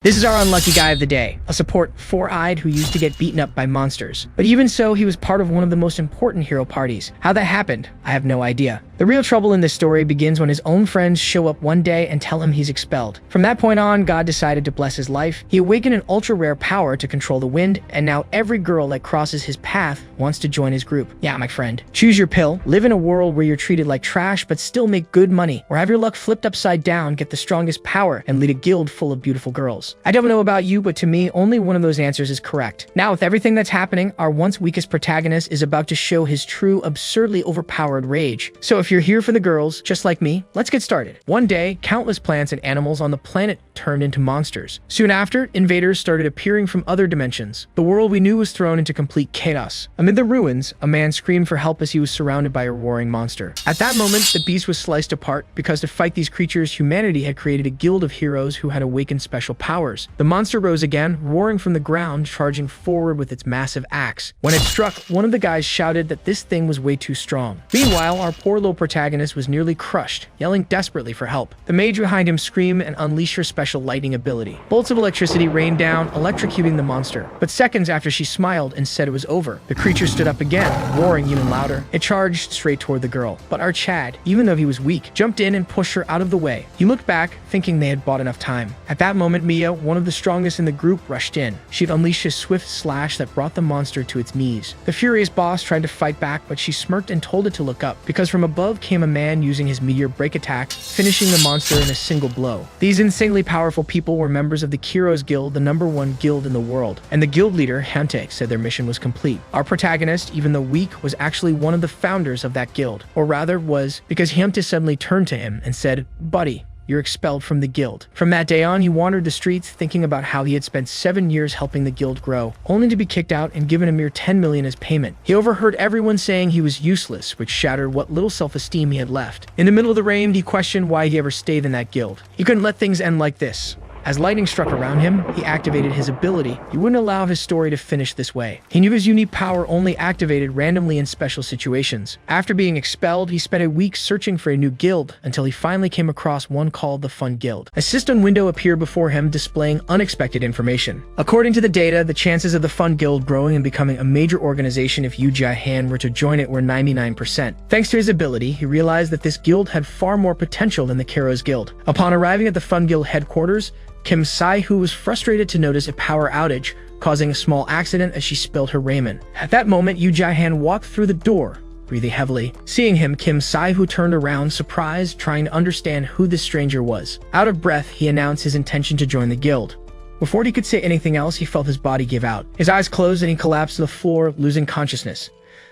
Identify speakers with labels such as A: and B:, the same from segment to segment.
A: This is our unlucky guy of the day, a support four-eyed who used to get beaten up by monsters. But even so, he was part of one of the most important hero parties. How that happened, I have no idea. The real trouble in this story begins when his own friends show up one day and tell him he's expelled. From that point on, God decided to bless his life. He awakened an ultra-rare power to control the wind, and now every girl that crosses his path wants to join his group. Yeah, my friend. Choose your pill, live in a world where you're treated like trash but still make good money, or have your luck flipped upside down, get the strongest power, and lead a guild full of beautiful girls. I don't know about you, but to me, only one of those answers is correct. Now, with everything that's happening, our once weakest protagonist is about to show his true, absurdly overpowered rage. So if you're here for the girls, just like me, let's get started. One day, countless plants and animals on the planet turned into monsters. Soon after, invaders started appearing from other dimensions. The world we knew was thrown into complete chaos. Amid the ruins, a man screamed for help as he was surrounded by a roaring monster. At that moment, the beast was sliced apart because to fight these creatures, humanity had created a guild of heroes who had awakened special powers. The monster rose again, roaring from the ground, charging forward with its massive axe. When it struck, one of the guys shouted that this thing was way too strong. Meanwhile, our poor little protagonist was nearly crushed, yelling desperately for help. The mage behind him screamed and unleashed her special lightning ability. Bolts of electricity rained down, electrocuting the monster. But seconds after she smiled and said it was over, the creature stood up again, roaring even louder. It charged straight toward the girl. But our Chad, even though he was weak, jumped in and pushed her out of the way. He looked back, thinking they had bought enough time. At that moment, Mia, one of the strongest in the group, rushed in. She'd unleashed a swift slash that brought the monster to its knees. The furious boss tried to fight back, but she smirked and told it to look up, because from above came a man using his meteor break attack, finishing the monster in a single blow. These insanely powerful people were members of the Kiros Guild, the #1 guild in the world, and the guild leader, Hante, said their mission was complete. Our protagonist, even though weak, was actually one of the founders of that guild, or rather was, because Hante suddenly turned to him and said, "Buddy, you're expelled from the guild." From that day on, he wandered the streets thinking about how he had spent 7 years helping the guild grow, only to be kicked out and given a mere 10 million as payment. He overheard everyone saying he was useless, which shattered what little self-esteem he had left. In the middle of the rain, he questioned why he ever stayed in that guild. He couldn't let things end like this. As lightning struck around him, he activated his ability. He wouldn't allow his story to finish this way. He knew his unique power only activated randomly in special situations. After being expelled, he spent a week searching for a new guild until he finally came across one called the Fun Guild. A system window appeared before him displaying unexpected information. According to the data, the chances of the Fun Guild growing and becoming a major organization if Yu Jia-han were to join it were 99%. Thanks to his ability, he realized that this guild had far more potential than the Kiros Guild. Upon arriving at the Fun Guild headquarters, Kim Sai-hoo was frustrated to notice a power outage, causing a small accident as she spilled her raiment. At that moment, Yu Jia-han walked through the door, breathing heavily. Seeing him, Kim Sai-hoo turned around, surprised, trying to understand who this stranger was. Out of breath, he announced his intention to join the guild. Before he could say anything else, he felt his body give out. His eyes closed and he collapsed to the floor, losing consciousness.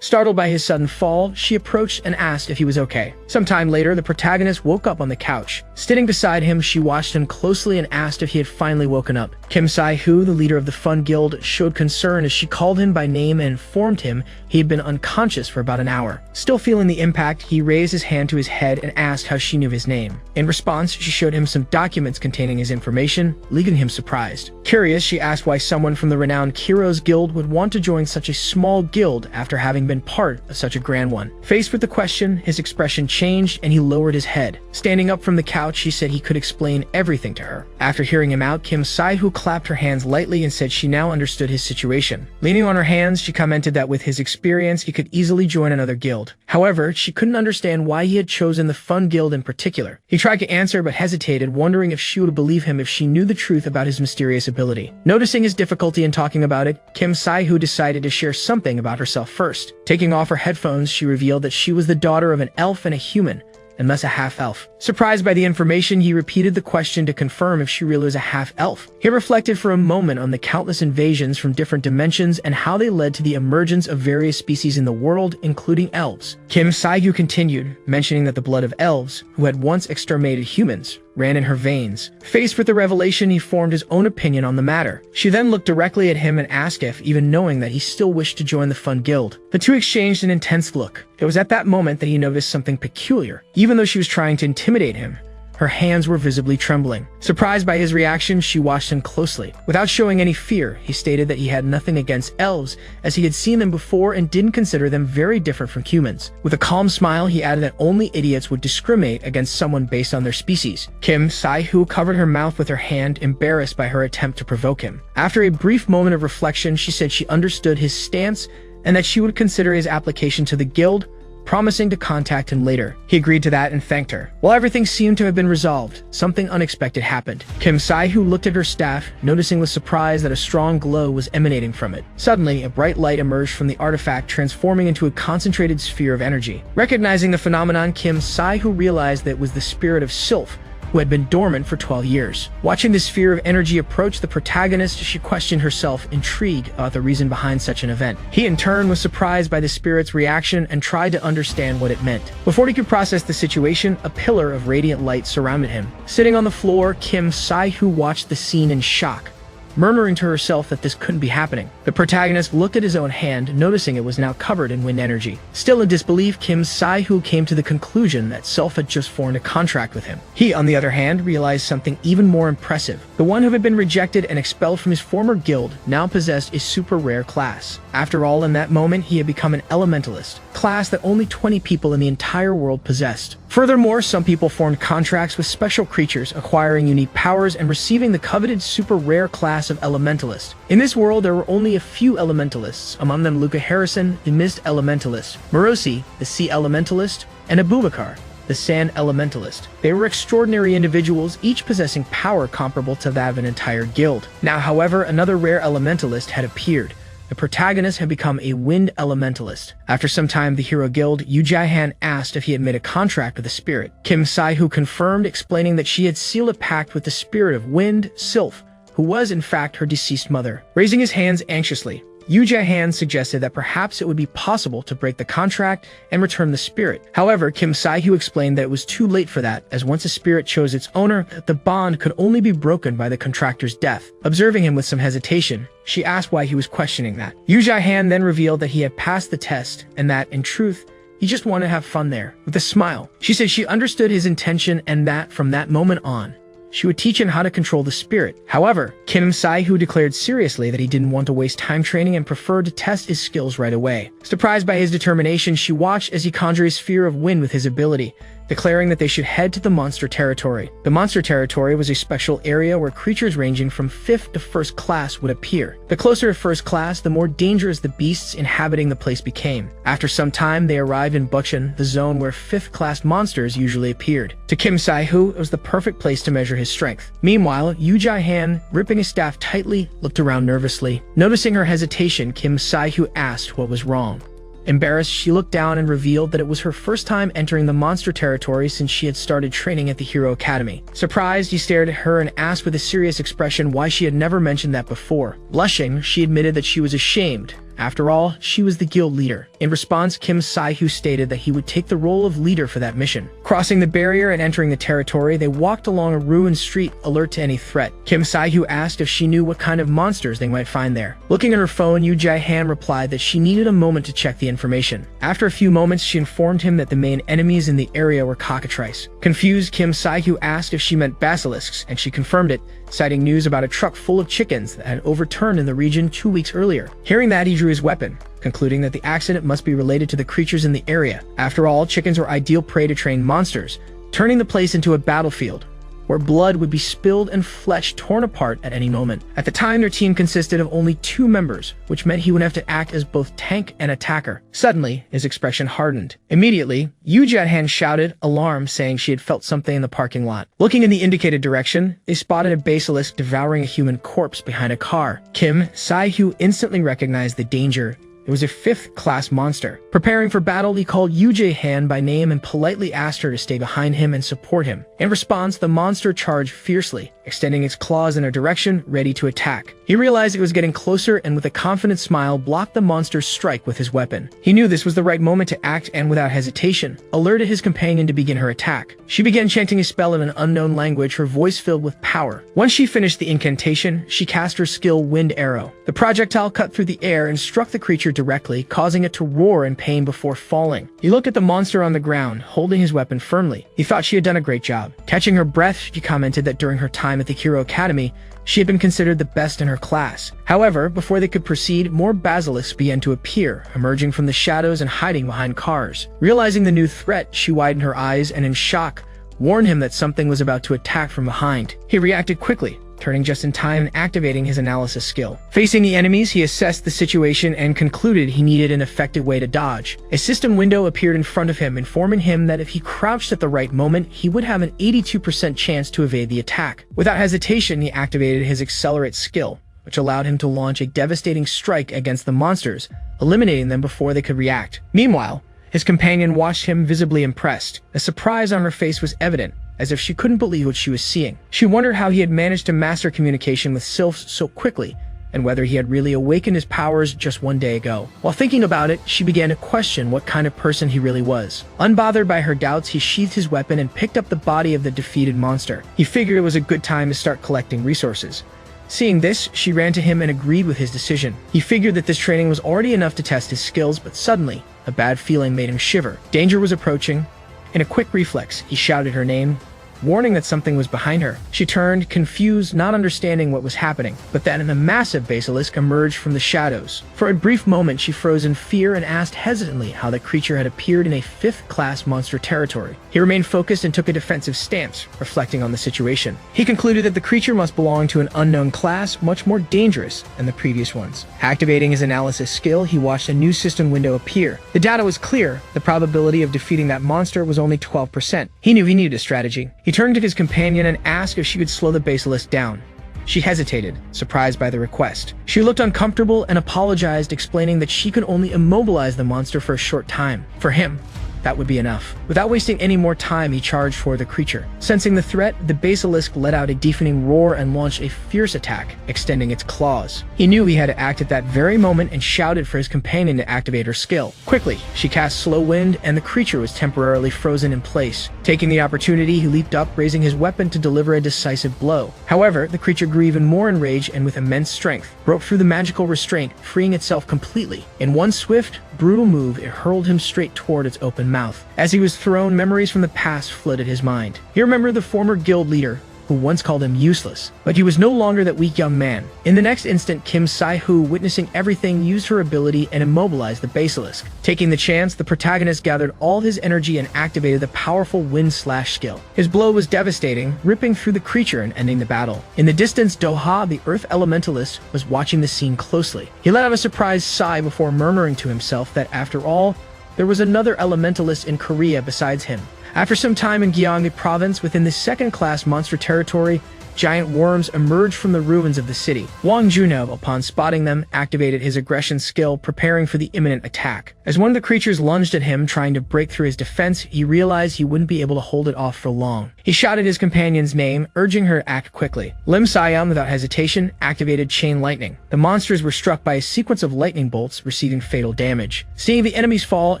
A: Startled by his sudden fall, she approached and asked if he was okay. Sometime later, the protagonist woke up on the couch. Sitting beside him, she watched him closely and asked if he had finally woken up. Kim Sai-hoo, the leader of the Fun Guild, showed concern as she called him by name and informed him he had been unconscious for about an hour. Still feeling the impact, he raised his hand to his head and asked how she knew his name. In response, she showed him some documents containing his information, leaving him surprised. Curious, she asked why someone from the renowned Kiros Guild would want to join such a small guild after having been part of such a grand one. Faced with the question, his expression changed and he lowered his head. Standing up from the couch, he said he could explain everything to her. After hearing him out, Kim Sai-hoo clapped her hands lightly and said she now understood his situation. Leaning on her hands, she commented that with his experience, he could easily join another guild. However, she couldn't understand why he had chosen the Fun Guild in particular. He tried to answer but hesitated, wondering if she would believe him if she knew the truth about his mysterious ability. Noticing his difficulty in talking about it, Kim Sai-hoo decided to share something about herself first. Taking off her headphones, she revealed that she was the daughter of an elf and a human, and thus a half-elf. Surprised by the information, he repeated the question to confirm if she really was a half-elf. He reflected for a moment on the countless invasions from different dimensions and how they led to the emergence of various species in the world, including elves. Kim Sai-hoo continued, mentioning that the blood of elves, who had once exterminated humans, ran in her veins. Faced with the revelation, he formed his own opinion on the matter. She then looked directly at him and asked if, even knowing that he still wished to join the Fun Guild. The two exchanged an intense look. It was at that moment that he noticed something peculiar. Even though she was trying to intimidate him, Her hands were visibly trembling. Surprised by his reaction, she watched him closely. Without showing any fear, he stated that he had nothing against elves, as he had seen them before and didn't consider them very different from humans. With a calm smile, he added that only idiots would discriminate against someone based on their species. Kim Sai-hoo covered her mouth with her hand, embarrassed by her attempt to provoke him. After a brief moment of reflection, she said she understood his stance and that she would consider his application to the guild, promising to contact him later. He agreed to that and thanked her. While everything seemed to have been resolved, something unexpected happened. Kim Sai-hoo looked at her staff, noticing with surprise that a strong glow was emanating from it. Suddenly, a bright light emerged from the artifact, transforming into a concentrated sphere of energy. Recognizing the phenomenon, Kim Sai-hoo realized that it was the spirit of Sylph, who had been dormant for 12 years. Watching the sphere of energy approach the protagonist, she questioned herself, intrigued about the reason behind such an event. He in turn was surprised by the spirit's reaction and tried to understand what it meant. Before he could process the situation, a pillar of radiant light surrounded him. Sitting on the floor, Kim Sai-hoo watched the scene in shock, murmuring to herself that this couldn't be happening. The protagonist looked at his own hand, noticing it was now covered in wind energy. Still in disbelief, Kim Sai-hoo came to the conclusion that Sylph had just formed a contract with him. He, on the other hand, realized something even more impressive. The one who had been rejected and expelled from his former guild now possessed a super rare class. After all, in that moment, he had become an elementalist, class that only 20 people in the entire world possessed. Furthermore, some people formed contracts with special creatures, acquiring unique powers and receiving the coveted super rare class of elementalist. In this world, there were only a few elementalists, among them Luca Harrison, the Mist Elementalist, Morosi, the Sea Elementalist, and Abubakar, the Sand Elementalist. They were extraordinary individuals, each possessing power comparable to that of an entire guild. Now, however, another rare elementalist had appeared. The protagonist had become a wind elementalist. After some time, the hero guild, Yu Jae-han, asked if he had made a contract with the spirit. Kim Sai-hoo confirmed, explaining that she had sealed a pact with the spirit of wind, Sylph, who was in fact her deceased mother. Raising his hands anxiously, Yu Jae-han suggested that perhaps it would be possible to break the contract and return the spirit. However, Kim Sai-hoo explained that it was too late for that, as once a spirit chose its owner, the bond could only be broken by the contractor's death. Observing him with some hesitation, she asked why he was questioning that. Yu Jae-han then revealed that he had passed the test and that, in truth, he just wanted to have fun there. With a smile, she said she understood his intention and that, from that moment on, she would teach him how to control the spirit. However, Kim Sai-hoo declared seriously that he didn't want to waste time training and preferred to test his skills right away. Surprised by his determination, she watched as he conjured a sphere of wind with his ability, declaring that they should head to the monster territory. The monster territory was a special area where creatures ranging from 5th to 1st class would appear. The closer to 1st class, the more dangerous the beasts inhabiting the place became. After some time, they arrived in Bukchon, the zone where 5th class monsters usually appeared. To Kim Sai-hoo, it was the perfect place to measure his strength. Meanwhile, Yu Jae-han, gripping his staff tightly, looked around nervously. Noticing her hesitation, Kim Sai-hoo asked what was wrong. Embarrassed, she looked down and revealed that it was her first time entering the monster territory since she had started training at the Hero Academy. Surprised, he stared at her and asked with a serious expression why she had never mentioned that before. Blushing, she admitted that she was ashamed. After all, she was the guild leader. In response, Kim Sai-hoo stated that he would take the role of leader for that mission. Crossing the barrier and entering the territory, they walked along a ruined street, alert to any threat. Kim Sai-hoo asked if she knew what kind of monsters they might find there. Looking at her phone, Yu Jae-han replied that she needed a moment to check the information. After a few moments, she informed him that the main enemies in the area were cockatrice. Confused, Kim Sai-hoo asked if she meant basilisks, and she confirmed it, citing news about a truck full of chickens that had overturned in the region 2 weeks earlier. Hearing that, he drew his weapon, concluding that the accident must be related to the creatures in the area. After all, chickens were ideal prey to trained monsters, turning the place into a battlefield where blood would be spilled and flesh torn apart at any moment. At the time, their team consisted of only 2 members, which meant he would have to act as both tank and attacker. Suddenly, his expression hardened. Immediately, Yu Jae-han shouted, alarmed, saying she had felt something in the parking lot. Looking in the indicated direction, they spotted a basilisk devouring a human corpse behind a car. Kim Sai-hoo instantly recognized the danger. It was a 5th class monster. Preparing for battle, he called Yu Jae-han by name and politely asked her to stay behind him and support him. In response, the monster charged fiercely, extending its claws in a direction, ready to attack. He realized it was getting closer and with a confident smile blocked the monster's strike with his weapon. He knew this was the right moment to act and without hesitation, alerted his companion to begin her attack. She began chanting a spell in an unknown language, her voice filled with power. Once she finished the incantation, she cast her skill Wind Arrow. The projectile cut through the air and struck the creature directly, causing it to roar in pain before falling. He looked at the monster on the ground, holding his weapon firmly. He thought she had done a great job. Catching her breath, she commented that during her time at the Hero Academy, she had been considered the best in her class. However, before they could proceed, more basilisks began to appear, emerging from the shadows and hiding behind cars. Realizing the new threat, she widened her eyes and in shock, warned him that something was about to attack from behind. He reacted quickly, turning just in time and activating his analysis skill. Facing the enemies, he assessed the situation and concluded he needed an effective way to dodge. A system window appeared in front of him, informing him that if he crouched at the right moment, he would have an 82% chance to evade the attack. Without hesitation, he activated his accelerate skill, which allowed him to launch a devastating strike against the monsters, eliminating them before they could react. Meanwhile, his companion watched him, visibly impressed. A surprise on her face was evident, as if she couldn't believe what she was seeing. She wondered how he had managed to master communication with sylphs so quickly, and whether he had really awakened his powers just one day ago. While thinking about it, she began to question what kind of person he really was. Unbothered by her doubts, he sheathed his weapon and picked up the body of the defeated monster. He figured it was a good time to start collecting resources. Seeing this, she ran to him and agreed with his decision. He figured that this training was already enough to test his skills, but suddenly, a bad feeling made him shiver. Danger was approaching. In a quick reflex, he shouted her name, warning that something was behind her. She turned, confused, not understanding what was happening. But then a massive basilisk emerged from the shadows. For a brief moment, she froze in fear and asked hesitantly how the creature had appeared in a 5th-class monster territory. He remained focused and took a defensive stance, reflecting on the situation. He concluded that the creature must belong to an unknown class, much more dangerous than the previous ones. Activating his analysis skill, he watched a new system window appear. The data was clear. The probability of defeating that monster was only 12%. He knew he needed a strategy. He turned to his companion and asked if she could slow the basilisk down. She hesitated, surprised by the request. She looked uncomfortable and apologized, explaining that she could only immobilize the monster for a short time. For him, that would be enough. Without wasting any more time, he charged for the creature. Sensing the threat, the basilisk let out a deafening roar and launched a fierce attack, extending its claws. He knew he had to act at that very moment and shouted for his companion to activate her skill. Quickly, she cast Slow Wind, and the creature was temporarily frozen in place. Taking the opportunity, he leaped up, raising his weapon to deliver a decisive blow. However, the creature grew even more enraged and with immense strength, broke through the magical restraint, freeing itself completely. In one swift, brutal move, it hurled him straight toward its open mouth. As he was thrown, memories from the past flooded his mind. He remembered the former guild leader, who once called him useless, but he was no longer that weak young man. In the next instant, Kim Sai-Hu, witnessing everything, used her ability and immobilized the basilisk. Taking the chance, the protagonist gathered all his energy and activated the powerful Wind Slash skill. His blow was devastating, ripping through the creature and ending the battle. In the distance, Doha, the Earth Elementalist, was watching the scene closely. He let out a surprised sigh before murmuring to himself that, after all, there was another elementalist in Korea besides him. After some time in Gyeonggi province, within the 2nd-class monster territory, giant worms emerged from the ruins of the city. Wang Juno, upon spotting them, activated his aggression skill, preparing for the imminent attack. As one of the creatures lunged at him, trying to break through his defense, he realized he wouldn't be able to hold it off for long. He shouted his companion's name, urging her to act quickly. Lim Sayan, without hesitation, activated Chain Lightning. The monsters were struck by a sequence of lightning bolts, receiving fatal damage. Seeing the enemies fall,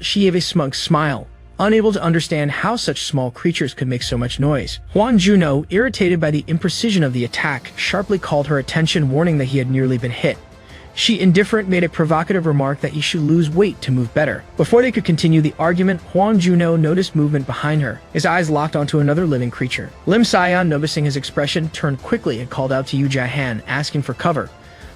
A: she gave a smug smile, unable to understand how such small creatures could make so much noise. Huan Juno, irritated by the imprecision of the attack, sharply called her attention, warning that he had nearly been hit. She, indifferent, made a provocative remark that he should lose weight to move better. Before they could continue the argument, Huan Juno noticed movement behind her. His eyes locked onto another living creature. Lim Sayan, noticing his expression, turned quickly and called out to Yu Jahan, asking for cover.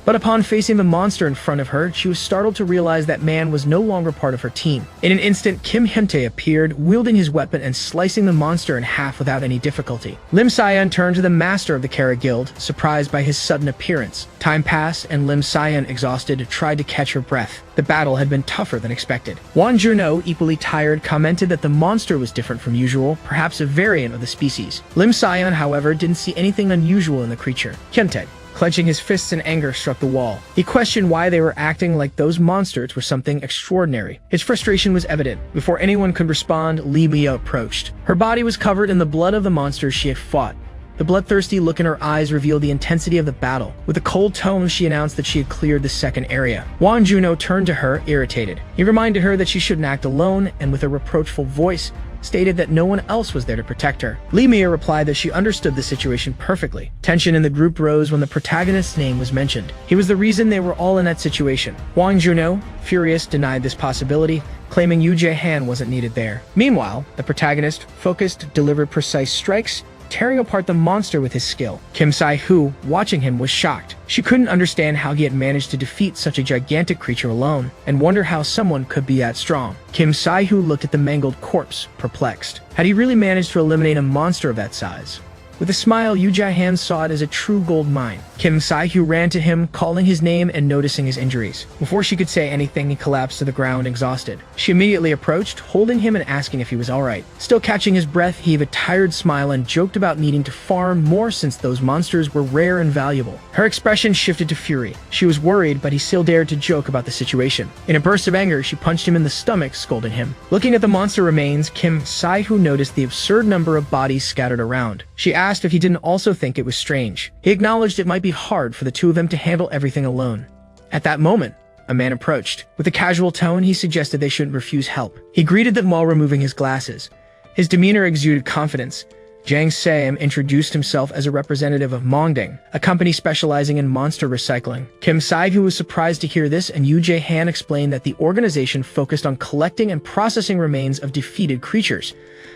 A: But upon facing the monster in front of her, she was startled to realize that man was no longer part of her team. In an instant, Kim Hyuntae appeared, wielding his weapon and slicing the monster in half without any difficulty. Lim Sayan turned to the master of the Kara Guild, surprised by his sudden appearance. Time passed, and Lim Sayan, exhausted, tried to catch her breath. The battle had been tougher than expected. Wan Juno, equally tired, commented that the monster was different from usual, perhaps a variant of the species. Lim Sayan, however, didn't see anything unusual in the creature. Hyuntae, clenching his fists in anger, struck the wall. He questioned why they were acting like those monsters were something extraordinary. His frustration was evident. Before anyone could respond, Li Mia approached. Her body was covered in the blood of the monsters she had fought. The bloodthirsty look in her eyes revealed the intensity of the battle. With a cold tone, she announced that she had cleared the second area. Wang Juno turned to her, irritated. He reminded her that she shouldn't act alone, and with a reproachful voice, stated that no one else was there to protect her. Li Mia replied that she understood the situation perfectly. Tension in the group rose when the protagonist's name was mentioned. He was the reason they were all in that situation. Wang Juno, furious, denied this possibility, claiming Yu Jae-han wasn't needed there. Meanwhile, the protagonist focused, delivered precise strikes, tearing apart the monster with his skill. Kim Sai-hoo, watching him, was shocked. She couldn't understand how he had managed to defeat such a gigantic creature alone, and wondered how someone could be that strong. Kim Sai-hoo looked at the mangled corpse, perplexed. Had he really managed to eliminate a monster of that size? With a smile, Yu Jae-han saw it as a true gold mine. Kim Sai-hoo ran to him, calling his name and noticing his injuries. Before she could say anything, he collapsed to the ground, exhausted. She immediately approached, holding him and asking if he was alright. Still catching his breath, he gave a tired smile and joked about needing to farm more since those monsters were rare and valuable. Her expression shifted to fury. She was worried, but he still dared to joke about the situation. In a burst of anger, she punched him in the stomach, scolding him. Looking at the monster remains, Kim Sai-hoo noticed the absurd number of bodies scattered around. She asked if he didn't also think it was strange. He acknowledged it might be hard for the two of them to handle everything alone. At that moment, a man approached. With a casual tone, he suggested they shouldn't refuse help. He greeted them while removing his glasses. His demeanor exuded confidence. Jang Seim introduced himself as a representative of Mongding, a company specializing in monster recycling. Kim Sai-hoo was surprised to hear this, and Yu Jae-han explained that the organization focused on collecting and processing remains of defeated creatures.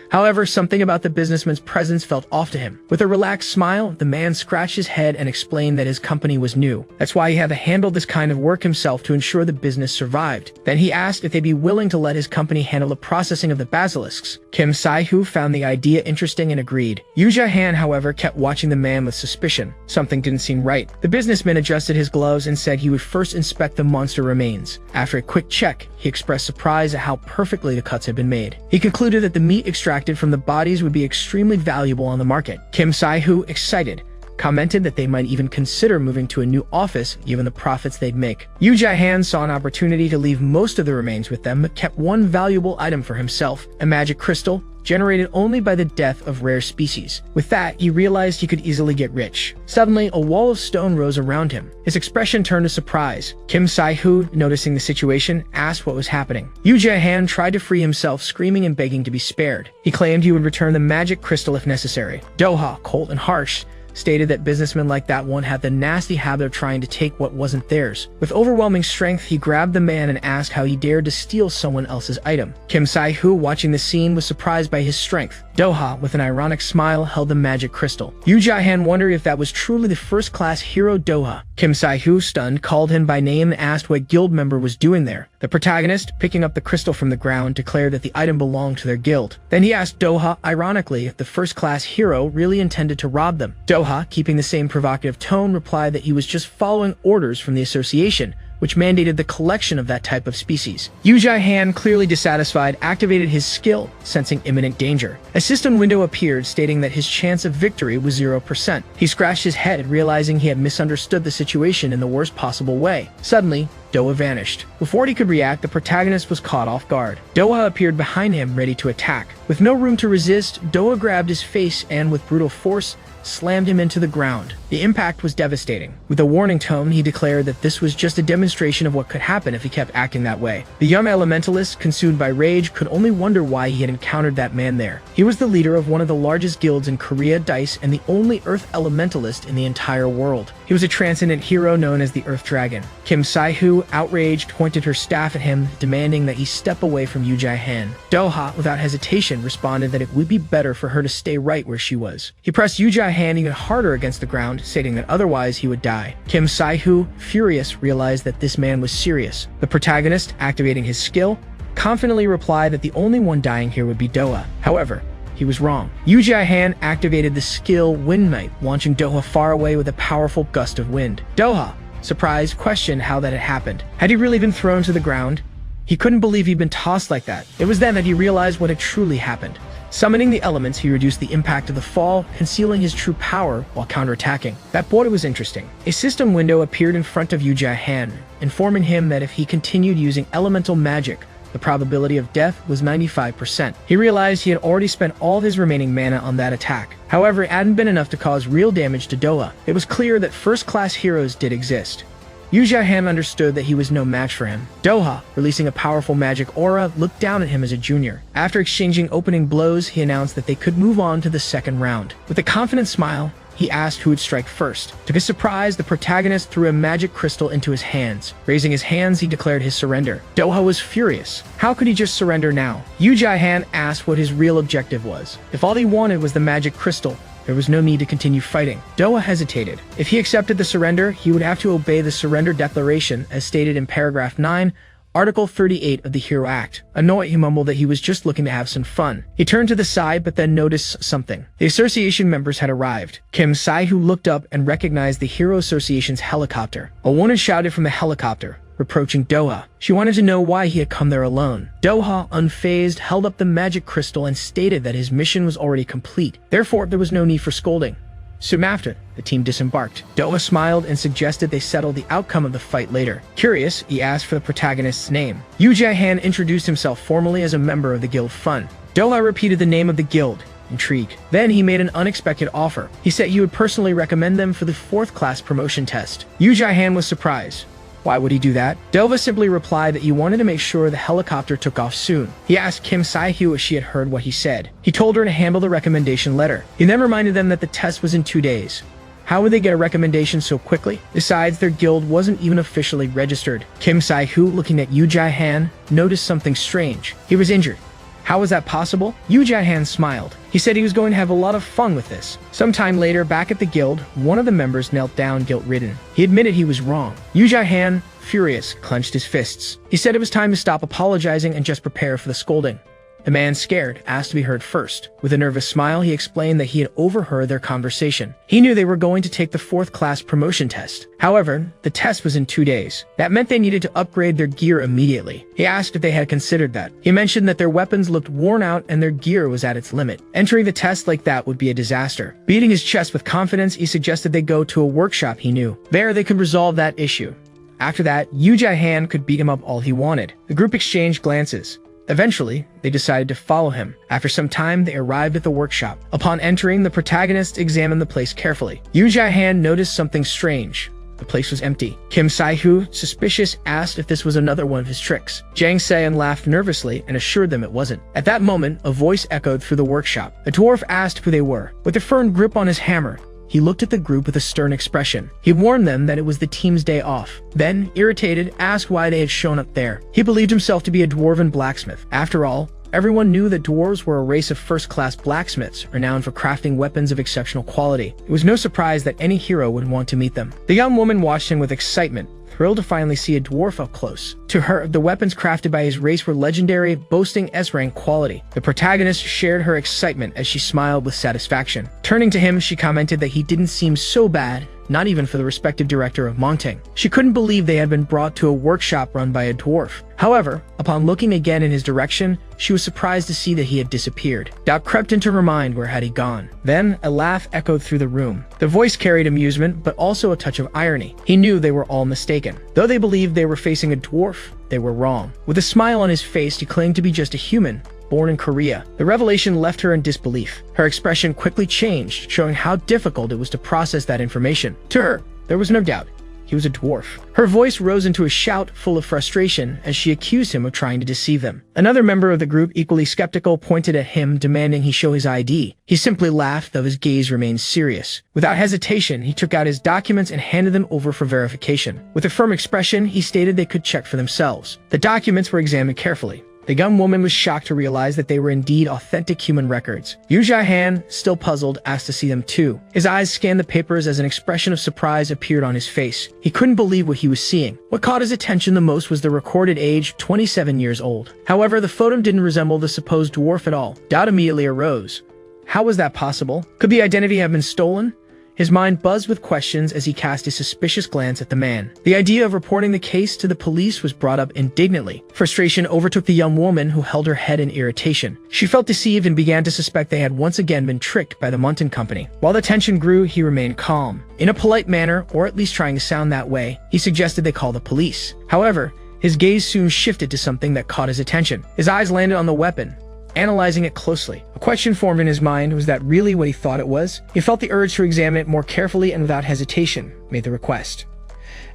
A: However, something about the businessman's presence felt off to him. With a relaxed smile, the man scratched his head and explained that his company was new. That's why he had to handle this kind of work himself to ensure the business survived. Then he asked if they'd be willing to let his company handle the processing of the basilisks. Kim Sai-hoo found the idea interesting and agreed. Yu Jae-han, however, kept watching the man with suspicion. Something didn't seem right. The businessman adjusted his gloves and said he would first inspect the monster remains. After a quick check, he expressed surprise at how perfectly the cuts had been made. He concluded that the meat extracted from the bodies would be extremely valuable on the market. Kim Sai-hoo, excited, commented that they might even consider moving to a new office given the profits they'd make. Yu Jae-han saw an opportunity to leave most of the remains with them, but kept one valuable item for himself, a magic crystal, generated only by the death of rare species. With that, he realized he could easily get rich. Suddenly, a wall of stone rose around him. His expression turned to surprise. Kim Sai-hoo, noticing the situation, asked what was happening. Yu Jae-han tried to free himself, screaming and begging to be spared. He claimed he would return the magic crystal if necessary. Doha, cold and harsh, stated that businessmen like that one had the nasty habit of trying to take what wasn't theirs. With overwhelming strength, he grabbed the man and asked how he dared to steal someone else's item. Kim Sai-hoo, watching the scene, was surprised by his strength. Doha, with an ironic smile, held the magic crystal. Yu Jae-han wondered if that was truly the first-class hero Doha. Kim Sai-hoo, stunned, called him by name and asked what guild member was doing there. The protagonist, picking up the crystal from the ground, declared that the item belonged to their guild. Then he asked Doha, ironically, if the first-class hero really intended to rob them. Doha, keeping the same provocative tone, replied that he was just following orders from the association, which mandated the collection of that type of species. Yu Jae-han, clearly dissatisfied, activated his skill, sensing imminent danger. A system window appeared, stating that his chance of victory was 0%. He scratched his head, realizing he had misunderstood the situation in the worst possible way. Suddenly, Doha vanished. Before he could react, the protagonist was caught off guard. Doha appeared behind him, ready to attack. With no room to resist, Doha grabbed his face and, with brutal force, slammed him into the ground. The impact was devastating. With a warning tone, he declared that this was just a demonstration of what could happen if he kept acting that way. The young elementalist, consumed by rage, could only wonder why he had encountered that man there. He was the leader of one of the largest guilds in Korea, Dice, and the only Earth elementalist in the entire world. He was a transcendent hero known as the Earth Dragon. Kim Sai-hoo, outraged, pointed her staff at him, demanding that he step away from Yu Jae-han. Doha, without hesitation, responded that it would be better for her to stay right where she was. He pressed Yu Jae-han even harder against the ground, stating that otherwise he would die. Kim Sai-hoo, furious, realized that this man was serious. The protagonist, activating his skill, confidently replied that the only one dying here would be Doha. However, he was wrong. Yu Jae-han activated the skill Wind Knight, launching Doha far away with a powerful gust of wind. Doha, surprised, questioned how that had happened. Had he really been thrown to the ground? He couldn't believe he'd been tossed like that. It was then that he realized what had truly happened. Summoning the elements, he reduced the impact of the fall, concealing his true power while counterattacking. That border was interesting. A system window appeared in front of Yu Jae-han, informing him that if he continued using elemental magic, The probability of death was 95%. He realized he had already spent all of his remaining mana on that attack. However, it hadn't been enough to cause real damage to Doha. It was clear that first-class heroes did exist. Yu Jiahan understood that he was no match for him. Doha, releasing a powerful magic aura, looked down at him as a junior. After exchanging opening blows, he announced that they could move on to the second round. With a confident smile, he asked who would strike first. To his surprise, the protagonist threw a magic crystal into his hands. Raising his hands, he declared his surrender. Doha was furious. How could he just surrender now? Yu Jiahan asked what his real objective was. If all he wanted was the magic crystal, there was no need to continue fighting. Doha hesitated. If he accepted the surrender, he would have to obey the surrender declaration as stated in paragraph 9, Article 38 of the Hero Act. Annoyed, he mumbled that he was just looking to have some fun. He turned to the side but then noticed something. The association members had arrived. Kim Sai-hu looked up and recognized the Hero Association's helicopter. A woman shouted from the helicopter, reproaching Doha. She wanted to know why he had come there alone. Doha, unfazed, held up the magic crystal and stated that his mission was already complete. Therefore, there was no need for scolding. Soon after, the team disembarked. Doha smiled and suggested they settle the outcome of the fight later. Curious, he asked for the protagonist's name. Yu Jiahan introduced himself formally as a member of the Guild Fun. Doha repeated the name of the guild, intrigued. Then he made an unexpected offer. He said he would personally recommend them for the 4th class promotion test. Yu Jiahan was surprised. Why would he do that? Doha simply replied that he wanted to make sure the helicopter took off soon. He asked Kim Sai-hu if she had heard what he said. He told her to handle the recommendation letter. He then reminded them that the test was in 2 days. How would they get a recommendation so quickly? Besides, their guild wasn't even officially registered. Kim Sai-hu, looking at Yu Jiahan, noticed something strange. He was injured. How was that possible? Yu Jiahan smiled. He said he was going to have a lot of fun with this. Sometime later, back at the guild, one of the members knelt down guilt-ridden. He admitted he was wrong. Yu Jiahan, furious, clenched his fists. He said it was time to stop apologizing and just prepare for the scolding. The man, scared, asked to be heard first. With a nervous smile, he explained that he had overheard their conversation. He knew they were going to take the 4th class promotion test. However, the test was in 2 days. That meant they needed to upgrade their gear immediately. He asked if they had considered that. He mentioned that their weapons looked worn out and their gear was at its limit. Entering the test like that would be a disaster. Beating his chest with confidence, he suggested they go to a workshop he knew. There, they could resolve that issue. After that, Yu Jiahan could beat him up all he wanted. The group exchanged glances. Eventually, they decided to follow him. After some time, they arrived at the workshop. Upon entering, the protagonist examined the place carefully. Yu Jiahan noticed something strange. The place was empty. Kim Sai-hu, suspicious, asked if this was another one of his tricks. Jang Se-an laughed nervously and assured them it wasn't. At that moment, a voice echoed through the workshop. The dwarf asked who they were. With a firm grip on his hammer, he looked at the group with a stern expression. He warned them that it was the team's day off. Then, irritated, asked why they had shown up there. He believed himself to be a dwarven blacksmith. After all, everyone knew that dwarves were a race of first-class blacksmiths, renowned for crafting weapons of exceptional quality. It was no surprise that any hero would want to meet them. The young woman watched him with excitement, thrilled to finally see a dwarf up close. To her, the weapons crafted by his race were legendary, boasting S-rank quality. The protagonist shared her excitement as she smiled with satisfaction. Turning to him, she commented that he didn't seem so bad, not even for the respective director of Mongtang. She couldn't believe they had been brought to a workshop run by a dwarf. However, upon looking again in his direction, she was surprised to see that he had disappeared. Doubt crept into her mind. Where had he gone? Then, a laugh echoed through the room. The voice carried amusement, but also a touch of irony. He knew they were all mistaken. Though they believed they were facing a dwarf, they were wrong. With a smile on his face, he claimed to be just a human, born in Korea. The revelation left her in disbelief. Her expression quickly changed, showing how difficult it was to process that information. To her, there was no doubt. He was a dwarf. Her voice rose into a shout full of frustration as she accused him of trying to deceive them. Another member of the group, equally skeptical, pointed at him, demanding he show his ID. He simply laughed, though his gaze remained serious. Without hesitation, he took out his documents and handed them over for verification. With a firm expression, he stated they could check for themselves. The documents were examined carefully. The young woman was shocked to realize that they were indeed authentic human records. Yu Jiahan, still puzzled, asked to see them too. His eyes scanned the papers as an expression of surprise appeared on his face. He couldn't believe what he was seeing. What caught his attention the most was the recorded age, 27 years old. However, the photo didn't resemble the supposed dwarf at all. Doubt immediately arose. How was that possible? Could the identity have been stolen? His mind buzzed with questions as he cast a suspicious glance at the man. The idea of reporting the case to the police was brought up indignantly. Frustration overtook the young woman, who held her head in irritation. She felt deceived and began to suspect they had once again been tricked by the Mutant Company. While the tension grew, he remained calm. In a polite manner, or at least trying to sound that way, he suggested they call the police. However, His gaze soon shifted to something that caught his attention. His eyes landed on the weapon, analyzing it closely. A question formed in his mind: was that really what he thought it was? He felt the urge to examine it more carefully and without hesitation made the request.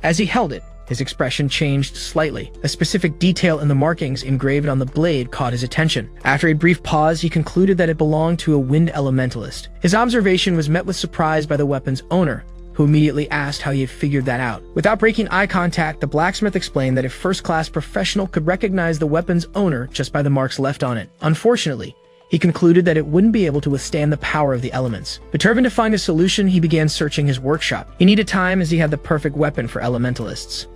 A: As he held it, his expression changed slightly. A specific detail in the markings engraved on the blade caught his attention. After a brief pause, he concluded that it belonged to a wind elementalist. His observation was met with surprise by the weapon's owner, who immediately asked how he had figured that out. Without breaking eye contact, the blacksmith explained that a first-class professional could recognize the weapon's owner just by the marks left on it. Unfortunately, he concluded that it wouldn't be able to withstand the power of the elements. Determined to find a solution, he began searching his workshop. He needed time, as he had the perfect weapon for elementalists.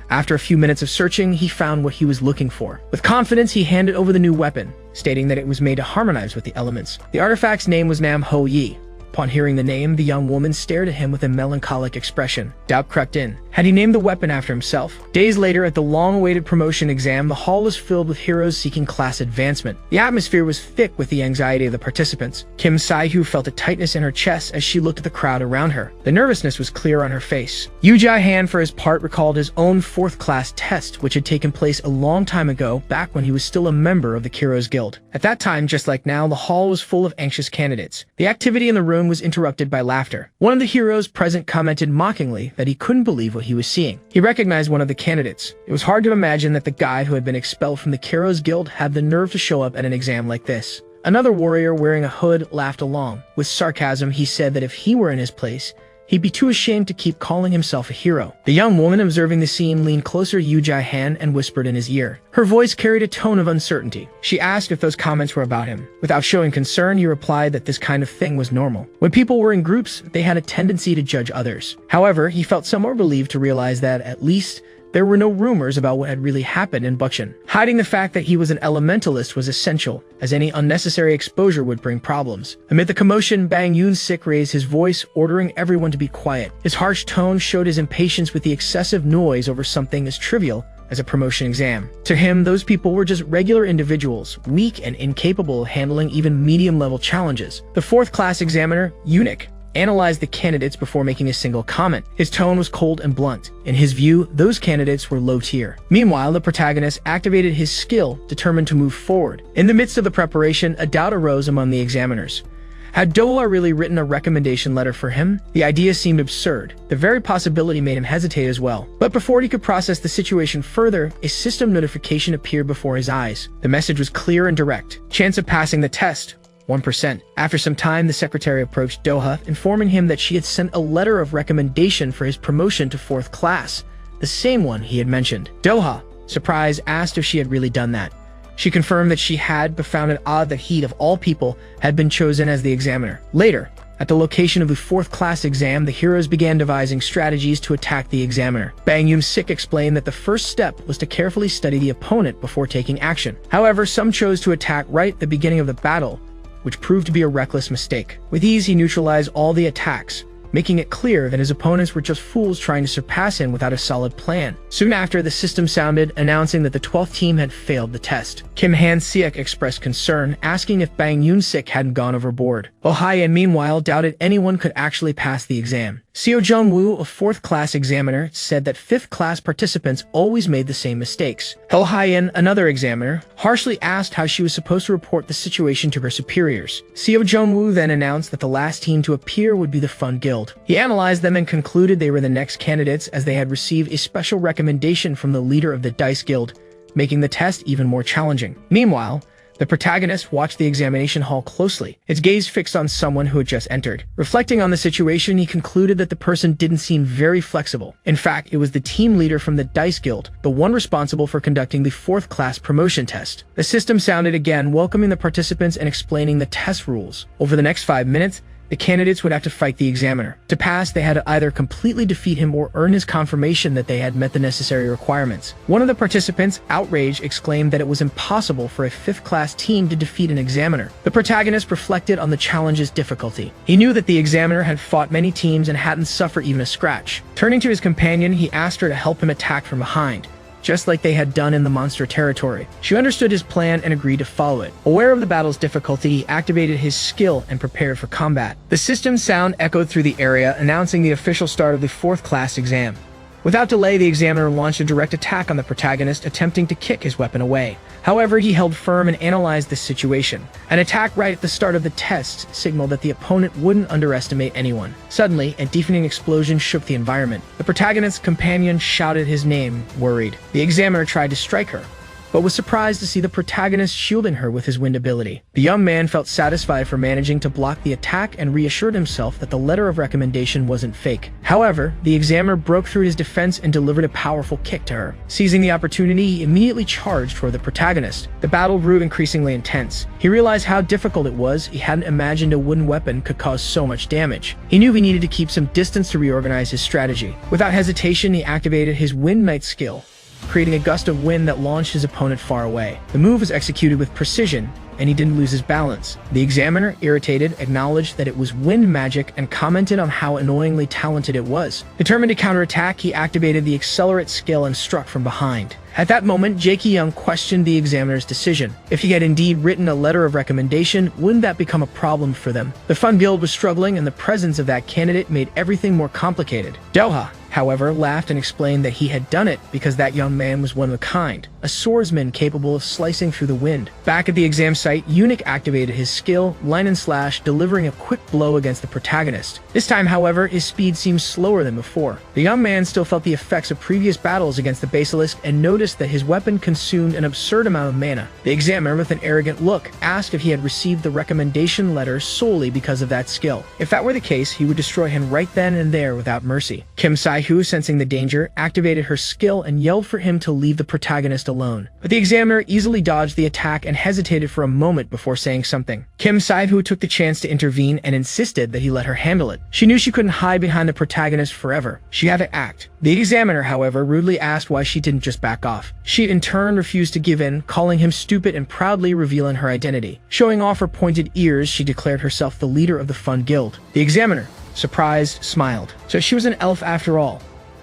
A: After a few minutes of searching, he found what he was looking for. With confidence, he handed over the new weapon, stating that it was made to harmonize with the elements. The artifact's name was Nam Ho Yi. Upon hearing the name, the young woman stared at him with a melancholic expression. Doubt crept in. Had he named the weapon after himself? Days later, at the long-awaited promotion exam, the hall was filled with heroes seeking class advancement. The atmosphere was thick with the anxiety of the participants. Kim Saihyu felt a tightness in her chest as she looked at the crowd around her. The nervousness was clear on her face. Yu Jai-han, for his part, recalled his own fourth-class test, which had taken place a long time ago, back when he was still a member of the Kiros Guild. At that time, just like now, the hall was full of anxious candidates. The activity in the room was interrupted by laughter. One of the heroes present commented mockingly that he couldn't believe what he was seeing. He recognized one of the candidates. It was hard to imagine that the guy who had been expelled from the Kiros Guild had the nerve to show up at an exam like this. Another warrior wearing a hood laughed along. With sarcasm, he said that if he were in his place, he'd be too ashamed to keep calling himself a hero. The young woman, observing the scene, leaned closer to Yu Jai-han and whispered in his ear. Her voice carried a tone of uncertainty. She asked if those comments were about him. Without showing concern, he replied that this kind of thing was normal. When people were in groups, they had a tendency to judge others. However, he felt somewhat relieved to realize that, at least, there were no rumors about what had really happened in Bukshan. Hiding the fact that he was an elementalist was essential, as any unnecessary exposure would bring problems. Amid the commotion, Bang Yoon-sik raised his voice, ordering everyone to be quiet. His harsh tone showed his impatience with the excessive noise over something as trivial as a promotion exam. To him, those people were just regular individuals, weak and incapable of handling even medium-level challenges. The fourth-class examiner, Eunuch, analyzed the candidates before making a single comment. His tone was cold and blunt. In his view, those candidates were low tier. Meanwhile, the protagonist activated his skill, determined to move forward. In the midst of the preparation, a doubt arose among the examiners. Had Doha really written a recommendation letter for him? The idea seemed absurd. The very possibility made him hesitate as well. But before he could process the situation further, a system notification appeared before his eyes. The message was clear and direct. Chance of passing the test: 1%. After some time, the secretary approached Doha, informing him that she had sent a letter of recommendation for his promotion to 4th class, the same one he had mentioned. Doha, surprised, asked if she had really done that. She confirmed that she had, but found it odd that he, of all people, had been chosen as the examiner. Later, at the location of the 4th class exam, the heroes began devising strategies to attack the examiner. Bang Yoon-sik explained that the first step was to carefully study the opponent before taking action. However, some chose to attack right at the beginning of the battle, which proved to be a reckless mistake. With ease, he neutralized all the attacks, making it clear that his opponents were just fools trying to surpass him without a solid plan. Soon after, the system sounded, announcing that the 12th team had failed the test. Kim Han-seok expressed concern, asking if Bang Yoon-sik hadn't gone overboard. Oh Ha-yen, meanwhile, doubted anyone could actually pass the exam. Seo Jung-woo, a 4th class examiner, said that 5th class participants always made the same mistakes. Oh Ha-yen, another examiner, harshly asked how she was supposed to report the situation to her superiors. Seo Jung-woo then announced that the last team to appear would be the Fun Guild. He analyzed them and concluded they were the next candidates, as they had received a special recommendation from the leader of the Dice Guild, making the test even more challenging. Meanwhile, the protagonist watched the examination hall closely, its gaze fixed on someone who had just entered. Reflecting on the situation, he concluded that the person didn't seem very flexible. In fact, it was the team leader from the Dice Guild, the one responsible for conducting the 4th class promotion test. The system sounded again, welcoming the participants and explaining the test rules. Over the next 5 minutes, the candidates would have to fight the examiner. To pass, they had to either completely defeat him or earn his confirmation that they had met the necessary requirements. One of the participants, outraged, exclaimed that it was impossible for a 5th class team to defeat an examiner. The protagonist reflected on the challenge's difficulty. He knew that the examiner had fought many teams and hadn't suffered even a scratch. Turning to his companion, he asked her to help him attack from behind, just like they had done in the monster territory. She understood his plan and agreed to follow it. Aware of the battle's difficulty, he activated his skill and prepared for combat. The system's sound echoed through the area, announcing the official start of the 4th class exam. Without delay, the examiner launched a direct attack on the protagonist, attempting to kick his weapon away. However, he held firm and analyzed the situation. An attack right at the start of the test signaled that the opponent wouldn't underestimate anyone. Suddenly, a deafening explosion shook the environment. The protagonist's companion shouted his name, worried. The examiner tried to strike her, but was surprised to see the protagonist shielding her with his wind ability. The young man felt satisfied for managing to block the attack and reassured himself that the letter of recommendation wasn't fake. However, the examiner broke through his defense and delivered a powerful kick to her. Seizing the opportunity, he immediately charged toward the protagonist. The battle grew increasingly intense. He realized how difficult it was. He hadn't imagined a wooden weapon could cause so much damage. He knew he needed to keep some distance to reorganize his strategy. Without hesitation, he activated his Wind Knight skill, creating a gust of wind that launched his opponent far away. The move was executed with precision, and he didn't lose his balance. The examiner, irritated, acknowledged that it was wind magic and commented on how annoyingly talented it was. Determined to counterattack, he activated the accelerate skill and struck from behind. At that moment, Jakey Young questioned the examiner's decision. If he had indeed written a letter of recommendation, wouldn't that become a problem for them? The Fun Guild was struggling, and the presence of that candidate made everything more complicated. Doha, however, laughed and explained that he had done it because that young man was one of a kind, a swordsman capable of slicing through the wind. Back at the exam site, Eunuch activated his skill, Line and Slash, delivering a quick blow against the protagonist. This time, however, his speed seemed slower than before. The young man still felt the effects of previous battles against the Basilisk and noticed that his weapon consumed an absurd amount of mana. The examiner, with an arrogant look, asked if he had received the recommendation letter solely because of that skill. If that were the case, he would destroy him right then and there without mercy. Kim Sai-Hu, sensing the danger, activated her skill and yelled for him to leave the protagonist alone. But the examiner easily dodged the attack and hesitated for a moment before saying something. Kim Sai-Hu took the chance to intervene and insisted that he let her handle it. She knew she couldn't hide behind the protagonist forever. She had to act. The examiner, however, rudely asked why she didn't just back off. She in turn refused to give in, calling him stupid and proudly revealing her identity. Showing off her pointed ears, she declared herself the leader of the Fun Guild. The examiner, surprised, smiled. So she was an elf after all.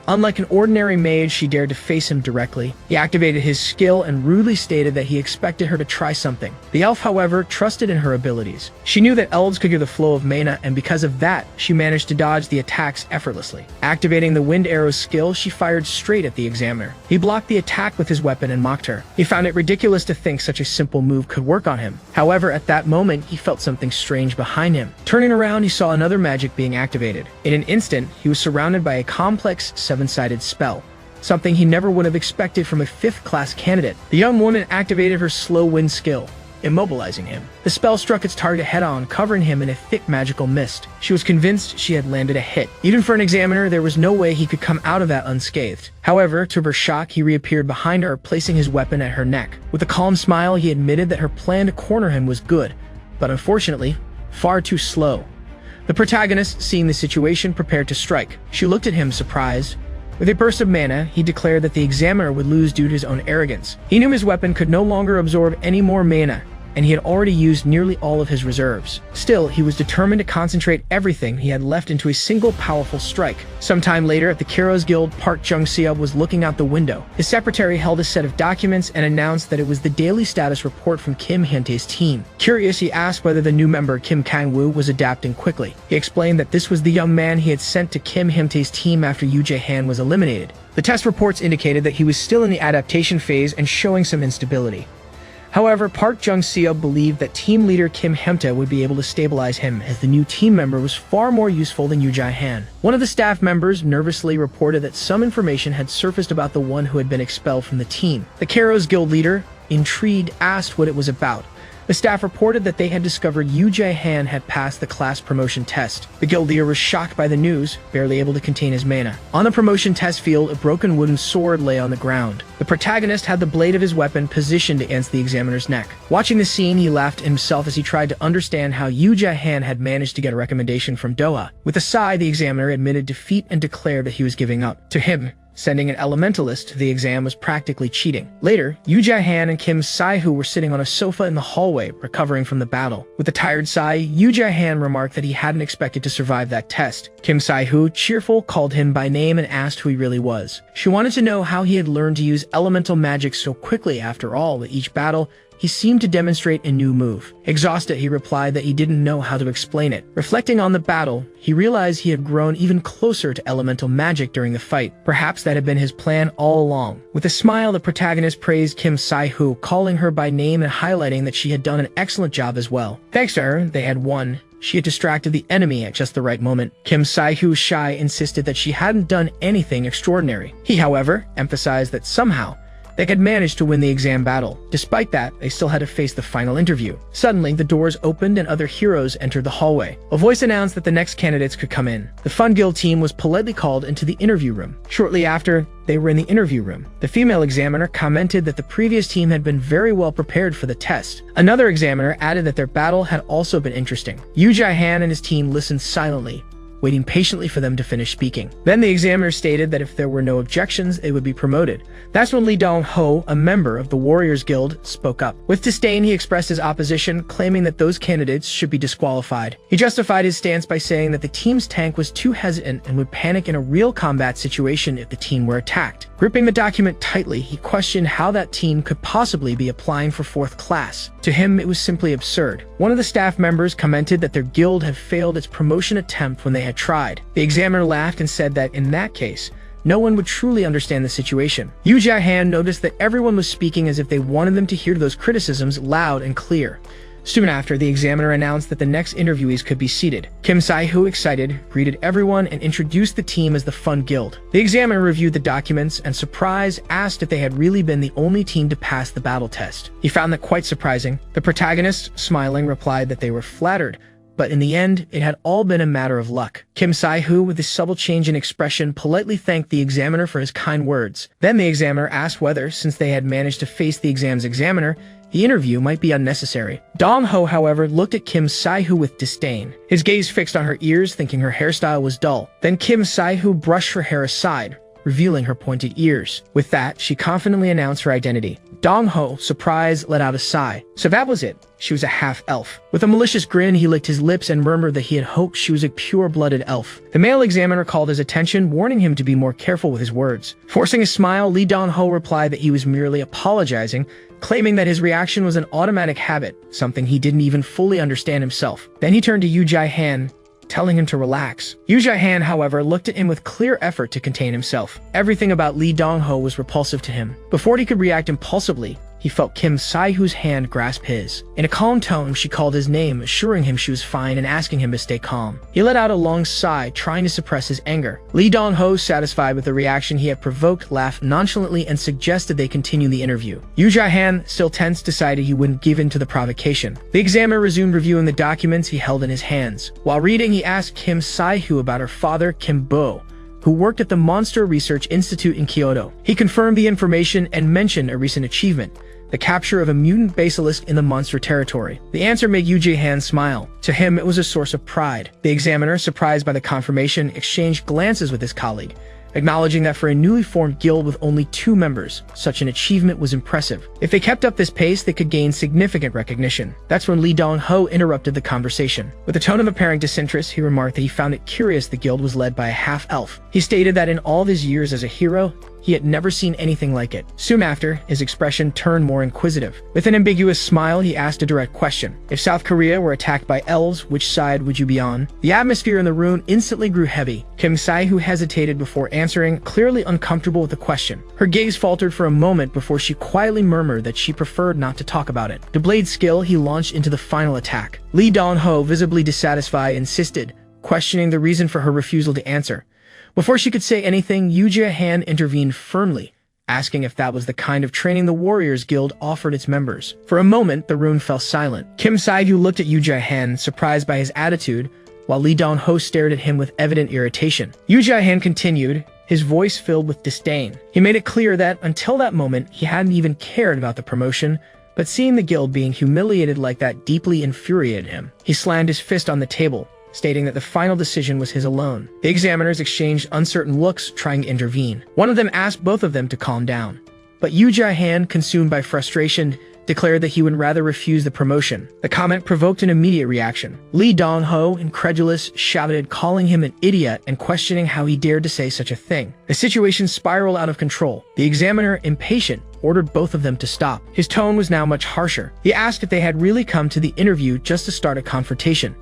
A: Unlike an ordinary mage, she dared to face him directly. He activated his skill and rudely stated that he expected her to try something. The elf, however, trusted in her abilities. She knew that elves could give the flow of mana, and because of that, she managed to dodge the attacks effortlessly. Activating the wind arrow skill, she fired straight at the examiner. He blocked the attack with his weapon and mocked her. He found it ridiculous to think such a simple move could work on him. However, at that moment, he felt something strange behind him. Turning around, he saw another magic being activated. In an instant, he was surrounded by a complex seven-sided spell, something he never would have expected from a 5th class candidate. The young woman activated her slow wind skill, immobilizing him. The spell struck its target head-on, covering him in a thick magical mist. She was convinced she had landed a hit. Even for an examiner, there was no way he could come out of that unscathed. However, to her shock, he reappeared behind her, placing his weapon at her neck. With a calm smile, he admitted that her plan to corner him was good, but unfortunately, far too slow. The protagonist, seeing the situation, prepared to strike. She looked at him, surprised. With a burst of mana, he declared that the examiner would lose due to his own arrogance. He knew his weapon could no longer absorb any more mana, and he had already used nearly all of his reserves. Still, he was determined to concentrate everything he had left into a single powerful strike. Sometime later, at the Heroes Guild, Park Jung-seop was looking out the window. His secretary held a set of documents and announced that it was the daily status report from Kim Hyuntae's team. Curious, he asked whether the new member Kim Kang-woo was adapting quickly. He explained that this was the young man he had sent to Kim Hyuntae's team after Yoo Jae-han was eliminated. The test reports indicated that he was still in the adaptation phase and showing some instability. However, Park Jung-seop believed that team leader Kim Hyuntae would be able to stabilize him, as the new team member was far more useful than Yoo Jae-han. One of the staff members nervously reported that some information had surfaced about the one who had been expelled from the team. The Heroes Guild leader, intrigued, asked what it was about. The staff reported that they had discovered Yoo Jae-han had passed the class promotion test. The guild leader was shocked by the news, barely able to contain his mana. On the promotion test field, a broken wooden sword lay on the ground. The protagonist had the blade of his weapon positioned against the examiner's neck. Watching the scene, he laughed to himself as he tried to understand how Yoo Jae-han had managed to get a recommendation from Doha. With a sigh, the examiner admitted defeat and declared that he was giving up. To him, sending an elementalist to the exam was practically cheating. Later, Yoo Jae-han and Kim Sai-Hu were sitting on a sofa in the hallway, recovering from the battle. With a tired sigh, Yoo Jae-han remarked that he hadn't expected to survive that test. Kim Sai-Hu, cheerful, called him by name and asked who he really was. She wanted to know how he had learned to use elemental magic so quickly. After all, with each battle, he seemed to demonstrate a new move. Exhausted, he replied that he didn't know how to explain it. Reflecting on the battle, he realized he had grown even closer to elemental magic during the fight. Perhaps that had been his plan all along. With a smile, the protagonist praised Kim Sai-hoo, calling her by name and highlighting that she had done an excellent job as well. Thanks to her, they had won. She had distracted the enemy at just the right moment. Kim Sai-hoo shy insisted that she hadn't done anything extraordinary. He, however, emphasized that somehow they had managed to win the exam battle. Despite that, they still had to face the final interview. Suddenly, the doors opened and other heroes entered the hallway. A voice announced that the next candidates could come in. The Fun Guild team was politely called into the interview room. Shortly after, they were in the interview room. The female examiner commented that the previous team had been very well prepared for the test. Another examiner added that their battle had also been interesting. Yu Jai-han and his team listened silently, waiting patiently for them to finish speaking. Then the examiner stated that if there were no objections, they would be promoted. That's when Lee Dong-ho, a member of the Warriors Guild, spoke up. With disdain, he expressed his opposition, claiming that those candidates should be disqualified. He justified his stance by saying that the team's tank was too hesitant and would panic in a real combat situation if the team were attacked. Gripping the document tightly, he questioned how that team could possibly be applying for 4th class. To him, it was simply absurd. One of the staff members commented that their guild had failed its promotion attempt when they had tried. The examiner laughed and said that in that case, no one would truly understand the situation. Yu Jai-han noticed that everyone was speaking as if they wanted them to hear those criticisms loud and clear. Soon after, the examiner announced that the next interviewees could be seated. Kim Sai-hoo, excited, greeted everyone and introduced the team as the Fun Guild. The examiner reviewed the documents and, surprised, asked if they had really been the only team to pass the battle test. He found that quite surprising. The protagonist, smiling, replied that they were flattered, but in the end, it had all been a matter of luck. Kim Sai-hoo, with a subtle change in expression, politely thanked the examiner for his kind words. Then the examiner asked whether, since they had managed to face the exam's examiner, the interview might be unnecessary. Dong-ho, however, looked at Kim Sai-hoo with disdain. His gaze fixed on her ears, thinking her hairstyle was dull. Then Kim Sai-hoo brushed her hair aside, revealing her pointed ears. With that, she confidently announced her identity. Dong-ho, surprised, let out a sigh. So that was it. She was a half-elf. With a malicious grin, he licked his lips and murmured that he had hoped she was a pure-blooded elf. The male examiner called his attention, warning him to be more careful with his words. Forcing a smile, Lee Dong-ho replied that he was merely apologizing, claiming that his reaction was an automatic habit, something he didn't even fully understand himself. Then he turned to Yu Jai-han, telling him to relax. Yu Jai-han, however, looked at him with clear effort to contain himself. Everything about Lee Dong-ho was repulsive to him. Before he could react impulsively, he felt Kim Sai-hoo's hand grasp his. In a calm tone, she called his name, assuring him she was fine and asking him to stay calm. He let out a long sigh, trying to suppress his anger. Lee Dong-ho, satisfied with the reaction he had provoked, laughed nonchalantly and suggested they continue the interview. Yu Jai-han, still tense, decided he wouldn't give in to the provocation. The examiner resumed reviewing the documents he held in his hands. While reading, he asked Kim Sai-hoo about her father, Kim Bo, who worked at the Monster Research Institute in Kyoto. He confirmed the information and mentioned a recent achievement, the capture of a mutant basilisk in the monster territory. The answer made Yu Jai-han smile. To him, it was a source of pride. The examiner, surprised by the confirmation, exchanged glances with his colleague, acknowledging that for a newly formed guild with only 2 members, such an achievement was impressive. If they kept up this pace, they could gain significant recognition. That's when Lee Dong-ho interrupted the conversation. With a tone of apparent disinterest, he remarked that he found it curious the guild was led by a half-elf. He stated that in all of his years as a hero, he had never seen anything like it. Soon after, his expression turned more inquisitive. With an ambiguous smile, he asked a direct question. If South Korea were attacked by elves, which side would you be on? The atmosphere in the room instantly grew heavy. Kim Sai-hoo hesitated before answering, clearly uncomfortable with the question. Her gaze faltered for a moment before she quietly murmured that she preferred not to talk about it. To blade skill, he launched into the final attack. Lee Dong-ho, visibly dissatisfied, insisted, questioning the reason for her refusal to answer. Before she could say anything, Yu Jai-han intervened firmly, asking if that was the kind of training the Warriors Guild offered its members. For a moment, the room fell silent. Kim Sai-hoo looked at Yu Jai-han, surprised by his attitude, while Lee Dong-ho stared at him with evident irritation. Yu Jai-han continued, his voice filled with disdain. He made it clear that, until that moment, he hadn't even cared about the promotion, but seeing the guild being humiliated like that deeply infuriated him. He slammed his fist on the table, stating that the final decision was his alone. The examiners exchanged uncertain looks, trying to intervene. One of them asked both of them to calm down, but Yu Jai-han, consumed by frustration, declared that he would rather refuse the promotion. The comment provoked an immediate reaction. Lee Dong-ho, incredulous, shouted, calling him an idiot and questioning how he dared to say such a thing. The situation spiraled out of control. The examiner, impatient, ordered both of them to stop. His tone was now much harsher. He asked if they had really come to the interview just to start a confrontation.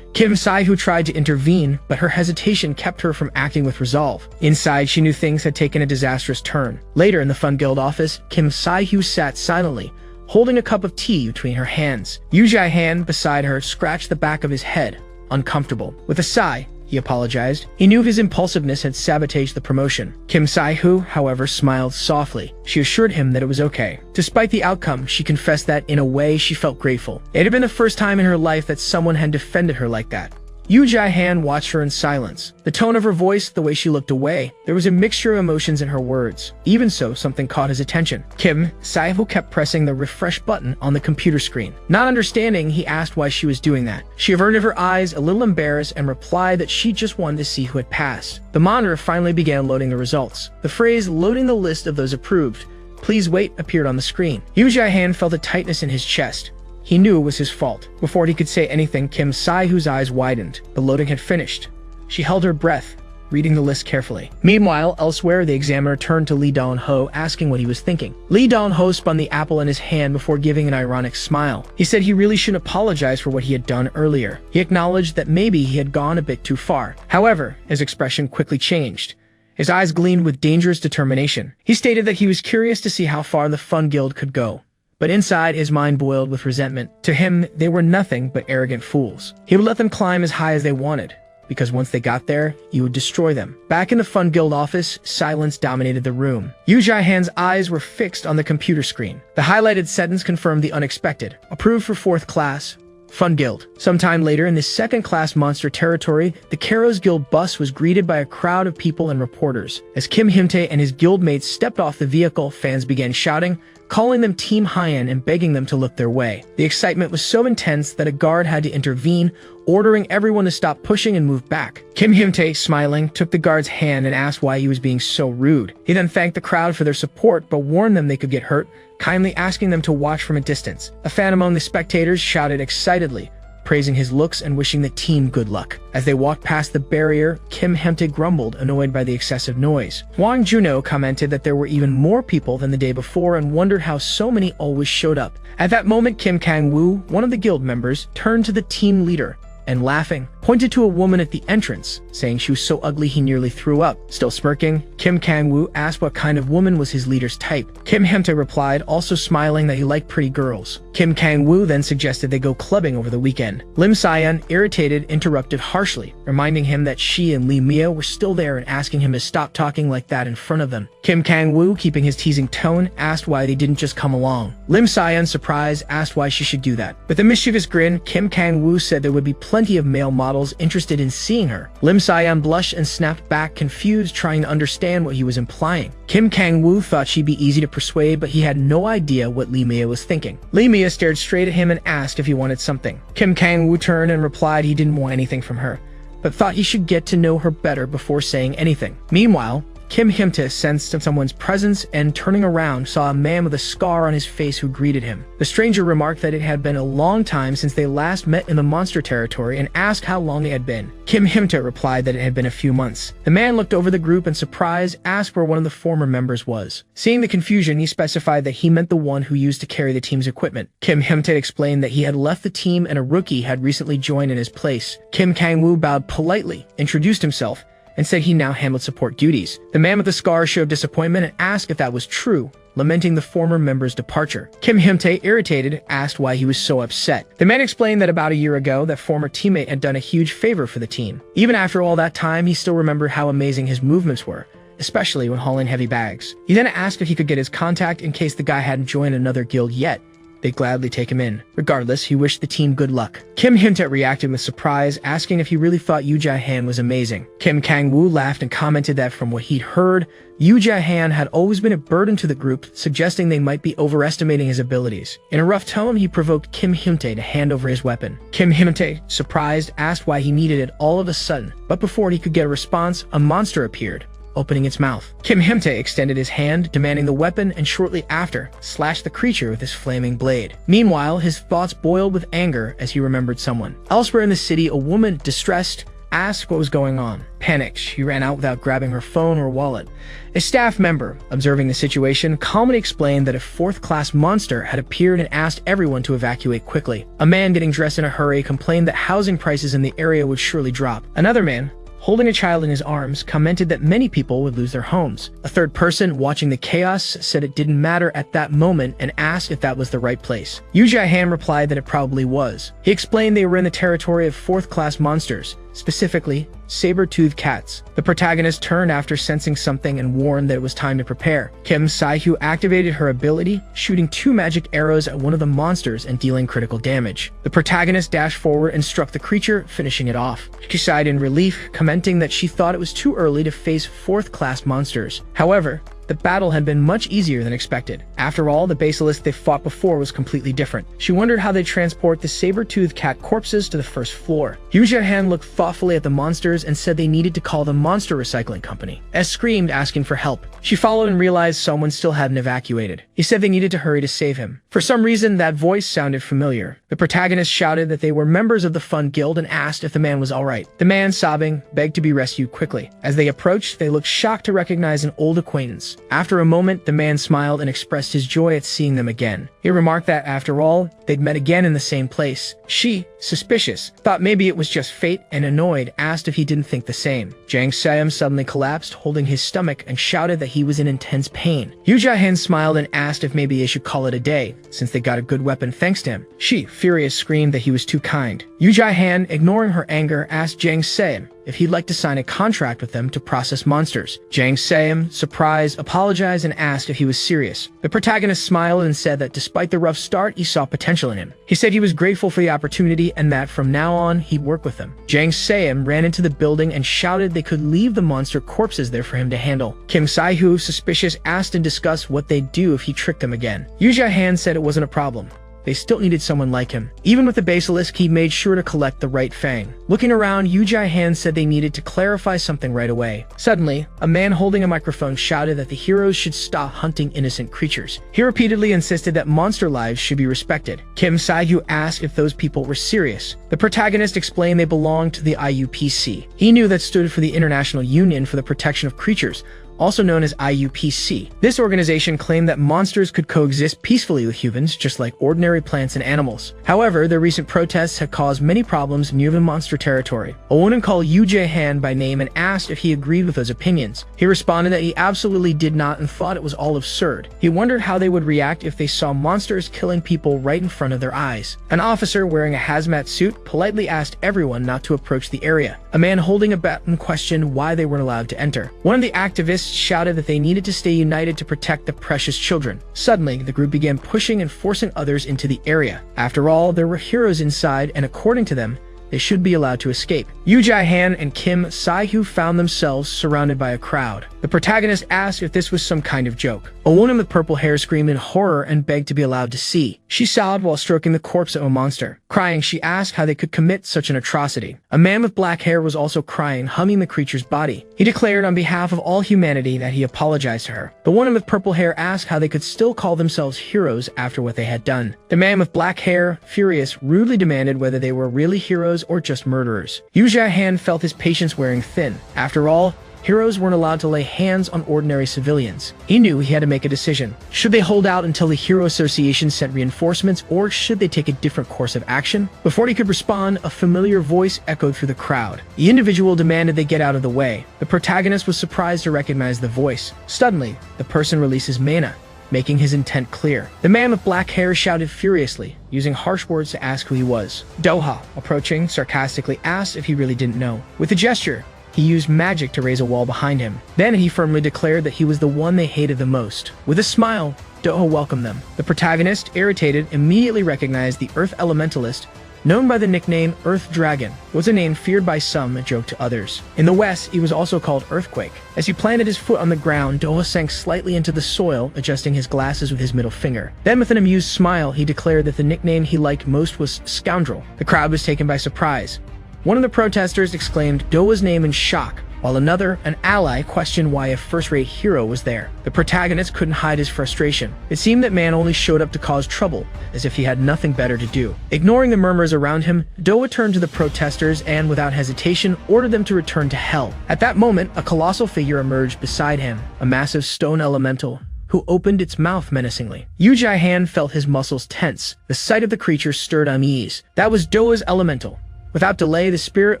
A: Kim Si-hoo tried to intervene, but her hesitation kept her from acting with resolve. Inside, she knew things had taken a disastrous turn. Later in the Fun Guild office, Kim Si-hoo sat silently, holding a cup of tea between her hands. Yoo Jae-han, beside her, scratched the back of his head, uncomfortable. With a sigh, he apologized. He knew his impulsiveness had sabotaged the promotion. Kim Si-hoo, however, smiled softly. She assured him that it was okay. Despite the outcome, she confessed that, in a way, she felt grateful. It had been the first time in her life that someone had defended her like that. Yoo Jae-han watched her in silence. The tone of her voice, the way she looked away, there was a mixture of emotions in her words. Even so, something caught his attention. Kim Si-hoo kept pressing the refresh button on the computer screen. Not understanding, he asked why she was doing that. She averted her eyes, a little embarrassed, and replied that she just wanted to see who had passed. The monitor finally began loading the results. The phrase, "loading the list of those approved, please wait," appeared on the screen. Yoo Jae-han felt a tightness in his chest. He knew it was his fault. Before he could say anything, Kim Si-hoo's eyes widened. The loading had finished. She held her breath, reading the list carefully. Meanwhile, elsewhere, the examiner turned to Lee Dong-ho, asking what he was thinking. Lee Dong-ho spun the apple in his hand before giving an ironic smile. He said he really shouldn't apologize for what he had done earlier. He acknowledged that maybe he had gone a bit too far. However, his expression quickly changed. His eyes gleamed with dangerous determination. He stated that he was curious to see how far the Fun Guild could go. But inside, his mind boiled with resentment. To him, they were nothing but arrogant fools. He would let them climb as high as they wanted, because once they got there, he would destroy them. Back in the Fun Guild office, silence dominated the room. Yoo Jae-han's eyes were fixed on the computer screen. The highlighted sentence confirmed the unexpected. Approved for 4th class. Fun Guild. Sometime later, in the 2nd-class monster territory, the Karos Guild bus was greeted by a crowd of people and reporters. As Kim Himtae and his guildmates stepped off the vehicle, fans began shouting, calling them Team Hyen and begging them to look their way. The excitement was so intense that a guard had to intervene, ordering everyone to stop pushing and move back. Kim Himtae, smiling, took the guard's hand and asked why he was being so rude. He then thanked the crowd for their support, but warned them they could get hurt, kindly asking them to watch from a distance. A fan among the spectators shouted excitedly, praising his looks and wishing the team good luck. As they walked past the barrier, Kim Hemtae grumbled, annoyed by the excessive noise. Hwang Juno commented that there were even more people than the day before and wondered how so many always showed up. At that moment, Kim Kang-woo, one of the guild members, turned to the team leader and, laughing, pointed to a woman at the entrance, saying she was so ugly he nearly threw up. Still smirking, Kim Kang-woo asked what kind of woman was his leader's type. Kim Hemtae replied, also smiling, that he liked pretty girls. Kim Kang-woo then suggested they go clubbing over the weekend. Lim Si-yeon, irritated, interrupted harshly, reminding him that she and Lee Mia were still there and asking him to stop talking like that in front of them. Kim Kang-woo, keeping his teasing tone, asked why they didn't just come along. Lim Si-yeon, surprised, asked why she should do that. With a mischievous grin, Kim Kang-woo said there would be plenty of male models interested in seeing her. Lim Si-yeon blushed and snapped back, confused, trying to understand what he was implying. Kim Kang-woo thought she'd be easy to persuade, but he had no idea what Lee Mia was thinking. Lee Mia stared straight at him and asked if he wanted something. Kim Kang-woo turned and replied he didn't want anything from her, but thought he should get to know her better before saying anything. Meanwhile, Kim Himtae sensed someone's presence and, turning around, saw a man with a scar on his face who greeted him. The stranger remarked that it had been a long time since they last met in the monster territory and asked how long it had been. Kim Himtae replied that it had been a few months. The man looked over the group and, surprised, asked where one of the former members was. Seeing the confusion, he specified that he meant the one who used to carry the team's equipment. Kim Himtae explained that he had left the team and a rookie had recently joined in his place. Kim Kang-woo bowed politely, introduced himself, and said he now handled support duties. The man with the scar showed disappointment and asked if that was true, lamenting the former member's departure. Kim Himtae, irritated, asked why he was so upset. The man explained that about a year ago, that former teammate had done a huge favor for the team. Even after all that time, he still remembered how amazing his movements were, especially when hauling heavy bags. He then asked if he could get his contact in case the guy hadn't joined another guild yet. They'd gladly take him in. Regardless, he wished the team good luck. Kim Himtae reacted with surprise, asking if he really thought Yoo Jae-han was amazing. Kim Kang-woo laughed and commented that from what he'd heard, Yoo Jae-han had always been a burden to the group, suggesting they might be overestimating his abilities. In a rough tone, he provoked Kim Himtae to hand over his weapon. Kim Himtae, surprised, asked why he needed it all of a sudden, but before he could get a response, a monster appeared, opening its mouth. Kim Himtae extended his hand, demanding the weapon, and shortly after, slashed the creature with his flaming blade. Meanwhile, his thoughts boiled with anger as he remembered someone. Elsewhere in the city, a woman, distressed, asked what was going on. Panicked, she ran out without grabbing her phone or wallet. A staff member, observing the situation, calmly explained that a fourth-class monster had appeared and asked everyone to evacuate quickly. A man getting dressed in a hurry complained that housing prices in the area would surely drop. Another man, holding a child in his arms, commented that many people would lose their homes. A third person, watching the chaos, said it didn't matter at that moment and asked if that was the right place. Yu Jai-han replied that it probably was. He explained they were in the territory of fourth-class monsters, specifically saber-toothed cats. The protagonist turned after sensing something and warned that it was time to prepare. Kim Si-hyo activated her ability, shooting 2 magic arrows at one of the monsters and dealing critical damage. The protagonist dashed forward and struck the creature, finishing it off. She sighed in relief, commenting that she thought it was too early to face fourth-class monsters. However, the battle had been much easier than expected. After all, the basilisk they fought before was completely different. She wondered how they'd transport the saber-toothed cat corpses to the first floor. Yu Jia-han looked thoughtfully at the monsters and said they needed to call the monster recycling company. S screamed, asking for help. She followed and realized someone still hadn't evacuated. He said they needed to hurry to save him. For some reason, that voice sounded familiar. The protagonist shouted that they were members of the Fun Guild and asked if the man was alright. The man, sobbing, begged to be rescued quickly. As they approached, they looked shocked to recognize an old acquaintance. After a moment, the man smiled and expressed his joy at seeing them again. He remarked that, after all, they'd met again in the same place. She, suspicious, thought maybe it was just fate and annoyed, asked if he didn't think the same. Jang Seum suddenly collapsed, holding his stomach, and shouted that he was in intense pain. Yu Jai-han smiled and asked if maybe they should call it a day, since they got a good weapon thanks to him. She, furious, screamed that he was too kind. Yu Jai-han, ignoring her anger, asked Jang Seum if he'd like to sign a contract with them to process monsters. Jang Seum, surprised, apologized and asked if he was serious. The protagonist smiled and said that despite the rough start, he saw potential in him. He said he was grateful for the opportunity and that from now on, he'd work with them. Jang Seum ran into the building and shouted they could leave the monster corpses there for him to handle. Kim Si-hyo, suspicious, asked and discussed what they'd do if he tricked them again. Yu Jia-han said it wasn't a problem. They still needed someone like him. Even with the basilisk, he made sure to collect the right fang. Looking around, Yu Jai-han said they needed to clarify something right away. Suddenly, a man holding a microphone shouted that the heroes should stop hunting innocent creatures. He repeatedly insisted that monster lives should be respected. Kim Si-hyo asked if those people were serious. The protagonist explained they belonged to the IUPC. He knew that stood for the International Union for the Protection of Creatures, also known as IUPC. This organization claimed that monsters could coexist peacefully with humans, just like ordinary plants and animals. However, the recent protests had caused many problems near the monster territory. A woman called Yu Jai-han by name and asked if he agreed with those opinions. He responded that he absolutely did not and thought it was all absurd. He wondered how they would react if they saw monsters killing people right in front of their eyes. An officer wearing a hazmat suit politely asked everyone not to approach the area. A man holding a baton questioned why they weren't allowed to enter. One of the activists shouted that they needed to stay united to protect the precious children. Suddenly, the group began pushing and forcing others into the area. After all, there were heroes inside, and according to them, they should be allowed to escape. Yu Jai-han and Kim Si-hyo found themselves surrounded by a crowd. The protagonist asked if this was some kind of joke. A woman with purple hair screamed in horror and begged to be allowed to see. She sobbed while stroking the corpse of a monster. Crying, she asked how they could commit such an atrocity. A man with black hair was also crying, humming the creature's body. He declared on behalf of all humanity that he apologized to her. The woman with purple hair asked how they could still call themselves heroes after what they had done. The man with black hair, furious, rudely demanded whether they were really heroes or just murderers. Yu Jia-han felt his patience wearing thin. After all, heroes weren't allowed to lay hands on ordinary civilians. He knew he had to make a decision. Should they hold out until the Hero Association sent reinforcements, or should they take a different course of action? Before he could respond, a familiar voice echoed through the crowd. The individual demanded they get out of the way. The protagonist was surprised to recognize the voice. Suddenly, the person releases mana, making his intent clear. The man with black hair shouted furiously, using harsh words to ask who he was. Doha, approaching, sarcastically asked if he really didn't know. With a gesture, he used magic to raise a wall behind him. Then he firmly declared that he was the one they hated the most. With a smile, Doha welcomed them. The protagonist, irritated, immediately recognized the Earth Elementalist, known by the nickname Earth Dragon. It was a name feared by some, a joke to others. In the West, he was also called Earthquake. As he planted his foot on the ground, Doha sank slightly into the soil, adjusting his glasses with his middle finger. Then, with an amused smile, he declared that the nickname he liked most was Scoundrel. The crowd was taken by surprise. One of the protesters exclaimed Doha's name in shock, while another, an ally, questioned why a first-rate hero was there. The protagonist couldn't hide his frustration. It seemed that man only showed up to cause trouble, as if he had nothing better to do. Ignoring the murmurs around him, Doa turned to the protesters and, without hesitation, ordered them to return to hell. At that moment, a colossal figure emerged beside him, a massive stone elemental, who opened its mouth menacingly. Yu Jai-Han felt his muscles tense. The sight of the creature stirred unease. That was Doa's elemental. Without delay, the spirit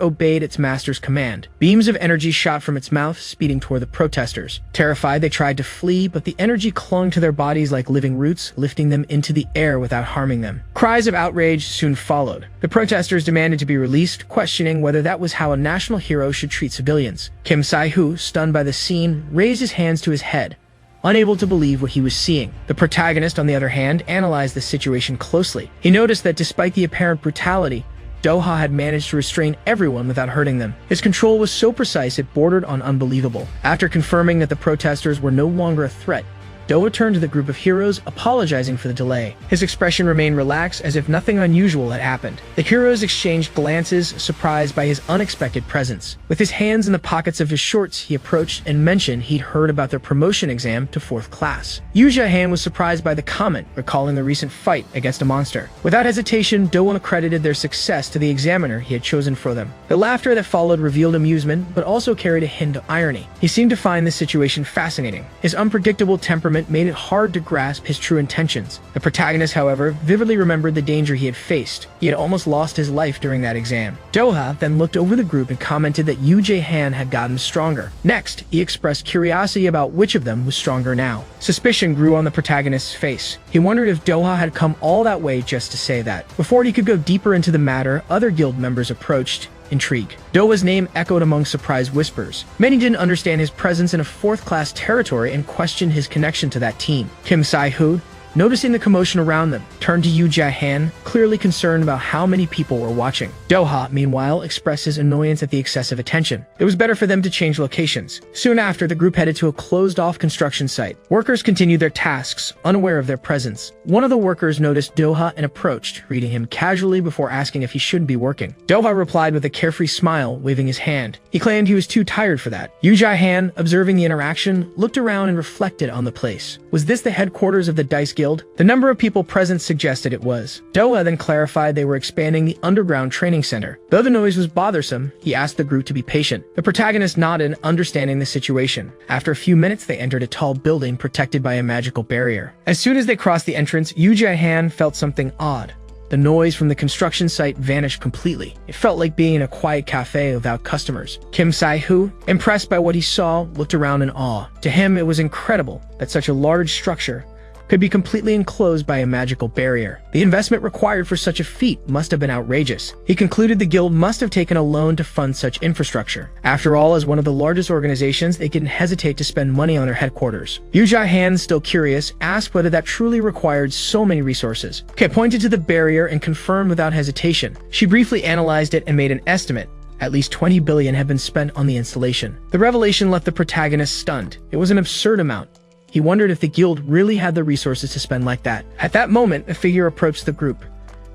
A: obeyed its master's command. Beams of energy shot from its mouth, speeding toward the protesters. Terrified, they tried to flee, but the energy clung to their bodies like living roots, lifting them into the air without harming them. Cries of outrage soon followed. The protesters demanded to be released, questioning whether that was how a national hero should treat civilians. Kim Sai-Hu, stunned by the scene, raised his hands to his head, unable to believe what he was seeing. The protagonist, on the other hand, analyzed the situation closely. He noticed that despite the apparent brutality, Doha had managed to restrain everyone without hurting them. His control was so precise it bordered on unbelievable. After confirming that the protesters were no longer a threat, Doa turned to the group of heroes, apologizing for the delay. His expression remained relaxed, as if nothing unusual had happened. The heroes exchanged glances, surprised by his unexpected presence. With his hands in the pockets of his shorts, he approached and mentioned he'd heard about their promotion exam to 4th class. Yu Jai-Han was surprised by the comment, recalling the recent fight against a monster. Without hesitation, Doa credited their success to the examiner he had chosen for them. The laughter that followed revealed amusement, but also carried a hint of irony. He seemed to find this situation fascinating. His unpredictable temperament made it hard to grasp his true intentions. The protagonist, however, vividly remembered the danger he had faced. He had almost lost his life during that exam. Doha then looked over the group and commented that Yu Jai-Han had gotten stronger. Next, he expressed curiosity about which of them was stronger now. Suspicion grew on the protagonist's face. He wondered if Doha had come all that way just to say that. Before he could go deeper into the matter, other guild members approached, intrigue. Doa's name echoed among surprised whispers. Many didn't understand his presence in a 4th-class territory and questioned his connection to that team. Kim Sai-Hu, noticing the commotion around them, turned to Yu Jai-Han, clearly concerned about how many people were watching. Doha, meanwhile, expressed his annoyance at the excessive attention. It was better for them to change locations. Soon after, the group headed to a closed-off construction site. Workers continued their tasks, unaware of their presence. One of the workers noticed Doha and approached, greeting him casually before asking if he shouldn't be working. Doha replied with a carefree smile, waving his hand. He claimed he was too tired for that. Yu Jai-Han, observing the interaction, looked around and reflected on the place. Was this the headquarters of the Dice Guild? The number of people present suggested it was. Doha then clarified they were expanding the underground training center. Though the noise was bothersome, he asked the group to be patient. The protagonist nodded, understanding the situation. After a few minutes, they entered a tall building protected by a magical barrier. As soon as they crossed the entrance, Yu Jai-Han felt something odd. The noise from the construction site vanished completely. It felt like being in a quiet cafe without customers. Kim Sai-Hu, impressed by what he saw, looked around in awe. To him, it was incredible that such a large structure could be completely enclosed by a magical barrier. The investment required for such a feat must have been outrageous. He concluded the guild must have taken a loan to fund such infrastructure. After all, as one of the largest organizations, they didn't hesitate to spend money on their headquarters. Yu Jai-Han, still curious, asked whether that truly required so many resources. Kei pointed to the barrier and confirmed without hesitation. She briefly analyzed it and made an estimate. At least 20 billion had been spent on the installation. The revelation left the protagonist stunned. It was an absurd amount. He wondered if the guild really had the resources to spend like that. At that moment, a figure approached the group.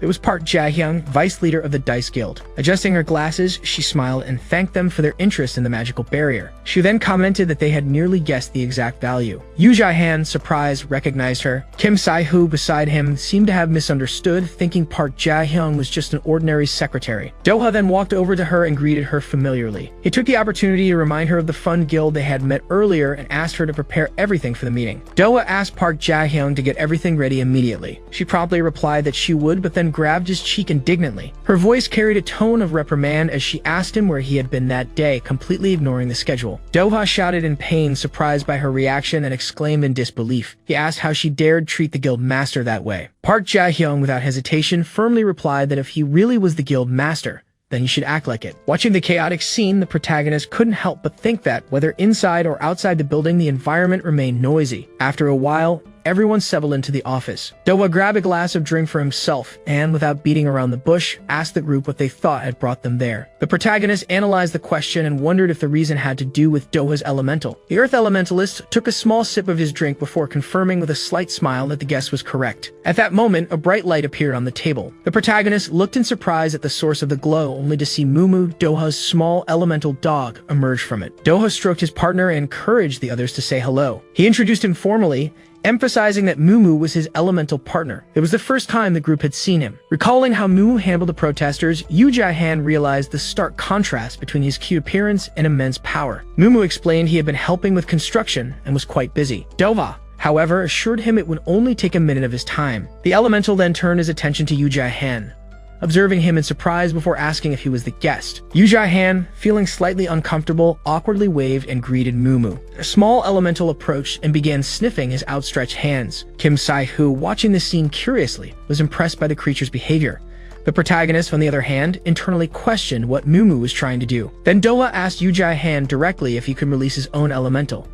A: It was Park Jae-hyung, vice leader of the Dice Guild. Adjusting her glasses, she smiled and thanked them for their interest in the magical barrier. She then commented that they had nearly guessed the exact value. Yu Jai-Han, surprised, recognized her. Kim Sai-Hu, beside him, seemed to have misunderstood, thinking Park Jae-hyung was just an ordinary secretary. Doha then walked over to her and greeted her familiarly. He took the opportunity to remind her of the fun guild they had met earlier and asked her to prepare everything for the meeting. Doha asked Park Jae-hyung to get everything ready immediately. She promptly replied that she would, but then grabbed his cheek indignantly. Her voice carried a tone of reprimand as she asked him where he had been that day, completely ignoring the schedule. Doha shouted in pain, surprised by her reaction, and exclaimed in disbelief. He asked how she dared treat the guild master that way. Park Jae-hyung, without hesitation, firmly replied that if he really was the guild master, then he should act like it. Watching the chaotic scene, the protagonist couldn't help but think that, whether inside or outside the building, the environment remained noisy. After a while, everyone settled into the office. Doha grabbed a glass of drink for himself and, without beating around the bush, asked the group what they thought had brought them there. The protagonist analyzed the question and wondered if the reason had to do with Doha's elemental. The Earth Elementalist took a small sip of his drink before confirming with a slight smile that the guess was correct. At that moment, a bright light appeared on the table. The protagonist looked in surprise at the source of the glow, only to see Mumu, Doha's small elemental dog, emerge from it. Doha stroked his partner and encouraged the others to say hello. He introduced him formally, emphasizing that Mumu was his elemental partner. It was the first time the group had seen him. Recalling how Mumu handled the protesters, Yu Jiahan realized the stark contrast between his cute appearance and immense power. Mumu explained he had been helping with construction and was quite busy. Doha, however, assured him it would only take a minute of his time. The elemental then turned his attention to Yu Jiahan, observing him in surprise before asking if he was the guest. Yu Jiahan, feeling slightly uncomfortable, awkwardly waved and greeted Mumu. A small elemental approached and began sniffing his outstretched hands. Kim Sai-hu, watching this scene curiously, was impressed by the creature's behavior. The protagonist, on the other hand, internally questioned what Mumu was trying to do. Then Doha asked Yu Jiahan directly if he could release his own elemental.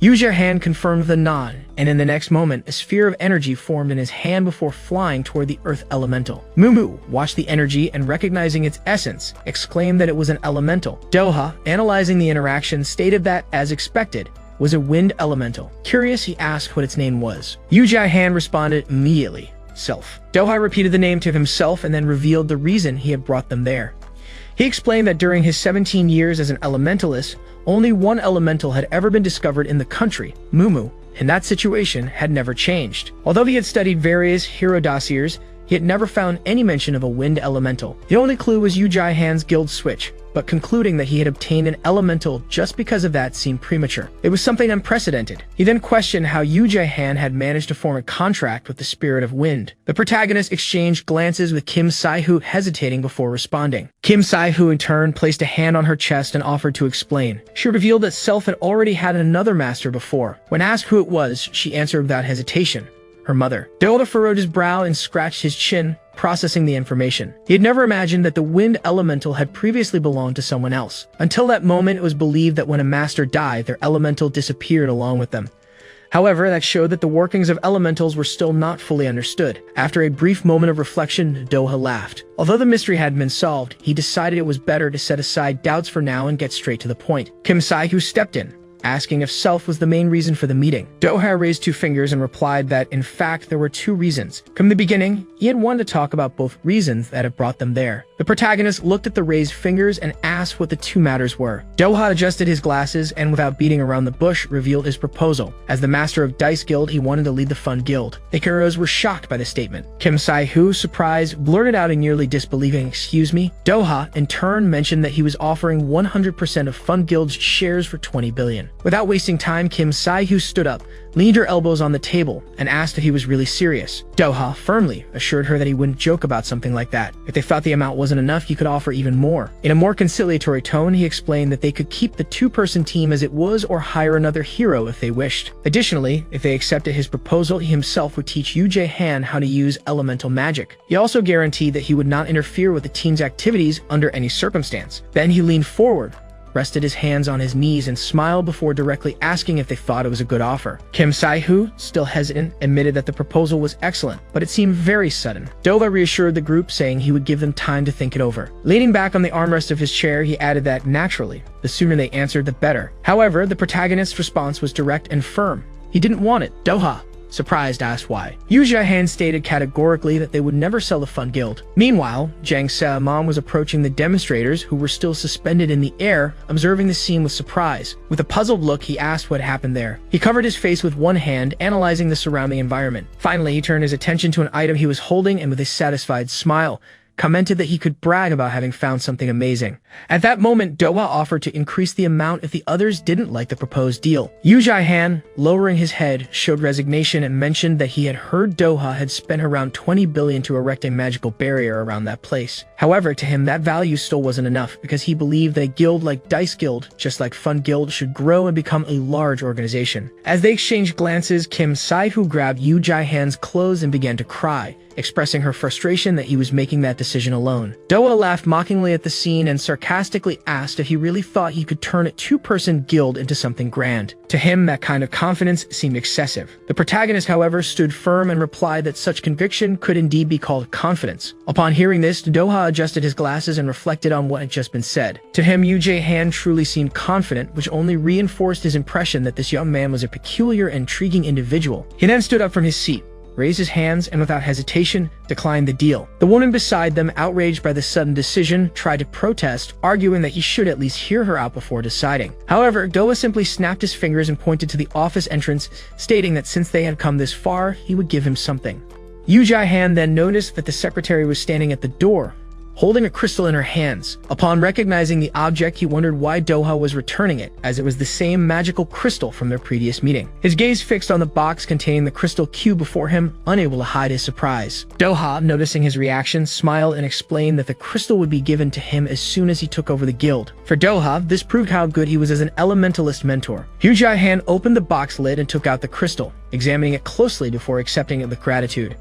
A: Yu Jiahan confirmed the nod, and in the next moment, a sphere of energy formed in his hand before flying toward the earth elemental. Mumu watched the energy and, recognizing its essence, exclaimed that it was an elemental. Doha, analyzing the interaction, stated that, as expected, was a wind elemental. Curious, he asked what its name was. Yu Jiahan responded immediately, Self. Doha repeated the name to himself and then revealed the reason he had brought them there. He explained that during his 17 years as an elementalist, only one elemental had ever been discovered in the country, Mumu, and that situation had never changed. Although he had studied various hero dossiers, he had never found any mention of a wind elemental. The only clue was Yu Jiahan's guild switch, but concluding that he had obtained an elemental just because of that seemed premature. It was something unprecedented. He then questioned how Yu Jiahan had managed to form a contract with the spirit of wind. The protagonist exchanged glances with Kim Sai-hu, hesitating before responding. Kim Sai-hu in turn placed a hand on her chest and offered to explain. She revealed that Self had already had another master before. When asked who it was, she answered without hesitation, her mother. Doha furrowed his brow and scratched his chin, processing the information. He had never imagined that the wind elemental had previously belonged to someone else. Until that moment, it was believed that when a master died, their elemental disappeared along with them. However, that showed that the workings of elementals were still not fully understood. After a brief moment of reflection, Doha laughed. Although the mystery hadn't been solved, he decided it was better to set aside doubts for now and get straight to the point. Kim Sai-hu stepped in, asking if Self was the main reason for the meeting. Doha raised two fingers and replied that, in fact, there were two reasons. From the beginning, he had wanted to talk about both reasons that had brought them there. The protagonist looked at the raised fingers and asked what the two matters were. Doha adjusted his glasses and, without beating around the bush, revealed his proposal. As the master of Dice Guild, he wanted to lead the Fun Guild. The heroes were shocked by the statement. Kim Sai-hu, surprised, blurted out in nearly disbelieving, "Excuse me?" Doha, in turn, mentioned that he was offering 100% of Fun Guild's shares for 20 billion. Without wasting time, Kim Sai-hu stood up, leaned her elbows on the table, and asked if he was really serious. Doha firmly assured her that he wouldn't joke about something like that. If they thought the amount wasn't enough, he could offer even more. In a more conciliatory tone, he explained that they could keep the two-person team as it was or hire another hero if they wished. Additionally, if they accepted his proposal, he himself would teach Yu Jiahan how to use elemental magic. He also guaranteed that he would not interfere with the team's activities under any circumstance. Then he leaned forward, rested his hands on his knees, and smiled before directly asking if they thought it was a good offer. Kim Sai-hu, still hesitant, admitted that the proposal was excellent, but it seemed very sudden. Doha reassured the group, saying he would give them time to think it over. Leaning back on the armrest of his chair, he added that, naturally, the sooner they answered, the better. However, the protagonist's response was direct and firm. He didn't want it. Doha, surprised, asked why. Yu Jiahan stated categorically that they would never sell the Fun Guild. Meanwhile, Jiang Seamon was approaching the demonstrators, who were still suspended in the air, observing the scene with surprise. With a puzzled look, he asked what happened there. He covered his face with one hand, analyzing the surrounding environment. Finally, he turned his attention to an item he was holding and, with a satisfied smile, commented that he could brag about having found something amazing. At that moment, Doha offered to increase the amount if the others didn't like the proposed deal. Yu Jiahan, lowering his head, showed resignation and mentioned that he had heard Doha had spent around 20 billion to erect a magical barrier around that place. However, to him, that value still wasn't enough, because he believed that a guild like Dice Guild, just like Fun Guild, should grow and become a large organization. As they exchanged glances, Kim Sai-hu grabbed Yu Jiahan's clothes and began to cry. expressing her frustration that he was making that decision alone. Doha laughed mockingly at the scene and sarcastically asked if he really thought he could turn a two-person guild into something grand. To him, that kind of confidence seemed excessive. The protagonist, however, stood firm and replied that such conviction could indeed be called confidence. Upon hearing this, Doha adjusted his glasses and reflected on what had just been said. To him, Jae-han truly seemed confident, which only reinforced his impression that this young man was a peculiar and intriguing individual. He then stood up from his seat, raised his hands, and without hesitation, declined the deal. The woman beside them, outraged by the sudden decision, tried to protest, arguing that he should at least hear her out before deciding. However, Doha simply snapped his fingers and pointed to the office entrance, stating that since they had come this far, he would give him something. Jae-han then noticed that the secretary was standing at the door, holding a crystal in her hands. Upon recognizing the object, he wondered why Doha was returning it, as it was the same magical crystal from their previous meeting. His gaze fixed on the box containing the crystal cube before him, unable to hide his surprise. Doha, noticing his reaction, smiled and explained that the crystal would be given to him as soon as he took over the guild. For Doha, this proved how good he was as an elementalist mentor. Jae-han opened the box lid and took out the crystal, examining it closely before accepting it with gratitude.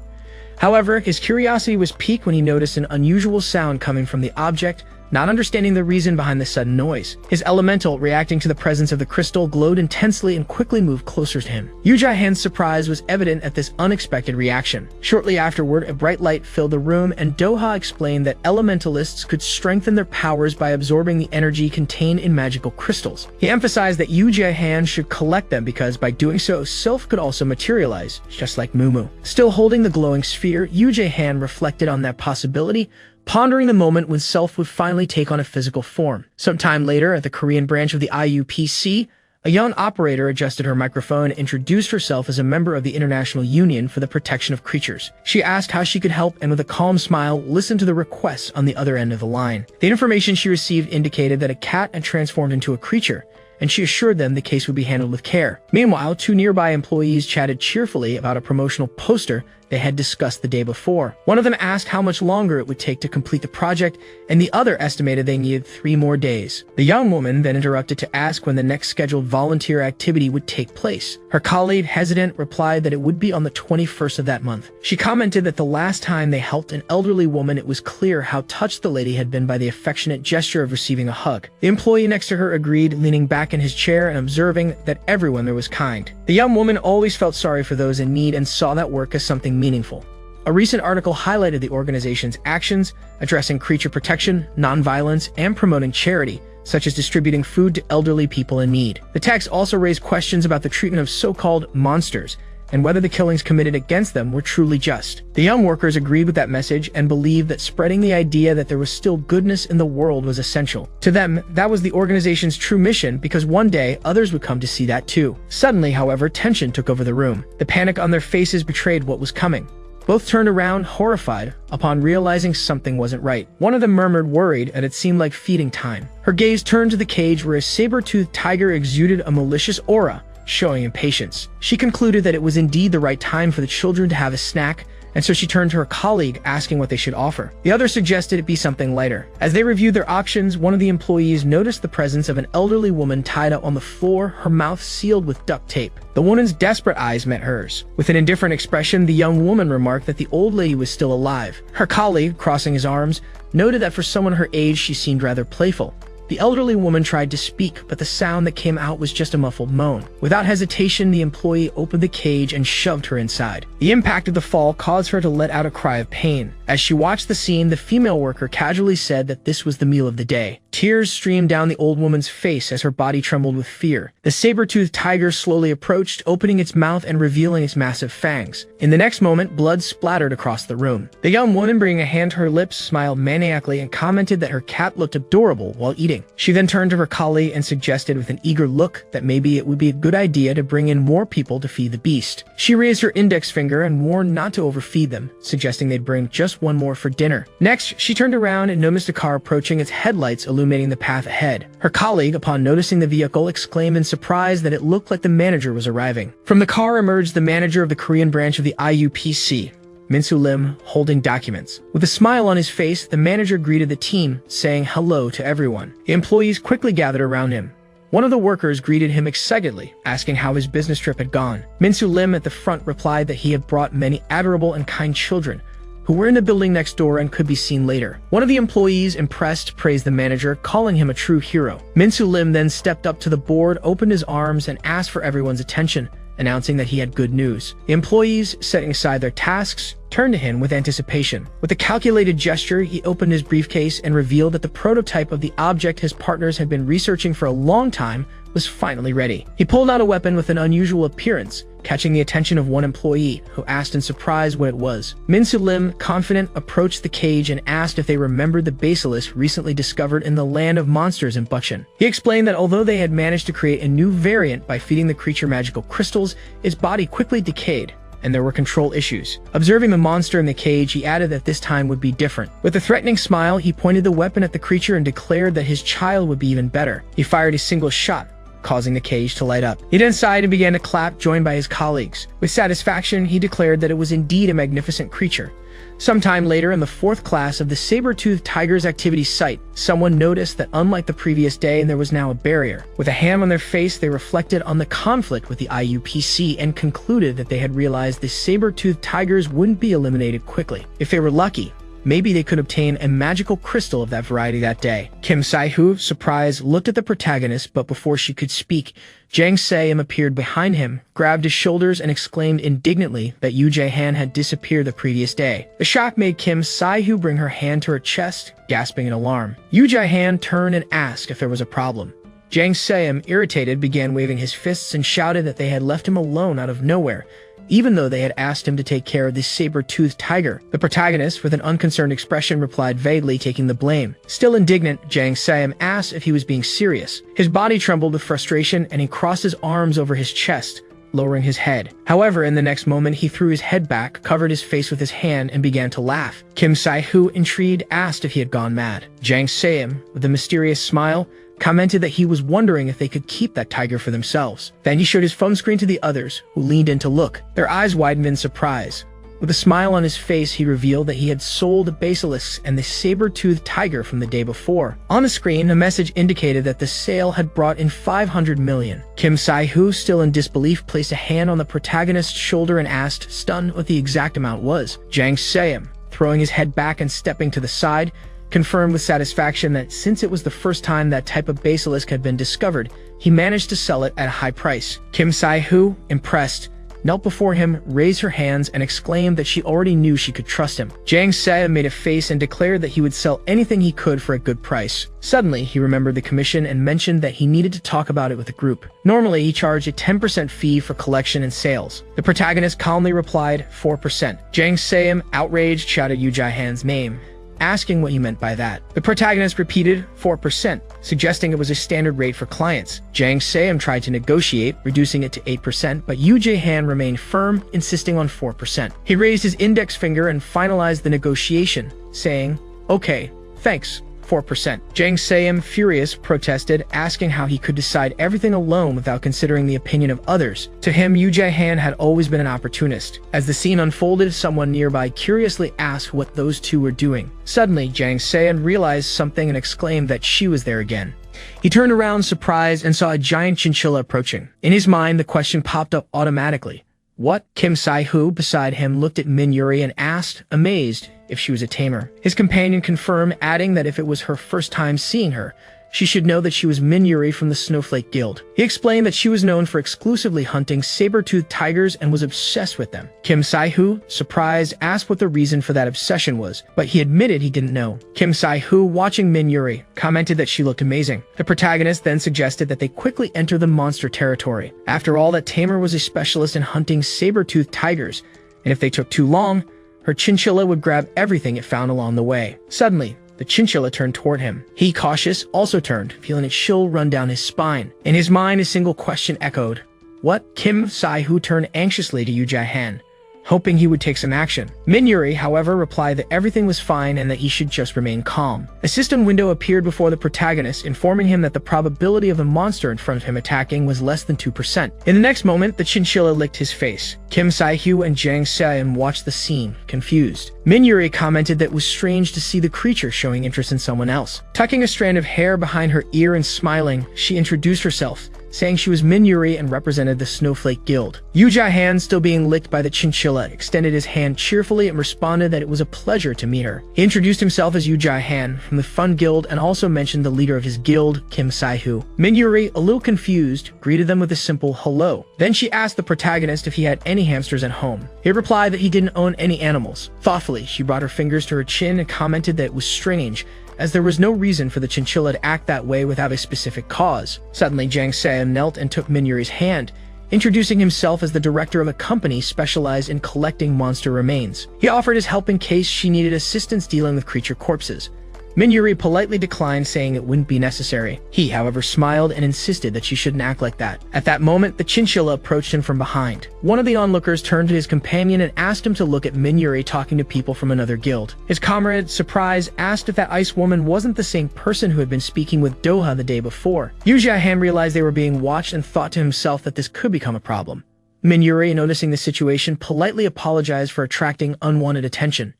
A: However, his curiosity was piqued when he noticed an unusual sound coming from the object, not understanding the reason behind the sudden noise. His elemental, reacting to the presence of the crystal, glowed intensely and quickly moved closer to him. Jae-han's surprise was evident at this unexpected reaction. Shortly afterward, a bright light filled the room, and Doha explained that elementalists could strengthen their powers by absorbing the energy contained in magical crystals. He emphasized that Jae-han should collect them because by doing so, self could also materialize, just like Mumu. Still holding the glowing sphere, Jae-han reflected on that possibility, pondering the moment when self would finally take on a physical form. Sometime later, at the Korean branch of the IUPC, a young operator adjusted her microphone and introduced herself as a member of the International Union for the Protection of Creatures. She asked how she could help and with a calm smile, listened to the requests on the other end of the line. The information she received indicated that a cat had transformed into a creature, and she assured them the case would be handled with care. Meanwhile, two nearby employees chatted cheerfully about a promotional poster they had discussed the day before. One of them asked how much longer it would take to complete the project, and the other estimated they needed 3 more days. The young woman then interrupted to ask when the next scheduled volunteer activity would take place. Her colleague, hesitant, replied that it would be on the 21st of that month. She commented that the last time they helped an elderly woman, it was clear how touched the lady had been by the affectionate gesture of receiving a hug. The employee next to her agreed, leaning back in his chair and observing that everyone there was kind. The young woman always felt sorry for those in need and saw that work as something meaningful. A recent article highlighted the organization's actions addressing creature protection, nonviolence, and promoting charity, such as distributing food to elderly people in need. The text also raised questions about the treatment of so-called monsters and whether the killings committed against them were truly just. The young workers agreed with that message and believed that spreading the idea that there was still goodness in the world was essential. To them, that was the organization's true mission because one day others would come to see that too. Suddenly, however, tension took over the room. The panic on their faces betrayed what was coming. Both turned around, horrified, upon realizing something wasn't right. One of them murmured, worried, and it seemed like feeding time. Her gaze turned to the cage where a saber-toothed tiger exuded a malicious aura, showing impatience. She concluded that it was indeed the right time for the children to have a snack, and so she turned to her colleague, asking what they should offer. The other suggested it be something lighter. As they reviewed their options, one of the employees noticed the presence of an elderly woman tied up on the floor, her mouth sealed with duct tape. The woman's desperate eyes met hers. With an indifferent expression, the young woman remarked that the old lady was still alive. Her colleague, crossing his arms, noted that for someone her age, she seemed rather playful. The elderly woman tried to speak, but the sound that came out was just a muffled moan. Without hesitation, the employee opened the cage and shoved her inside. The impact of the fall caused her to let out a cry of pain. As she watched the scene, the female worker casually said that this was the meal of the day. Tears streamed down the old woman's face as her body trembled with fear. The saber-toothed tiger slowly approached, opening its mouth and revealing its massive fangs. In the next moment, blood splattered across the room. The young woman, bringing a hand to her lips, smiled maniacally and commented that her cat looked adorable while eating. She then turned to her colleague and suggested with an eager look that maybe it would be a good idea to bring in more people to feed the beast. She raised her index finger and warned not to overfeed them, suggesting they'd bring just one more for dinner. Next, she turned around and noticed a car approaching, its headlights illuminating the path ahead. Her colleague, upon noticing the vehicle, exclaimed in surprise that it looked like the manager was arriving. From the car emerged the manager of the Korean branch of the IUPC, Min-Soo Lim, holding documents. With a smile on his face, the manager greeted the team, saying hello to everyone. The employees quickly gathered around him. One of the workers greeted him excitedly, asking how his business trip had gone. Min-Soo Lim at the front replied that he had brought many adorable and kind children, who were in the building next door and could be seen later. One of the employees, impressed, praised the manager, calling him a true hero. Min-Soo Lim then stepped up to the board, opened his arms, and asked for everyone's attention, announcing that he had good news. The employees, setting aside their tasks, turned to him with anticipation. With a calculated gesture, he opened his briefcase and revealed that the prototype of the object his partners had been researching for a long time was finally ready. He pulled out a weapon with an unusual appearance, catching the attention of one employee, who asked in surprise what it was. Min-Soo Lim, confident, approached the cage and asked if they remembered the basilisk recently discovered in the land of monsters in Bucheon. He explained that although they had managed to create a new variant by feeding the creature magical crystals, its body quickly decayed, and there were control issues. Observing the monster in the cage, he added that this time would be different. With a threatening smile, he pointed the weapon at the creature and declared that his child would be even better. He fired a single shot, causing the cage to light up. He then sighed and began to clap, joined by his colleagues. With satisfaction, he declared that it was indeed a magnificent creature. Sometime later, in the 4th class of the saber-toothed tiger's activity site, someone noticed that unlike the previous day, there was now a barrier. With a hand on their face, they reflected on the conflict with the IUPC and concluded that they had realized the saber-toothed tigers wouldn't be eliminated quickly. If they were lucky, maybe they could obtain a magical crystal of that variety that day. Kim Sai-hoo, surprised, looked at the protagonist, but before she could speak, Jang Se-im appeared behind him, grabbed his shoulders, and exclaimed indignantly that Yoo Jae-han had disappeared the previous day. The shock made Kim Sai-hoo bring her hand to her chest, gasping in alarm. Yoo Jae-han turned and asked if there was a problem. Jang Se-im, irritated, began waving his fists and shouted that they had left him alone out of nowhere, even though they had asked him to take care of this saber-toothed tiger. The protagonist, with an unconcerned expression, replied vaguely, taking the blame. Still indignant, Jang Se-im asked if he was being serious. His body trembled with frustration, and he crossed his arms over his chest, lowering his head. However, in the next moment, he threw his head back, covered his face with his hand, and began to laugh. Kim Sai-hoo, intrigued, asked if he had gone mad. Jang Se-im, with a mysterious smile, commented that he was wondering if they could keep that tiger for themselves. Then he showed his phone screen to the others, who leaned in to look. Their eyes widened in surprise. With a smile on his face, he revealed that he had sold the basilisk and the saber-toothed tiger from the day before. On the screen, a message indicated that the sale had brought in 500 million. Kim Sai-hoo, still in disbelief, placed a hand on the protagonist's shoulder and asked, stunned, what the exact amount was. Jang Se-im, throwing his head back and stepping to the side, confirmed with satisfaction that since it was the first time that type of basilisk had been discovered, he managed to sell it at a high price. Kim Sai-hoo, impressed, knelt before him, raised her hands, and exclaimed that she already knew she could trust him. Jang Se-im made a face and declared that he would sell anything he could for a good price. Suddenly, he remembered the commission and mentioned that he needed to talk about it with the group. Normally, he charged a 10% fee for collection and sales. The protagonist calmly replied, 4%. Jang Se-im, outraged, shouted Yoo Jae-han's name, asking what he meant by that. The protagonist repeated 4%, suggesting it was a standard rate for clients. Jang Se-im tried to negotiate, reducing it to 8%, but Yoo Jae-han remained firm, insisting on 4%. He raised his index finger and finalized the negotiation, saying, "Okay, thanks. 4%. Jang Se-im, furious, protested, asking how he could decide everything alone without considering the opinion of others. To him, Yoo Jae-han had always been an opportunist. As the scene unfolded, someone nearby curiously asked what those two were doing. Suddenly, Jang Se-im realized something and exclaimed that she was there again. He turned around, surprised, and saw a giant chinchilla approaching. In his mind, the question popped up automatically. What? Kim Sai-hoo, beside him, looked at Min Yuri and asked, amazed, if she was a tamer. His companion confirmed, adding that if it was her first time seeing her, she should know that she was Min Yuri from the Snowflake Guild. He explained that she was known for exclusively hunting saber-toothed tigers and was obsessed with them. Kim Sai-hoo, surprised, asked what the reason for that obsession was, but he admitted he didn't know. Kim Sai-hoo, watching Min Yuri, commented that she looked amazing. The protagonist then suggested that they quickly enter the monster territory. After all, that tamer was a specialist in hunting saber-toothed tigers, and if they took too long, her chinchilla would grab everything it found along the way. Suddenly, the chinchilla turned toward him. He, cautious, also turned, feeling a chill run down his spine. In his mind, a single question echoed. What? Kim Sai-hoo turned anxiously to Yoo Jae-han, hoping he would take some action. Min Yuri, however, replied that everything was fine and that he should just remain calm. A system window appeared before the protagonist, informing him that the probability of the monster in front of him attacking was less than 2%. In the next moment, the chinchilla licked his face. Kim Sai-hoo and Jang Se-im watched the scene, confused. Min Yuri commented that it was strange to see the creature showing interest in someone else. Tucking a strand of hair behind her ear and smiling, she introduced herself, saying she was Minuri and represented the Snowflake Guild. Yu Jae-han, still being licked by the chinchilla, extended his hand cheerfully and responded that it was a pleasure to meet her. He introduced himself as Yu Jae-han from the Fun Guild and also mentioned the leader of his guild, Kim Sai-hoo. Minuri, a little confused, greeted them with a simple hello. Then she asked the protagonist if he had any hamsters at home. He replied that he didn't own any animals. Thoughtfully, she brought her fingers to her chin and commented that it was strange, as there was no reason for the chinchilla to act that way without a specific cause. Suddenly, Jang Se knelt and took Minuri's hand, introducing himself as the director of a company specialized in collecting monster remains. He offered his help in case she needed assistance dealing with creature corpses. Minuri politely declined, saying it wouldn't be necessary. He, however, smiled and insisted that she shouldn't act like that. At that moment, the chinchilla approached him from behind. One of the onlookers turned to his companion and asked him to look at Minuri talking to people from another guild. His comrade, surprised, asked if that ice woman wasn't the same person who had been speaking with Doha the day before. Yu Jae-han realized they were being watched and thought to himself that this could become a problem. Minuri, noticing the situation, politely apologized for attracting unwanted attention.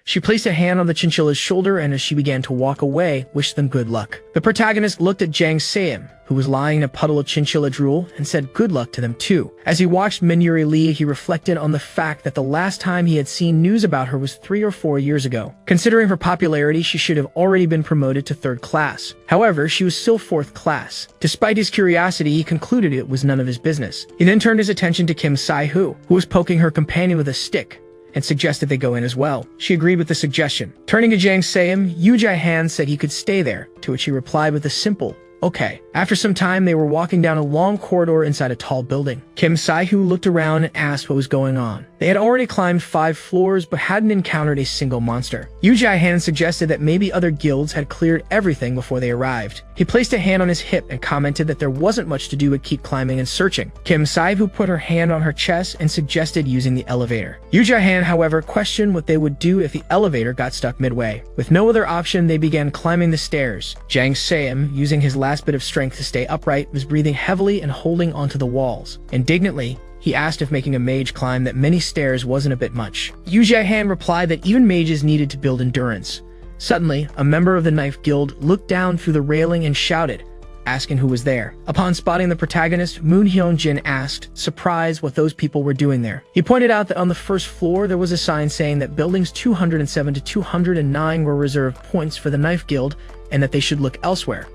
A: She placed a hand on the chinchilla's shoulder and as she began to walk away, wished them good luck. The protagonist looked at Jang Se-im, who was lying in a puddle of chinchilla drool, and said good luck to them too. As he watched Minuri leave, he reflected on the fact that the last time he had seen news about her was 3 or 4 years ago. Considering her popularity, she should have already been promoted to 3rd class. However, she was still 4th class. Despite his curiosity, he concluded it was none of his business. He then turned his attention to Kim Sai-hoo, who was poking her companion with a stick, and suggested they go in as well. She agreed with the suggestion. Turning to Jang Se-im, Yu Jae-han said he could stay there, to which he replied with a simple, okay. After some time, they were walking down a long corridor inside a tall building. Kim Sai-hoo looked around and asked what was going on. They had already climbed 5 floors but hadn't encountered a single monster. Yu Jae-han suggested that maybe other guilds had cleared everything before they arrived. He placed a hand on his hip and commented that there wasn't much to do but keep climbing and searching. Kim Sai-hoo put her hand on her chest and suggested using the elevator. Yu Jae-han, however, questioned what they would do if the elevator got stuck midway. With no other option, they began climbing the stairs. Jang Se-im, using his last bit of strength to stay upright, was breathing heavily and holding onto the walls. Indignantly, he asked if making a mage climb that many stairs wasn't a bit much. Yu Jae-han replied that even mages needed to build endurance. Suddenly, a member of the Knife Guild looked down through the railing and shouted, asking who was there. Upon spotting the protagonist, Moon Hyung-jin asked, surprised, what those people were doing there. He pointed out that on the 1st floor there was a sign saying that buildings 207 to 209 were reserved points for the Knife Guild and that they should look elsewhere.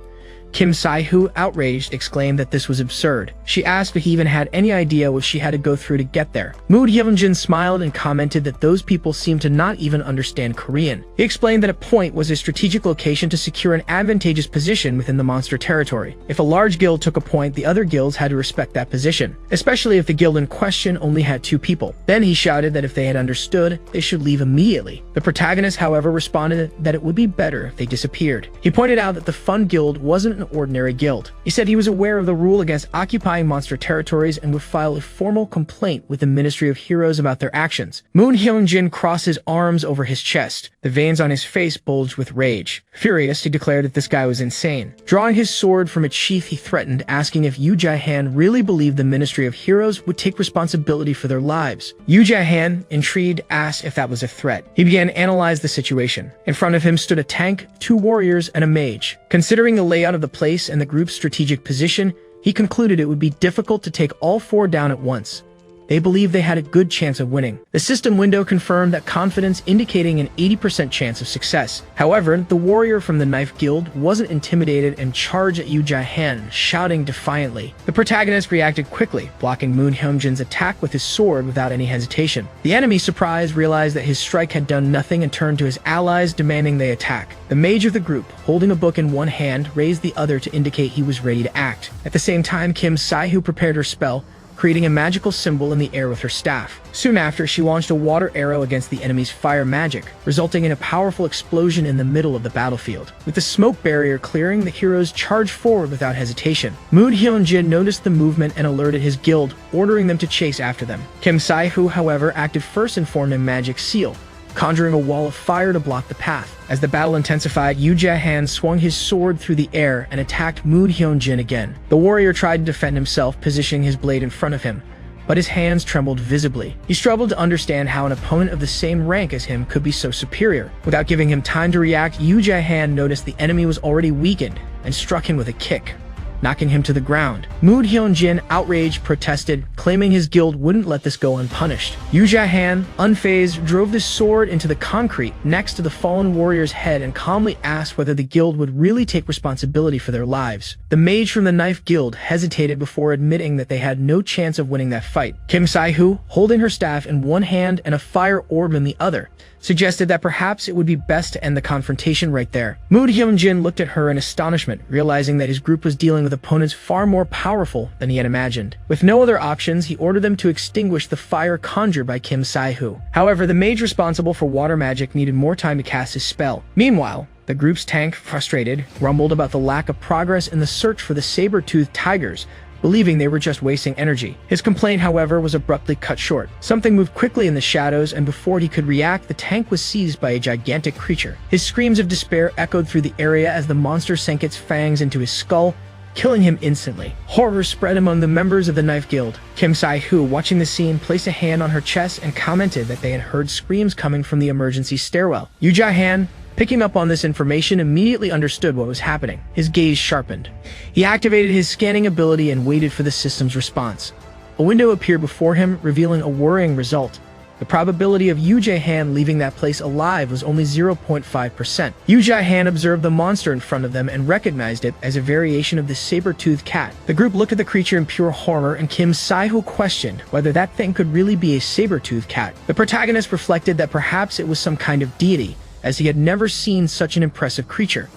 A: Kim Sai-hoo, outraged, exclaimed that this was absurd. She asked if he even had any idea what she had to go through to get there. Moon Hyung-jin smiled and commented that those people seemed to not even understand Korean. He explained that a point was a strategic location to secure an advantageous position within the monster territory. If a large guild took a point, the other guilds had to respect that position, especially if the guild in question only had 2 people. Then he shouted that if they had understood, they should leave immediately. The protagonist, however, responded that it would be better if they disappeared. He pointed out that the Fun Guild wasn't an ordinary guild. He said he was aware of the rule against occupying monster territories and would file a formal complaint with the Ministry of Heroes about their actions. Moon Hyung-jin crossed his arms over his chest. The veins on his face bulged with rage. Furious, he declared that this guy was insane. Drawing his sword from its sheath, he threatened, asking if Yu Jae-han really believed the Ministry of Heroes would take responsibility for their lives. Yu Jae-han, intrigued, asked if that was a threat. He began to analyze the situation. In front of him stood a tank, 2 warriors, and a mage. Considering the layout of the place and the group's strategic position, he concluded it would be difficult to take all 4 down at once. They believed they had a good chance of winning. The system window confirmed that confidence, indicating an 80% chance of success. However, the warrior from the Knife Guild wasn't intimidated and charged at Yu Jae-han, shouting defiantly. The protagonist reacted quickly, blocking Moon Hyung-jin's attack with his sword without any hesitation. The enemy, surprised, realized that his strike had done nothing and turned to his allies, demanding they attack. The mage of the group, holding a book in one hand, raised the other to indicate he was ready to act. At the same time, Kim Sai-hoo prepared her spell, creating a magical symbol in the air with her staff. Soon after, she launched a water arrow against the enemy's fire magic, resulting in a powerful explosion in the middle of the battlefield. With the smoke barrier clearing, the heroes charged forward without hesitation. Moon Hyung-jin noticed the movement and alerted his guild, ordering them to chase after them. Kim Sai-hoo, however, acted first and formed a magic seal, conjuring a wall of fire to block the path. As the battle intensified, Yu Jae-han swung his sword through the air and attacked Moon Hyung-jin again. The warrior tried to defend himself, positioning his blade in front of him, but his hands trembled visibly. He struggled to understand how an opponent of the same rank as him could be so superior. Without giving him time to react, Yu Jae-han noticed the enemy was already weakened and struck him with a kick. knocking him to the ground. Moon Hyun-jin, outraged, protested, claiming his guild wouldn't let this go unpunished. Yoo Ja-han, unfazed, drove the sword into the concrete next to the fallen warrior's head and calmly asked whether the guild would really take responsibility for their lives. The mage from the Knife Guild hesitated before admitting that they had no chance of winning that fight. Kim Sai-hoo, holding her staff in one hand and a fire orb in the other, suggested that perhaps it would be best to end the confrontation right there. Moon Hyun-jin looked at her in astonishment, realizing that his group was dealing with opponents far more powerful than he had imagined. With no other options, he ordered them to extinguish the fire conjured by Kim Sai-hoo. However, the mage responsible for water magic needed more time to cast his spell. Meanwhile, the group's tank, frustrated, grumbled about the lack of progress in the search for the saber-toothed tigers, believing they were just wasting energy. His complaint, however, was abruptly cut short. Something moved quickly in the shadows, and before he could react, the tank was seized by a gigantic creature. His screams of despair echoed through the area as the monster sank its fangs into his skull, killing him instantly. Horror spread among the members of the Knife Guild. Kim Sai-hoo, watching the scene, placed a hand on her chest and commented that they had heard screams coming from the emergency stairwell. Yoo Ja-han, picking up on this information, immediately understood what was happening. His gaze sharpened. He activated his scanning ability and waited for the system's response. A window appeared before him, revealing a worrying result. The probability of Yoo Ja-han leaving that place alive was only 0.5%. Yoo Ja-han observed the monster in front of them and recognized it as a variation of the saber-toothed cat. The group looked at the creature in pure horror, and Kim Sai-hoo questioned whether that thing could really be a saber-toothed cat. The protagonist reflected that perhaps it was some kind of deity, as he had never seen such an impressive creature.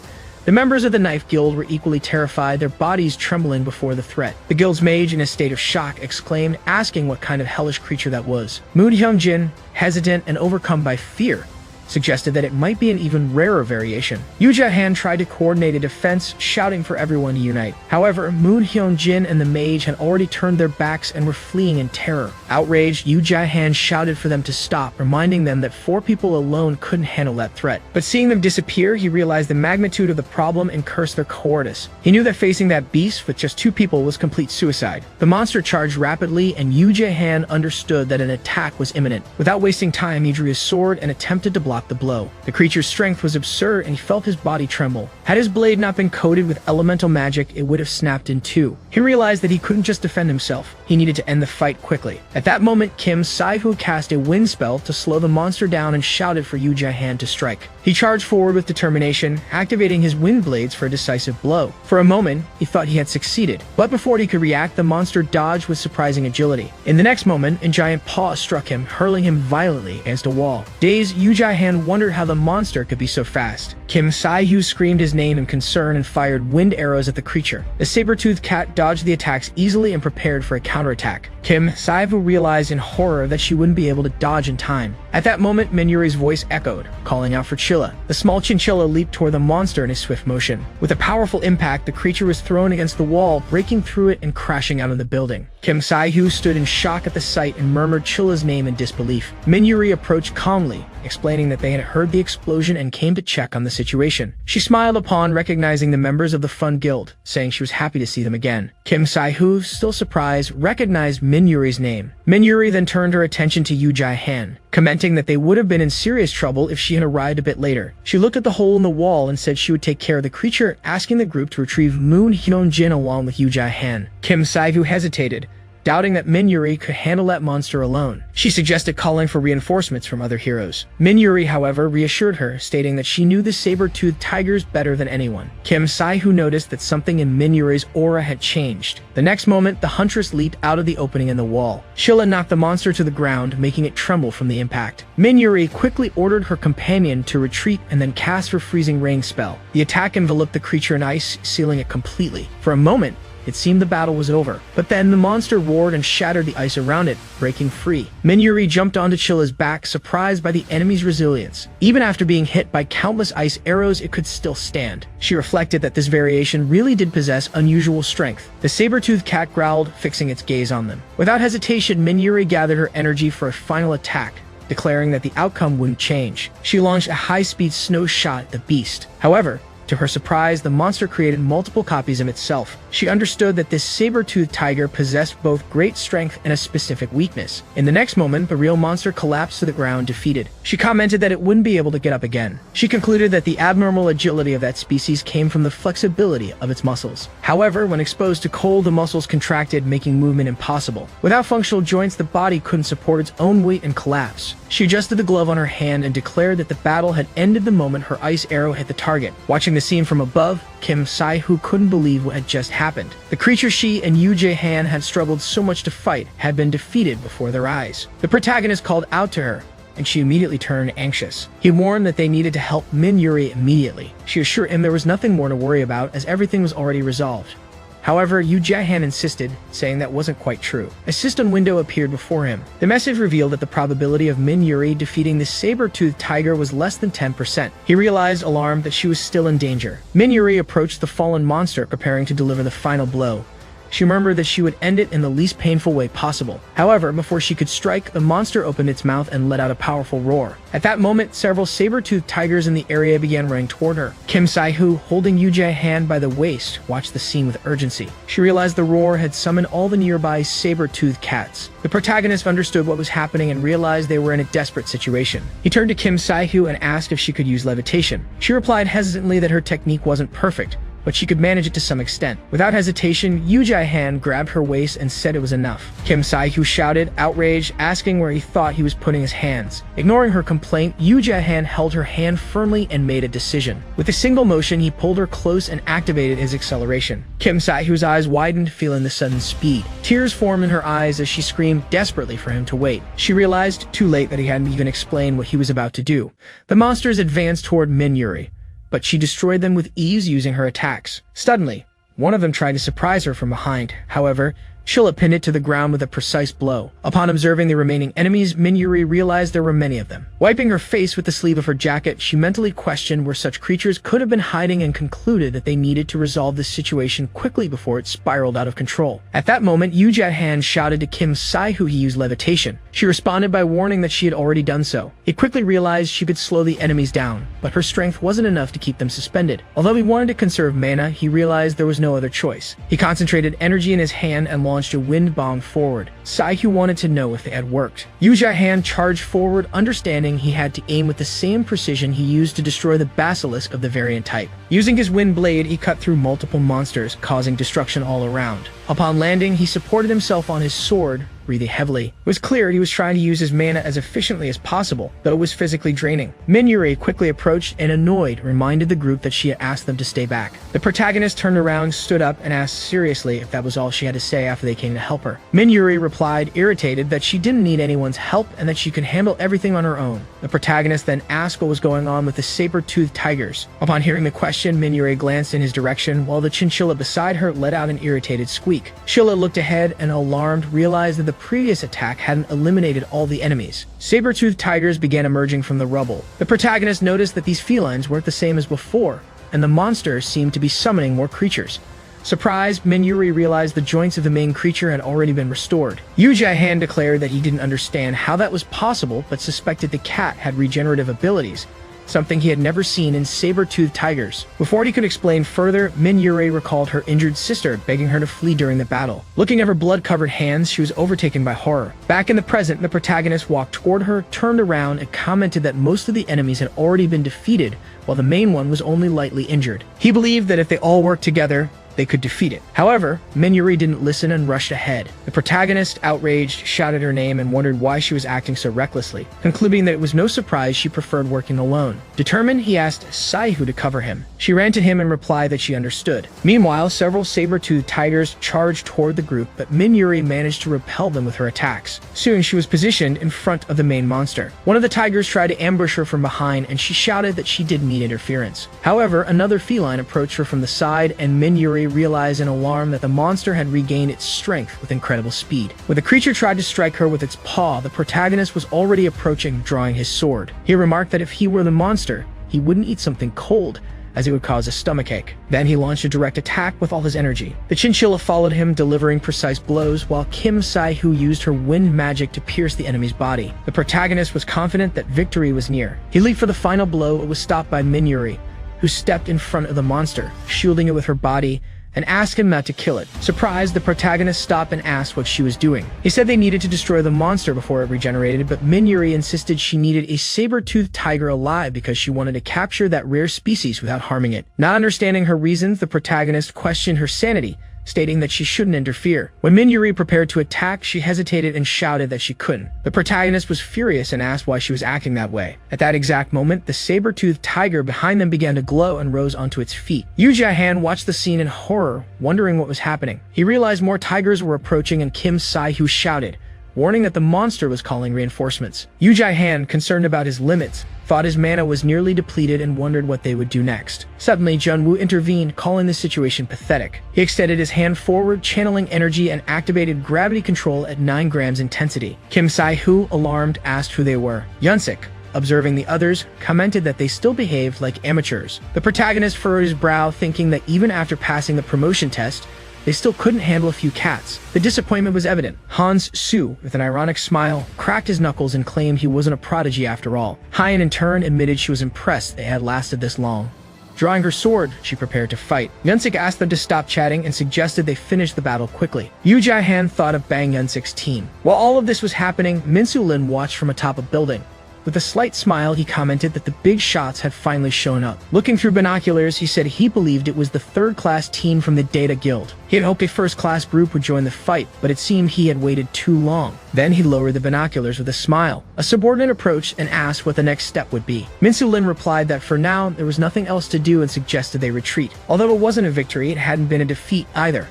A: The members of the Knife Guild were equally terrified, their bodies trembling before the threat. The guild's mage, in a state of shock, exclaimed, asking what kind of hellish creature that was. Moon Hyun-jin, hesitant and overcome by fear, suggested that it might be an even rarer variation. Yoo Ja-han tried to coordinate a defense, shouting for everyone to unite. However, Moon Hyun-jin and the mage had already turned their backs and were fleeing in terror. Outraged, Yoo Ja-han shouted for them to stop, reminding them that 4 people alone couldn't handle that threat. But seeing them disappear, he realized the magnitude of the problem and cursed their cowardice. He knew that facing that beast with just 2 people was complete suicide. The monster charged rapidly, and Yoo Ja-han understood that an attack was imminent. Without wasting time, he drew his sword and attempted to block the blow. The creature's strength was absurd, and he felt his body tremble. Had his blade not been coated with elemental magic, it would have snapped in two. He realized that he couldn't just defend himself. He needed to end the fight quickly. At that moment, Kim Sai-hoo cast a wind spell to slow the monster down and shouted for Yoo Ja-han to strike. He charged forward with determination, activating his wind blades for a decisive blow. For a moment, he thought he had succeeded, but before he could react, the monster dodged with surprising agility. In the next moment, a giant paw struck him, hurling him violently against a wall. Dazed, Yoo Ja-han wondered how the monster could be so fast. Kim Sai-hoo screamed his name in concern and fired wind arrows at the creature. The saber-toothed cat dodged the attacks easily and prepared for a counterattack. Kim Sai-hoo realized in horror that she wouldn't be able to dodge in time. At that moment, Minuri's voice echoed, calling out for Chilla. The small chinchilla leaped toward the monster in a swift motion. With a powerful impact, the creature was thrown against the wall, breaking through it and crashing out of the building. Kim Sai-hoo stood in shock at the sight and murmured Chilla's name in disbelief. Minuri approached calmly, explaining that they had heard the explosion and came to check on the situation. She smiled upon recognizing the members of the Fun Guild, saying she was happy to see them again. Kim Sai-hoo, still surprised, recognized Minuri's name. Minuri then turned her attention to Yoo Ja-han, commenting that they would have been in serious trouble if she had arrived a bit later. She looked at the hole in the wall and said she would take care of the creature, asking the group to retrieve Moon Hyun-jin along with Yoo Ja-han. Kim Sai-hoo hesitated, doubting that Minuri could handle that monster alone. She suggested calling for reinforcements from other heroes. Minuri, however, reassured her, stating that she knew the saber-toothed tigers better than anyone. Kim Sai-hoo noticed that something in Minuri's aura had changed. The next moment, the huntress leaped out of the opening in the wall. Chilla knocked the monster to the ground, making it tremble from the impact. Minuri quickly ordered her companion to retreat and then cast her freezing rain spell. The attack enveloped the creature in ice, sealing it completely. For a moment, it seemed the battle was over, but then the monster roared and shattered the ice around it, breaking free. Minuri jumped onto Chilla's back, surprised by the enemy's resilience. Even after being hit by countless ice arrows, it could still stand. She reflected that this variation really did possess unusual strength. The saber-toothed cat growled, fixing its gaze on them. Without hesitation, Minuri gathered her energy for a final attack, declaring that the outcome wouldn't change. She launched a high-speed snow shot at the beast. However, To her surprise, the monster created multiple copies of itself. She understood that this saber-toothed tiger possessed both great strength and a specific weakness. In the next moment, the real monster collapsed to the ground, defeated. She commented that it wouldn't be able to get up again. She concluded that the abnormal agility of that species came from the flexibility of its muscles. However, when exposed to cold, the muscles contracted, making movement impossible. Without functional joints, the body couldn't support its own weight and collapsed. She adjusted the glove on her hand and declared that the battle had ended the moment her ice arrow hit the target. Watching the scene from above, Kim Sai-hoo couldn't believe what had just happened. The creature she and Yoo Jae-han had struggled so much to fight had been defeated before their eyes. The protagonist called out to her, and she immediately turned anxious. He warned that they needed to help Min Yuri immediately. She assured him there was nothing more to worry about as everything was already resolved. However, Yoo Jae-han insisted, saying that wasn't quite true. A system window appeared before him. The message revealed that the probability of Min Yuri defeating the saber-toothed tiger was less than 10%. He realized, alarmed, that she was still in danger. Min Yuri approached the fallen monster, preparing to deliver the final blow. She remembered that she would end it in the least painful way possible. However, before she could strike, the monster opened its mouth and let out a powerful roar. At that moment, several saber-toothed tigers in the area began running toward her. Kim Sai-hoo, holding Yoo Jae-han by the waist, watched the scene with urgency. She realized the roar had summoned all the nearby saber-toothed cats. The protagonist understood what was happening and realized they were in a desperate situation. He turned to Kim Sai-hoo and asked if she could use levitation. She replied hesitantly that her technique wasn't perfect, but she could manage it to some extent. Without hesitation, Yoo Jae-han grabbed her waist and said it was enough. Kim Sai-hoo shouted, outraged, asking where he thought he was putting his hands. Ignoring her complaint, Yoo Jae-han held her hand firmly and made a decision. With a single motion, he pulled her close and activated his acceleration. Kim Sai-hoo's eyes widened, feeling the sudden speed. Tears formed in her eyes as she screamed desperately for him to wait. She realized, too late, that he hadn't even explained what he was about to do. The monsters advanced toward Min Yuri, but she destroyed them with ease using her attacks. Suddenly, one of them tried to surprise her from behind. However, Shilla pinned it to the ground with a precise blow. Upon observing the remaining enemies, Min Yuri realized there were many of them. Wiping her face with the sleeve of her jacket, she mentally questioned where such creatures could have been hiding and concluded that they needed to resolve this situation quickly before it spiraled out of control. At that moment, Yoo Jae-han shouted to Kim Sai-hoo he used levitation. She responded by warning that she had already done so. He quickly realized she could slow the enemies down, but her strength wasn't enough to keep them suspended. Although he wanted to conserve mana, he realized there was no other choice. He concentrated energy in his hand and launched a wind bomb forward. Sai-hoo wanted to know if they had worked. Yoo Jae-han charged forward, understanding he had to aim with the same precision he used to destroy the basilisk of the variant type. Using his wind blade, he cut through multiple monsters, causing destruction all around. Upon landing, he supported himself on his sword, breathing heavily. It was clear he was trying to use his mana as efficiently as possible, though it was physically draining. Min Yuri quickly approached and, annoyed, reminded the group that she had asked them to stay back. The protagonist turned around, stood up, and asked seriously if that was all she had to say after they came to help her. Min Yuri replied, irritated, that she didn't need anyone's help and that she could handle everything on her own. The protagonist then asked what was going on with the saber-toothed tigers. Upon hearing the question, Min Yuri glanced in his direction, while the chinchilla beside her let out an irritated squeak. Shilla looked ahead and, alarmed, realized that the previous attack hadn't eliminated all the enemies. Saber-toothed tigers began emerging from the rubble. The protagonist noticed that these felines weren't the same as before, and the monsters seemed to be summoning more creatures. Surprised, Min Yuri realized the joints of the main creature had already been restored. Yoo Jae-han declared that he didn't understand how that was possible, but suspected the cat had regenerative abilities, something he had never seen in saber-toothed tigers. Before he could explain further, Min Yuri recalled her injured sister, begging her to flee during the battle. Looking at her blood-covered hands, she was overtaken by horror. Back in the present, the protagonist walked toward her, turned around, and commented that most of the enemies had already been defeated, while the main one was only lightly injured. He believed that if they all worked together, they could defeat it. However, Min Yuri didn't listen and rushed ahead. The protagonist, outraged, shouted her name and wondered why she was acting so recklessly, concluding that it was no surprise she preferred working alone. Determined, he asked Sai-hoo to cover him. She ran to him and replied that she understood. Meanwhile, several saber-toothed tigers charged toward the group, but Min Yuri managed to repel them with her attacks. Soon, she was positioned in front of the main monster. One of the tigers tried to ambush her from behind, and she shouted that she didn't need interference. However, another feline approached her from the side, and Min Yuri realized in alarm that the monster had regained its strength with incredible speed. When the creature tried to strike her with its paw, the protagonist was already approaching, drawing his sword. He remarked that if he were the monster, he wouldn't eat something cold, as it would cause a stomachache. Then he launched a direct attack with all his energy. The chinchilla followed him, delivering precise blows, while Kim Sai-hoo used her wind magic to pierce the enemy's body. The protagonist was confident that victory was near. He leaped for the final blow, but was stopped by Min Yuri, who stepped in front of the monster, shielding it with her body, and asked him not to kill it. Surprised, the protagonist stopped and asked what she was doing. He said they needed to destroy the monster before it regenerated, but Min-Yuri insisted she needed a saber-toothed tiger alive because she wanted to capture that rare species without harming it. Not understanding her reasons, the protagonist questioned her sanity, stating that she shouldn't interfere. When Min-Yuri prepared to attack, she hesitated and shouted that she couldn't. The protagonist was furious and asked why she was acting that way. At that exact moment, the saber-toothed tiger behind them began to glow and rose onto its feet. Yu Jae-han watched the scene in horror, wondering what was happening. He realized more tigers were approaching and Kim Sae-hoo shouted, warning that the monster was calling reinforcements. Yu Jae-han, concerned about his limits, thought his mana was nearly depleted and wondered what they would do next. Suddenly, Jun-woo intervened, calling the situation pathetic. He extended his hand forward, channeling energy, and activated gravity control at 9 grams intensity. Kim Sae-hoo, alarmed, asked who they were. Yunsik, observing the others, commented that they still behaved like amateurs. The protagonist furrowed his brow, thinking that even after passing the promotion test, they still couldn't handle a few cats. The disappointment was evident. Hans Su, with an ironic smile, cracked his knuckles and claimed he wasn't a prodigy after all. Hyen in turn admitted she was impressed they had lasted this long. Drawing her sword, she prepared to fight. Yunsik asked them to stop chatting and suggested they finish the battle quickly. Yu Jae-han thought of Bang Yunsik's team. While all of this was happening, Min Soo-lin watched from atop a building. With a slight smile, he commented that the big shots had finally shown up. Looking through binoculars, he said he believed it was the third-class team from the Data Guild. He had hoped a first-class group would join the fight, but it seemed he had waited too long. Then he lowered the binoculars with a smile. A subordinate approached and asked what the next step would be. Min Soo-lin replied that for now, there was nothing else to do and suggested they retreat. Although it wasn't a victory, it hadn't been a defeat either.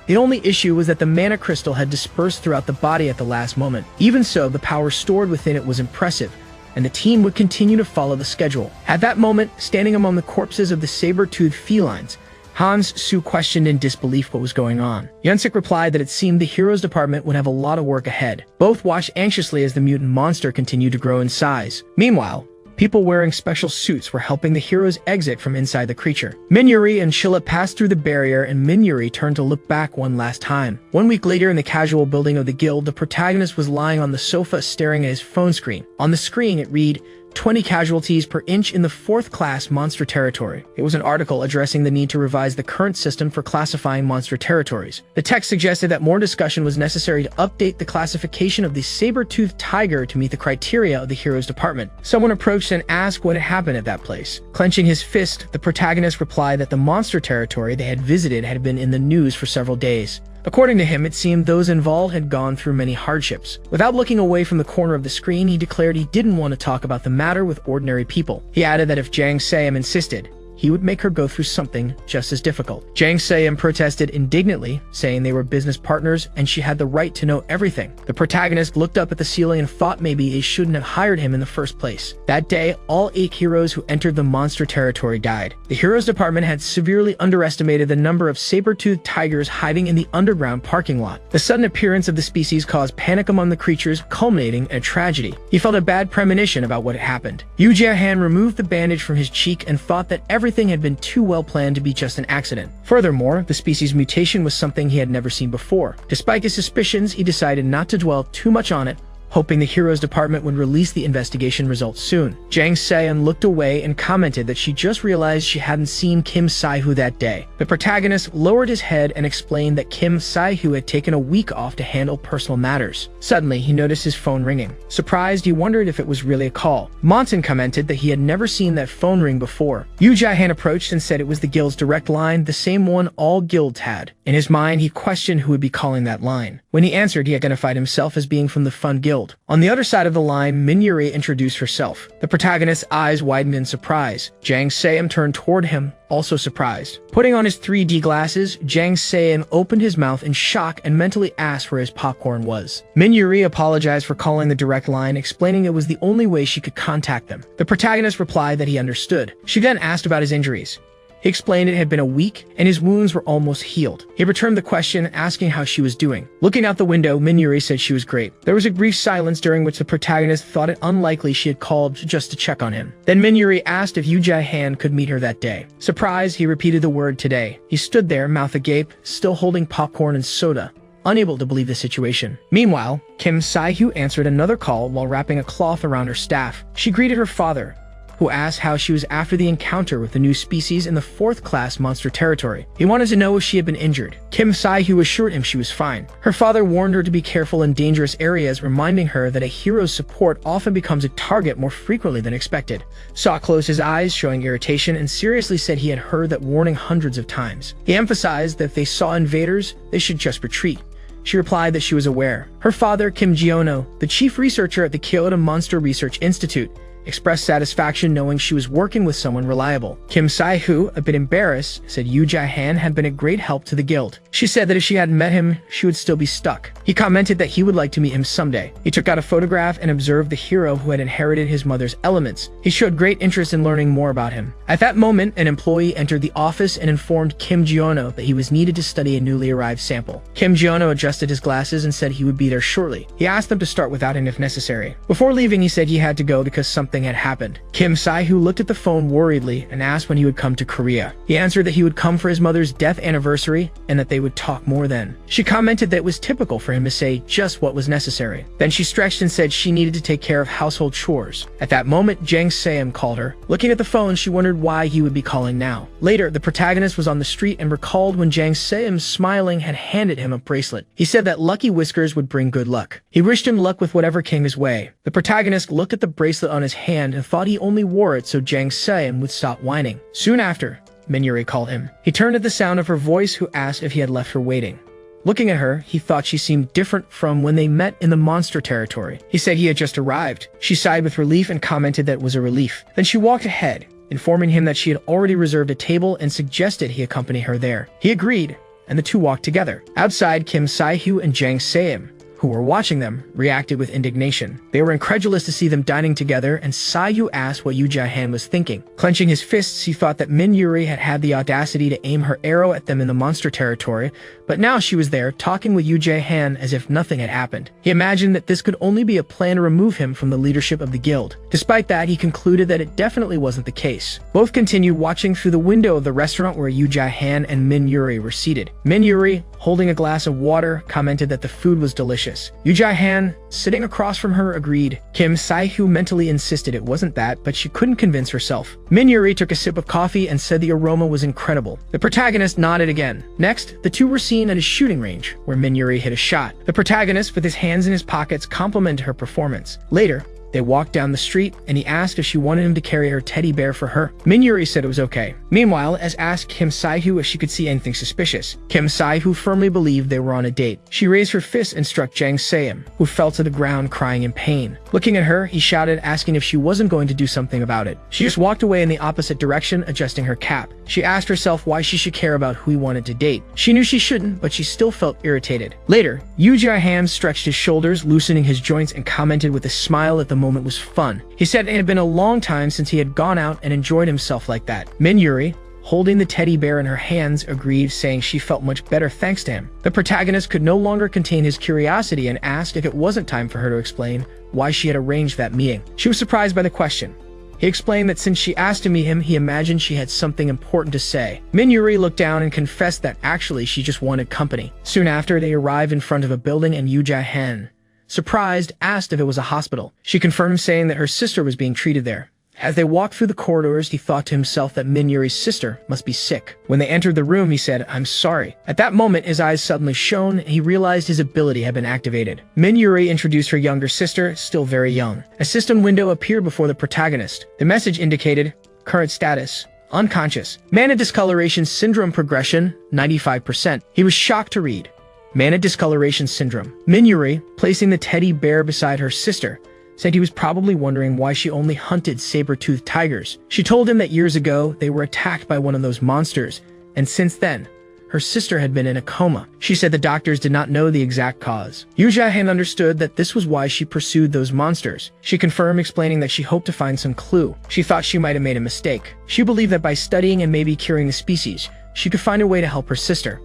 A: The only issue was that the mana crystal had dispersed throughout the body at the last moment. Even so, the power stored within it was impressive, and the team would continue to follow the schedule. At that moment, standing among the corpses of the saber-toothed felines, Hans Su questioned in disbelief what was going on. Yunsik replied that it seemed the heroes department would have a lot of work ahead. Both watched anxiously as the mutant monster continued to grow in size. Meanwhile, people wearing special suits were helping the heroes exit from inside the creature. Min-Yuri and Shilla passed through the barrier, and Min-Yuri turned to look back one last time. 1 week later, in the casual building of the guild, the protagonist was lying on the sofa staring at his phone screen. On the screen, it read, 20 casualties per inch in the 4th class monster territory. It was an article addressing the need to revise the current system for classifying monster territories. The text suggested that more discussion was necessary to update the classification of the saber-toothed tiger to meet the criteria of the heroes department. Someone approached and asked what had happened at that place. Clenching his fist, the protagonist replied that the monster territory they had visited had been in the news for several days. According to him, it seemed those involved had gone through many hardships. Without looking away from the corner of the screen, he declared he didn't want to talk about the matter with ordinary people. He added that if Jang Se-am insisted, he would make her go through something just as difficult. Jang Se-am protested indignantly, saying they were business partners and she had the right to know everything. The protagonist looked up at the ceiling and thought maybe they shouldn't have hired him in the first place. That day, all 8 heroes who entered the monster territory died. The heroes department had severely underestimated the number of saber-toothed tigers hiding in the underground parking lot. The sudden appearance of the species caused panic among the creatures, culminating in a tragedy. He felt a bad premonition about what had happened. Yu Jae-han removed the bandage from his cheek and thought that everything had been too well planned to be just an accident. Furthermore, the species mutation was something he had never seen before. Despite his suspicions, he decided not to dwell too much on it, hoping the heroes department would release the investigation results soon. Jang Se-am looked away and commented that she just realized she hadn't seen Kim Sae-hoo that day. The protagonist lowered his head and explained that Kim Sae-hoo had taken a week off to handle personal matters. Suddenly, he noticed his phone ringing. Surprised, he wondered if it was really a call. Monson commented that he had never seen that phone ring before. Yu Jae-han approached and said it was the guild's direct line, the same one all guilds had. In his mind, he questioned who would be calling that line. When he answered, he identified himself as being from the Fun Guild. On the other side of the line, Min-Yuri introduced herself. The protagonist's eyes widened in surprise. Jang Se-am turned toward him, also surprised. Putting on his 3D glasses, Jang Se-am opened his mouth in shock and mentally asked where his popcorn was. Min-Yuri apologized for calling the direct line, explaining it was the only way she could contact them. The protagonist replied that he understood. She then asked about his injuries. He explained it had been a week, and his wounds were almost healed. He returned the question, asking how she was doing. Looking out the window, Min-Yuri said she was great. There was a brief silence during which the protagonist thought it unlikely she had called just to check on him. Then Min-Yuri asked if Yu Jae-han could meet her that day. Surprised, he repeated the word today. He stood there, mouth agape, still holding popcorn and soda, unable to believe the situation. Meanwhile, Kim Sae-hoo answered another call while wrapping a cloth around her staff. She greeted her father, who asked how she was after the encounter with the new species in the 4th class monster territory. He wanted to know if she had been injured. Kim Sae-hoo assured him she was fine. Her father warned her to be careful in dangerous areas, reminding her that a hero's support often becomes a target more frequently than expected. Saw closed his eyes, showing irritation, and seriously said he had heard that warning hundreds of times. He emphasized that if they saw invaders, they should just retreat. She replied that she was aware. Her father, Kim Ji-ono, the chief researcher at the Kyoto Monster Research Institute, expressed satisfaction knowing she was working with someone reliable. Kim Sae-hoo, a bit embarrassed, said Yoo Jae-han had been a great help to the guild. She said that if she hadn't met him, she would still be stuck. He commented that he would like to meet him someday. He took out a photograph and observed the hero who had inherited his mother's elements. He showed great interest in learning more about him. At that moment, an employee entered the office and informed Kim Ji-ono that he was needed to study a newly arrived sample. Kim Ji-ono adjusted his glasses and said he would be there shortly. He asked them to start without him if necessary. Before leaving, he said he had to go because something had happened. Kim Sae-hoo looked at the phone worriedly and asked when he would come to Korea. He answered that he would come for his mother's death anniversary and that they would talk more then. She commented that it was typical for him to say just what was necessary. Then she stretched and said she needed to take care of household chores. At that moment, Jang Se-am called her. Looking at the phone, she wondered why he would be calling now. Later, the protagonist was on the street and recalled when Jang Se-am, smiling, had handed him a bracelet. He said that lucky whiskers would bring good luck. He wished him luck with whatever came his way. The protagonist looked at the bracelet on his hand and thought he only wore it so Jang Se-am would stop whining. Soon after, Min-yuri called him. He turned at the sound of her voice, who asked if he had left her waiting. Looking at her, he thought she seemed different from when they met in the monster territory. He said he had just arrived. She sighed with relief and commented that it was a relief. Then she walked ahead, informing him that she had already reserved a table and suggested he accompany her there. He agreed, and the two walked together. Outside, Kim Sae-hoo and Jang Se-am, who were watching them, reacted with indignation. They were incredulous to see them dining together, and Sae-hoo asked what Yoo Jae-han was thinking. Clenching his fists, he thought that Min-yuri had had the audacity to aim her arrow at them in the monster territory, but now she was there, talking with Yoo Jae-han as if nothing had happened. He imagined that this could only be a plan to remove him from the leadership of the guild. Despite that, he concluded that it definitely wasn't the case. Both continued watching through the window of the restaurant where Yoo Jae-han and Min-yuri were seated. Min-yuri, holding a glass of water, commented that the food was delicious. Yoo Jae-han, sitting across from her, agreed. Kim Sae-hoo mentally insisted it wasn't that, but she couldn't convince herself. Min-yuri took a sip of coffee and said the aroma was incredible. The protagonist nodded again. Next, the two were seen at a shooting range, where Min-yuri hit a shot. The protagonist, with his hands in his pockets, complimented her performance. Later, they walked down the street, and he asked if she wanted him to carry her teddy bear for her. Min-yuri said it was okay. Meanwhile, as asked Kim Sae-hoo if she could see anything suspicious. Kim Sae-hoo firmly believed they were on a date. She raised her fist and struck Jang Se-am, who fell to the ground crying in pain. Looking at her, he shouted, asking if she wasn't going to do something about it. She just walked away in the opposite direction, adjusting her cap. She asked herself why she should care about who he wanted to date. She knew she shouldn't, but she still felt irritated. Later, Yoo Jae-han stretched his shoulders, loosening his joints, and commented with a smile that the moment was fun. He said it had been a long time since he had gone out and enjoyed himself like that. Min-yuri, holding the teddy bear in her hands, agreed, saying she felt much better thanks to him. The protagonist could no longer contain his curiosity and asked if it wasn't time for her to explain why she had arranged that meeting. She was surprised by the question. He explained that since she asked to meet him, he imagined she had something important to say. Min-yuri looked down and confessed that actually she just wanted company. Soon after, they arrived in front of a building, and Yoo Jae-han, surprised, asked if it was a hospital. She confirmed, saying that her sister was being treated there. As they walked through the corridors, he thought to himself that Min-yuri's sister must be sick. When they entered the room, he said, "I'm sorry." At that moment, his eyes suddenly shone, and he realized his ability had been activated. Min-yuri introduced her younger sister, still very young. A system window appeared before the protagonist. The message indicated, current status, unconscious. Mana discoloration syndrome progression, 95%. He was shocked to read, Mana discoloration syndrome. Min-yuri, placing the teddy bear beside her sister, said he was probably wondering why she only hunted saber-toothed tigers. She told him that years ago, they were attacked by one of those monsters, and since then, her sister had been in a coma. She said the doctors did not know the exact cause. Yoo Jae-han understood that this was why she pursued those monsters. She confirmed, explaining that she hoped to find some clue. She thought she might have made a mistake. She believed that by studying and maybe curing the species, she could find a way to help her sister.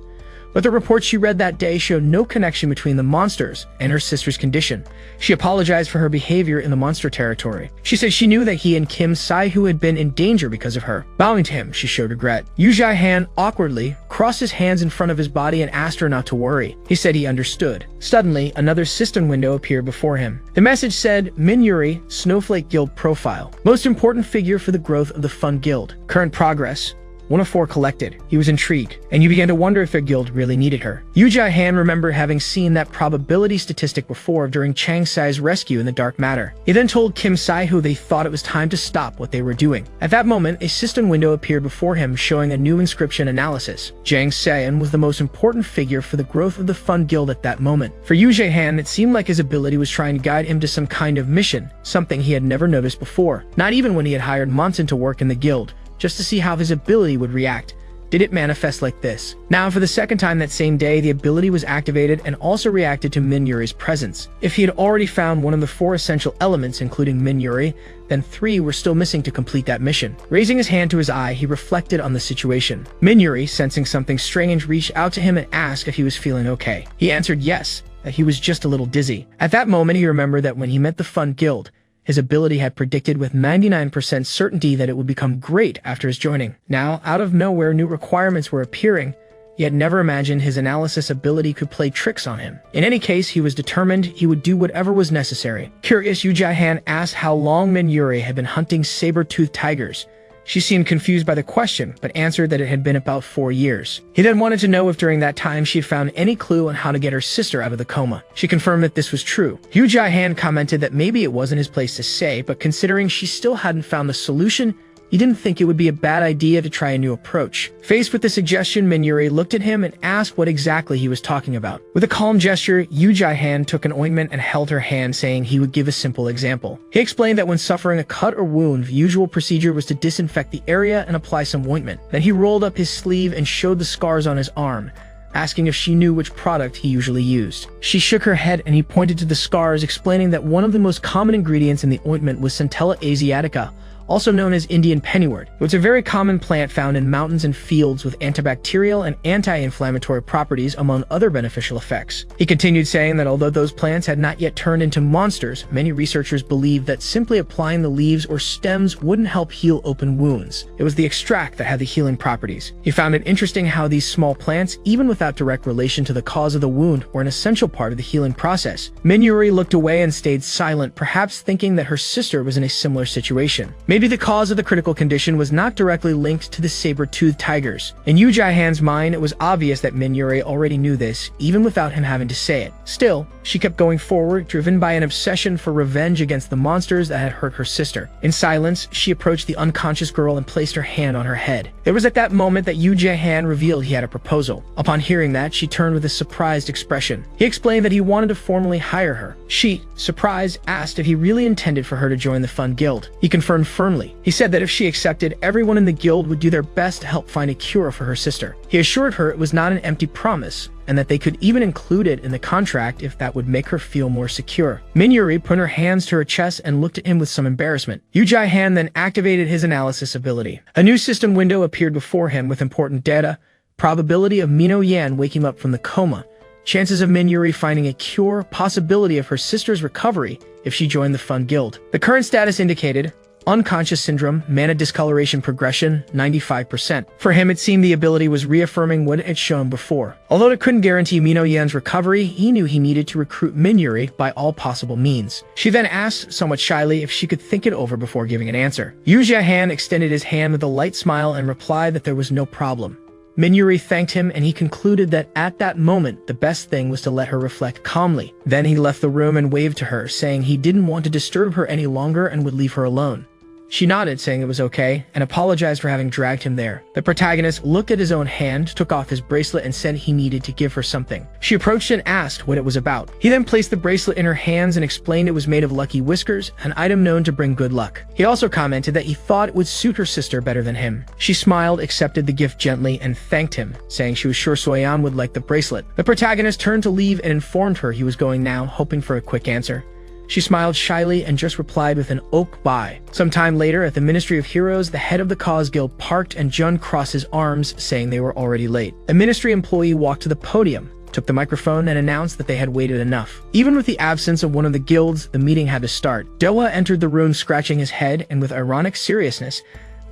A: But the reports she read that day showed no connection between the monsters and her sister's condition. She apologized for her behavior in the monster territory. She said she knew that he and Kim Sai-hoo had been in danger because of her. Bowing to him, she showed regret. Yu Jai-han awkwardly crossed his hands in front of his body and asked her not to worry. He said he understood. Suddenly, another system window appeared before him. The message said, Min Yuri, Snowflake Guild Profile. Most important figure for the growth of the Fun Guild. Current progress. 1 of 4 collected. He was intrigued, and you began to wonder if their guild really needed her. Yu Jai-han remembered having seen that probability statistic before during Chang Sai's rescue in the Dark Matter. He then told Kim Sai-hoo they thought it was time to stop what they were doing. At that moment, a system window appeared before him showing a new inscription analysis. Jang Sayan was the most important figure for the growth of the Fun Guild at that moment. For Yu Jai-han, it seemed like his ability was trying to guide him to some kind of mission, something he had never noticed before, not even when he had hired Monson to work in the guild, just to see how his ability would react. Did it manifest like this? Now, for the second time that same day, the ability was activated and also reacted to Min Yuri's presence. If he had already found one of the 4 essential elements, including Min Yuri, then 3 were still missing to complete that mission. Raising his hand to his eye, he reflected on the situation. Min Yuri, sensing something strange, reached out to him and asked if he was feeling okay. He answered yes, that he was just a little dizzy. At that moment, he remembered that when he met the Fun Guild, his ability had predicted with 99% certainty that it would become great after his joining. Now, out of nowhere, new requirements were appearing. He had never imagined his analysis ability could play tricks on him. In any case, he was determined he would do whatever was necessary. Curious, Yu Jai-han asked how long Min Yuri had been hunting saber-toothed tigers. She seemed confused by the question, but answered that it had been about 4 years. He then wanted to know if during that time she had found any clue on how to get her sister out of the coma. She confirmed that this was true. Yu Jai-han commented that maybe it wasn't his place to say, but considering she still hadn't found the solution, he didn't think it would be a bad idea to try a new approach. Faced with the suggestion, Min Yuri looked at him and asked what exactly he was talking about. With a calm gesture, Yu Jai-han took an ointment and held her hand, saying he would give a simple example. He explained that when suffering a cut or wound, the usual procedure was to disinfect the area and apply some ointment. Then he rolled up his sleeve and showed the scars on his arm, asking if she knew which product he usually used. She shook her head and he pointed to the scars, explaining that one of the most common ingredients in the ointment was Centella asiatica, also known as Indian pennywort. It's a very common plant found in mountains and fields with antibacterial and anti-inflammatory properties among other beneficial effects. He continued saying that although those plants had not yet turned into monsters, many researchers believed that simply applying the leaves or stems wouldn't help heal open wounds. It was the extract that had the healing properties. He found it interesting how these small plants, even without direct relation to the cause of the wound, were an essential part of the healing process. Min Yuri looked away and stayed silent, perhaps thinking that her sister was in a similar situation. Maybe the cause of the critical condition was not directly linked to the saber-toothed tigers. In Yu Jai-han's mind, it was obvious that Min Yuri already knew this, even without him having to say it. Still, she kept going forward, driven by an obsession for revenge against the monsters that had hurt her sister. In silence, she approached the unconscious girl and placed her hand on her head. It was at that moment that Yu Jai-han revealed he had a proposal. Upon hearing that, she turned with a surprised expression. He explained that he wanted to formally hire her. She, surprised, asked if he really intended for her to join the Fun Guild. He confirmed firmly. He said that if she accepted, everyone in the guild would do their best to help find a cure for her sister. He assured her it was not an empty promise, and that they could even include it in the contract if that would make her feel more secure. Min Yuri put her hands to her chest and looked at him with some embarrassment. Yu Jai-han then activated his analysis ability. A new system window appeared before him with important data: probability of Mino Yan waking up from the coma, chances of Min Yuri finding a cure, possibility of her sister's recovery if she joined the Fun Guild. The current status indicated unconscious syndrome, mana discoloration progression, 95%. For him, it seemed the ability was reaffirming what it had shown before. Although it couldn't guarantee Mino Yan's recovery, he knew he needed to recruit Min Yuri by all possible means. She then asked, somewhat shyly, if she could think it over before giving an answer. Yu Jai-han extended his hand with a light smile and replied that there was no problem. Min Yuri thanked him, and he concluded that at that moment, the best thing was to let her reflect calmly. Then he left the room and waved to her, saying he didn't want to disturb her any longer and would leave her alone. She nodded, saying it was okay, and apologized for having dragged him there. The protagonist looked at his own hand, took off his bracelet, and said he needed to give her something. She approached and asked what it was about. He then placed the bracelet in her hands and explained it was made of lucky whiskers, an item known to bring good luck. He also commented that he thought it would suit her sister better than him. She smiled, accepted the gift gently, and thanked him, saying she was sure Soyan would like the bracelet. The protagonist turned to leave and informed her he was going now, hoping for a quick answer. She smiled shyly and just replied with an "ok bye." Sometime later, at the Ministry of Heroes, the head of the Cause Guild parked and Jun crossed his arms, saying they were already late. A ministry employee walked to the podium, took the microphone, and announced that they had waited enough. Even with the absence of one of the guilds, the meeting had to start. Doha entered the room scratching his head and with ironic seriousness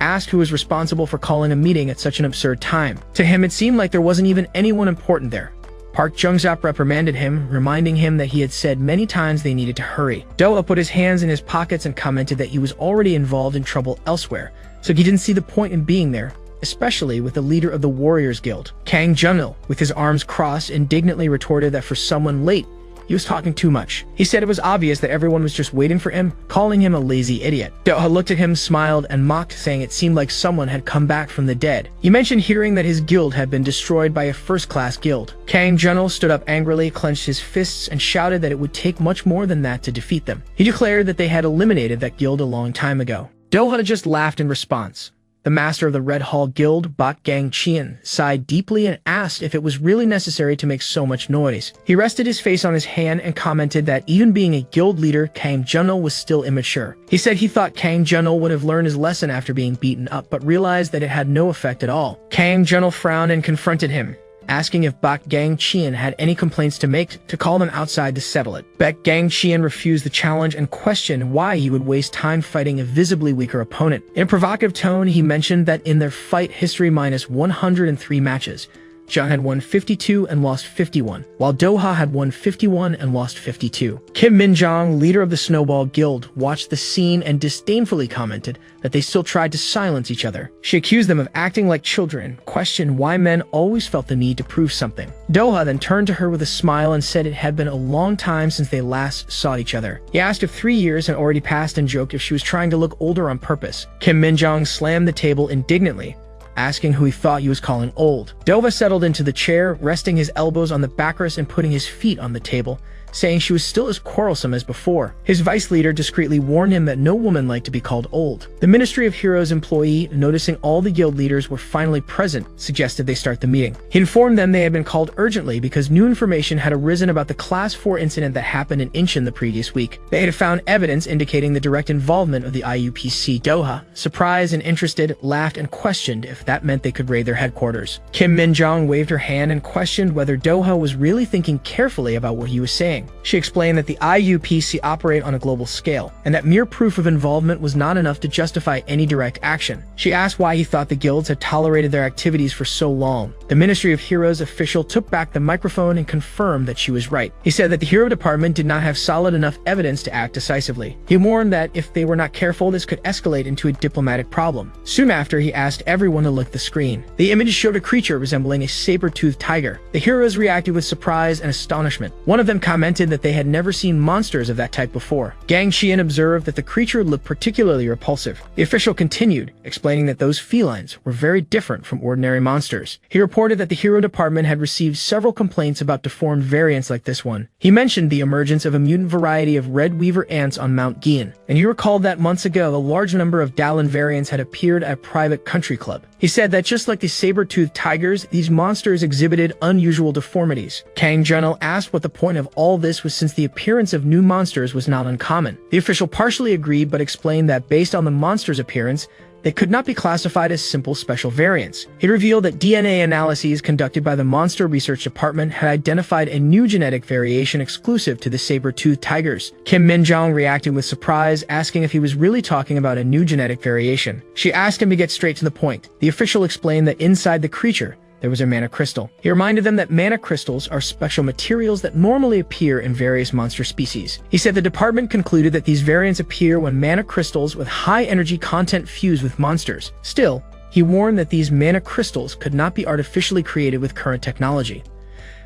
A: asked who was responsible for calling a meeting at such an absurd time. To him, it seemed like there wasn't even anyone important there. Park Jungzap reprimanded him, reminding him that he had said many times they needed to hurry. Doha put his hands in his pockets and commented that he was already involved in trouble elsewhere, so he didn't see the point in being there, especially with the leader of the Warriors Guild. Kang Junil, with his arms crossed, indignantly retorted that for someone late, he was talking too much. He said it was obvious that everyone was just waiting for him, calling him a lazy idiot. Doha looked at him, smiled, and mocked, saying it seemed like someone had come back from the dead. He mentioned hearing that his guild had been destroyed by a first-class guild. Kang Junil stood up angrily, clenched his fists, and shouted that it would take much more than that to defeat them. He declared that they had eliminated that guild a long time ago. Doha just laughed in response. The master of the Red Hall Guild, Bak Gang Chien, sighed deeply and asked if it was really necessary to make so much noise. He rested his face on his hand and commented that even being a guild leader, Kang Junil was still immature. He said he thought Kang Junil would have learned his lesson after being beaten up, but realized that it had no effect at all. Kang Junil frowned and confronted him, asking if Bak Gang Chien had any complaints to make, to call them outside to settle it. Bak Gang Chien refused the challenge and questioned why he would waste time fighting a visibly weaker opponent. In a provocative tone, he mentioned that in their fight history minus 103 matches, Jun had won 52 and lost 51, while Doha had won 51 and lost 52. Kim Minjong, leader of the Snowball Guild, watched the scene and disdainfully commented that they still tried to silence each other. She accused them of acting like children, questioned why men always felt the need to prove something. Doha then turned to her with a smile and said it had been a long time since they last saw each other. He asked if 3 years had already passed and joked if she was trying to look older on purpose. Kim Minjong slammed the table indignantly, asking who he thought he was calling old. Doha settled into the chair, resting his elbows on the backrest and putting his feet on the table, saying she was still as quarrelsome as before. His vice leader discreetly warned him that no woman liked to be called old. The Ministry of Heroes employee, noticing all the guild leaders were finally present, suggested they start the meeting. He informed them they had been called urgently because new information had arisen about the Class 4 incident that happened in Inchin the previous week. They had found evidence indicating the direct involvement of the IUPC. Doha, surprised and interested, laughed and questioned if that meant they could raid their headquarters. Kim Minjong waved her hand and questioned whether Doha was really thinking carefully about what he was saying. She explained that the IUPC operate on a global scale, and that mere proof of involvement was not enough to justify any direct action. She asked why he thought the guilds had tolerated their activities for so long. The Ministry of Heroes official took back the microphone and confirmed that she was right. He said that the Hero Department did not have solid enough evidence to act decisively. He warned that if they were not careful, this could escalate into a diplomatic problem. Soon after, he asked everyone to look at the screen. The image showed a creature resembling a saber-toothed tiger. The heroes reacted with surprise and astonishment. One of them commented that they had never seen monsters of that type before. Gang Qian observed that the creature looked particularly repulsive. The official continued, explaining that those felines were very different from ordinary monsters. He reported that the Hero Department had received several complaints about deformed variants like this one. He mentioned the emergence of a mutant variety of red weaver ants on Mount Gian, and he recalled that months ago a large number of Dallin variants had appeared at a private country club. He said that just like the saber-toothed tigers, these monsters exhibited unusual deformities. Kang Junil asked what the point of all this was, since the appearance of new monsters was not uncommon. The official partially agreed but explained that based on the monster's appearance, they could not be classified as simple special variants. He revealed that DNA analyses conducted by the Monster Research Department had identified a new genetic variation exclusive to the saber-toothed tigers. Kim Minjong reacted with surprise, asking if he was really talking about a new genetic variation. She asked him to get straight to the point. The official explained that inside the creature, there was a mana crystal. He reminded them that mana crystals are special materials that normally appear in various monster species. He said the department concluded that these variants appear when mana crystals with high energy content fuse with monsters. Still, he warned that these mana crystals could not be artificially created with current technology.